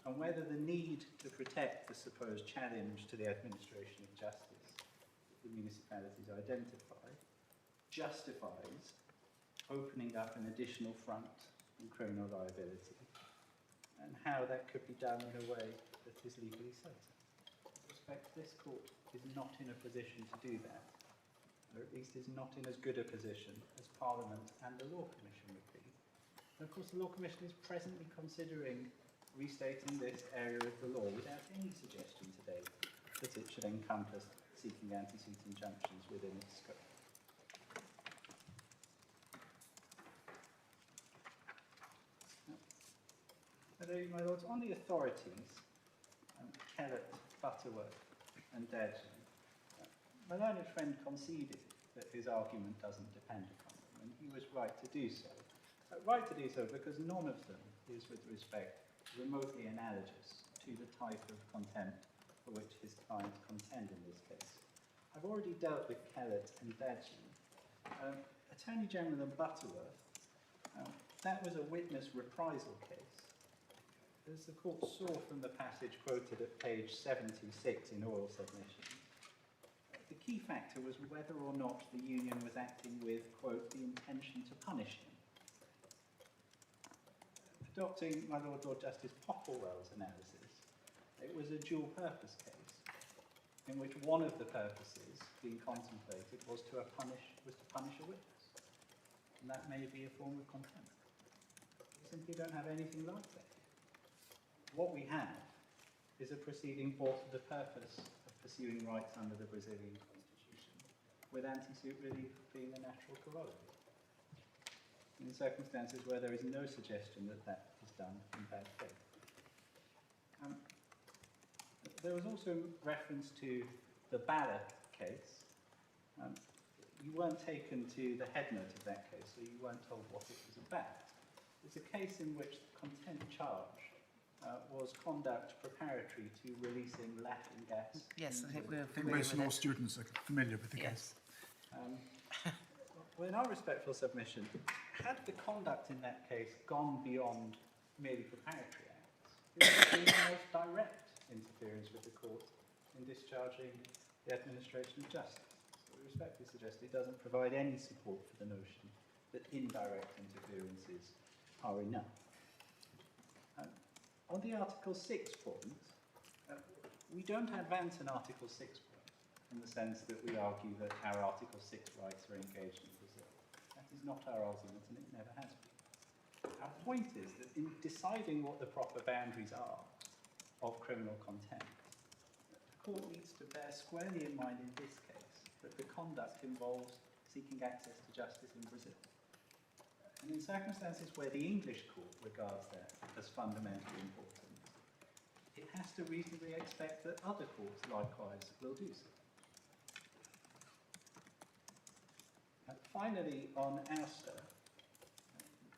and whether the need to protect the supposed challenge to the administration of justice that the municipalities identify justifies opening up an additional front in criminal liability, and how that could be done in a way that is legally certain. This court is not in a position to do that, or at least is not in as good a position as Parliament and the Law Commission would be. And of course, the Law Commission is presently considering restating this area of the law without any suggestion today that it should encompass seeking anti-suit injunctions within its scope. My lords, on the authorities, Kellett, Butterworth and Dadgen, my learned friend conceded that his argument doesn't depend upon them, and he was right to do so. Right to do so because none of them is, with respect, remotely analogous to the type of contempt for which his clients contend in this case. I've already dealt with Kellett and Dadgen. Attorney General and Butterworth, that was a witness reprisal case. As the court saw from the passage quoted at page 76 in oral submission, the key factor was whether or not the union was acting with, quote, the intention to punish him. Adopting my Lord Justice Popplewell's analysis, it was a dual purpose case in which one of the purposes being contemplated was to punish a witness. And that may be a form of contempt. We simply don't have anything like that. What we have is a proceeding brought for the purpose of pursuing rights under the Brazilian Constitution, with anti-suit relief being a natural corollary, in circumstances where there is no suggestion that that is done in bad faith. There was also reference to the Ballot case. You weren't taken to the head note of that case, so you weren't told what it was about. It's a case in which the contempt charge was conduct preparatory to releasing Latin gas. Yes, I think we're I think familiar most with law it. students are familiar with the case. Yes. Well, in our respectful submission, had the conduct in that case gone beyond merely preparatory acts, it would have been the most direct interference with the court in discharging the administration of justice. So we respectfully suggest it doesn't provide any support for the notion that indirect interferences are enough. On the Article 6 point, we don't advance an Article 6 point in the sense that we argue that our Article 6 rights are engaged in Brazil. That is not our argument, and it never has been. Our point is that in deciding what the proper boundaries are of criminal contempt, the court needs to bear squarely in mind in this case that the conduct involves seeking access to justice in Brazil. And in circumstances where the English court regards that as fundamentally important, it has to reasonably expect that other courts likewise will do so. And finally, on ouster,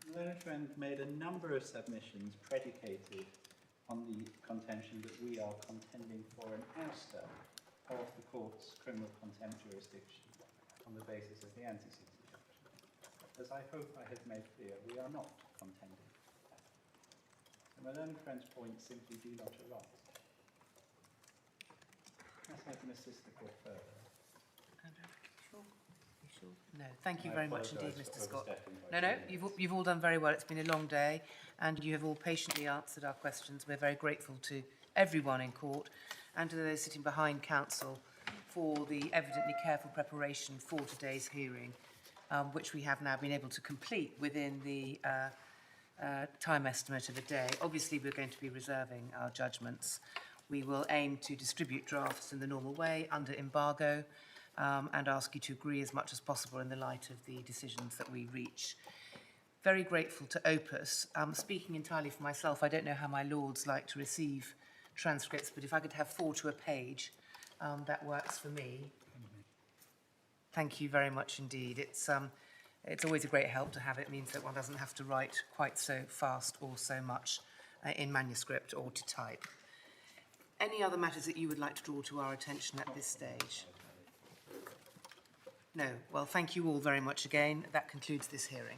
the learned friend made a number of submissions predicated on the contention that we are contending for an ouster of the court's criminal contempt jurisdiction on the basis of the antecedent. As I hope I have made clear, we are not contending. So my learned friend's points simply do not arise. Perhaps I can assist the court further. No, thank you I very much indeed, apologise for Mr. Scott. overstepping by No, 2 minutes. you've all done very well. It's been a long day, and you have all patiently answered our questions. We're very grateful to everyone in court and to those sitting behind counsel for the evidently careful preparation for today's hearing, which we have now been able to complete within the time estimate of a day. Obviously, we're going to be reserving our judgments. We will aim to distribute drafts in the normal way under embargo, and ask you to agree as much as possible in the light of the decisions that we reach. Very grateful to Opus. Speaking entirely for myself, I don't know how my lords like to receive transcripts, but if I could have 4 to a page, that works for me. Thank you very much indeed. It's always a great help to have it. It means that one doesn't have to write quite so fast or so much in manuscript or to type. Any other matters that you would like to draw to our attention at this stage? No. Well, thank you all very much again. That concludes this hearing.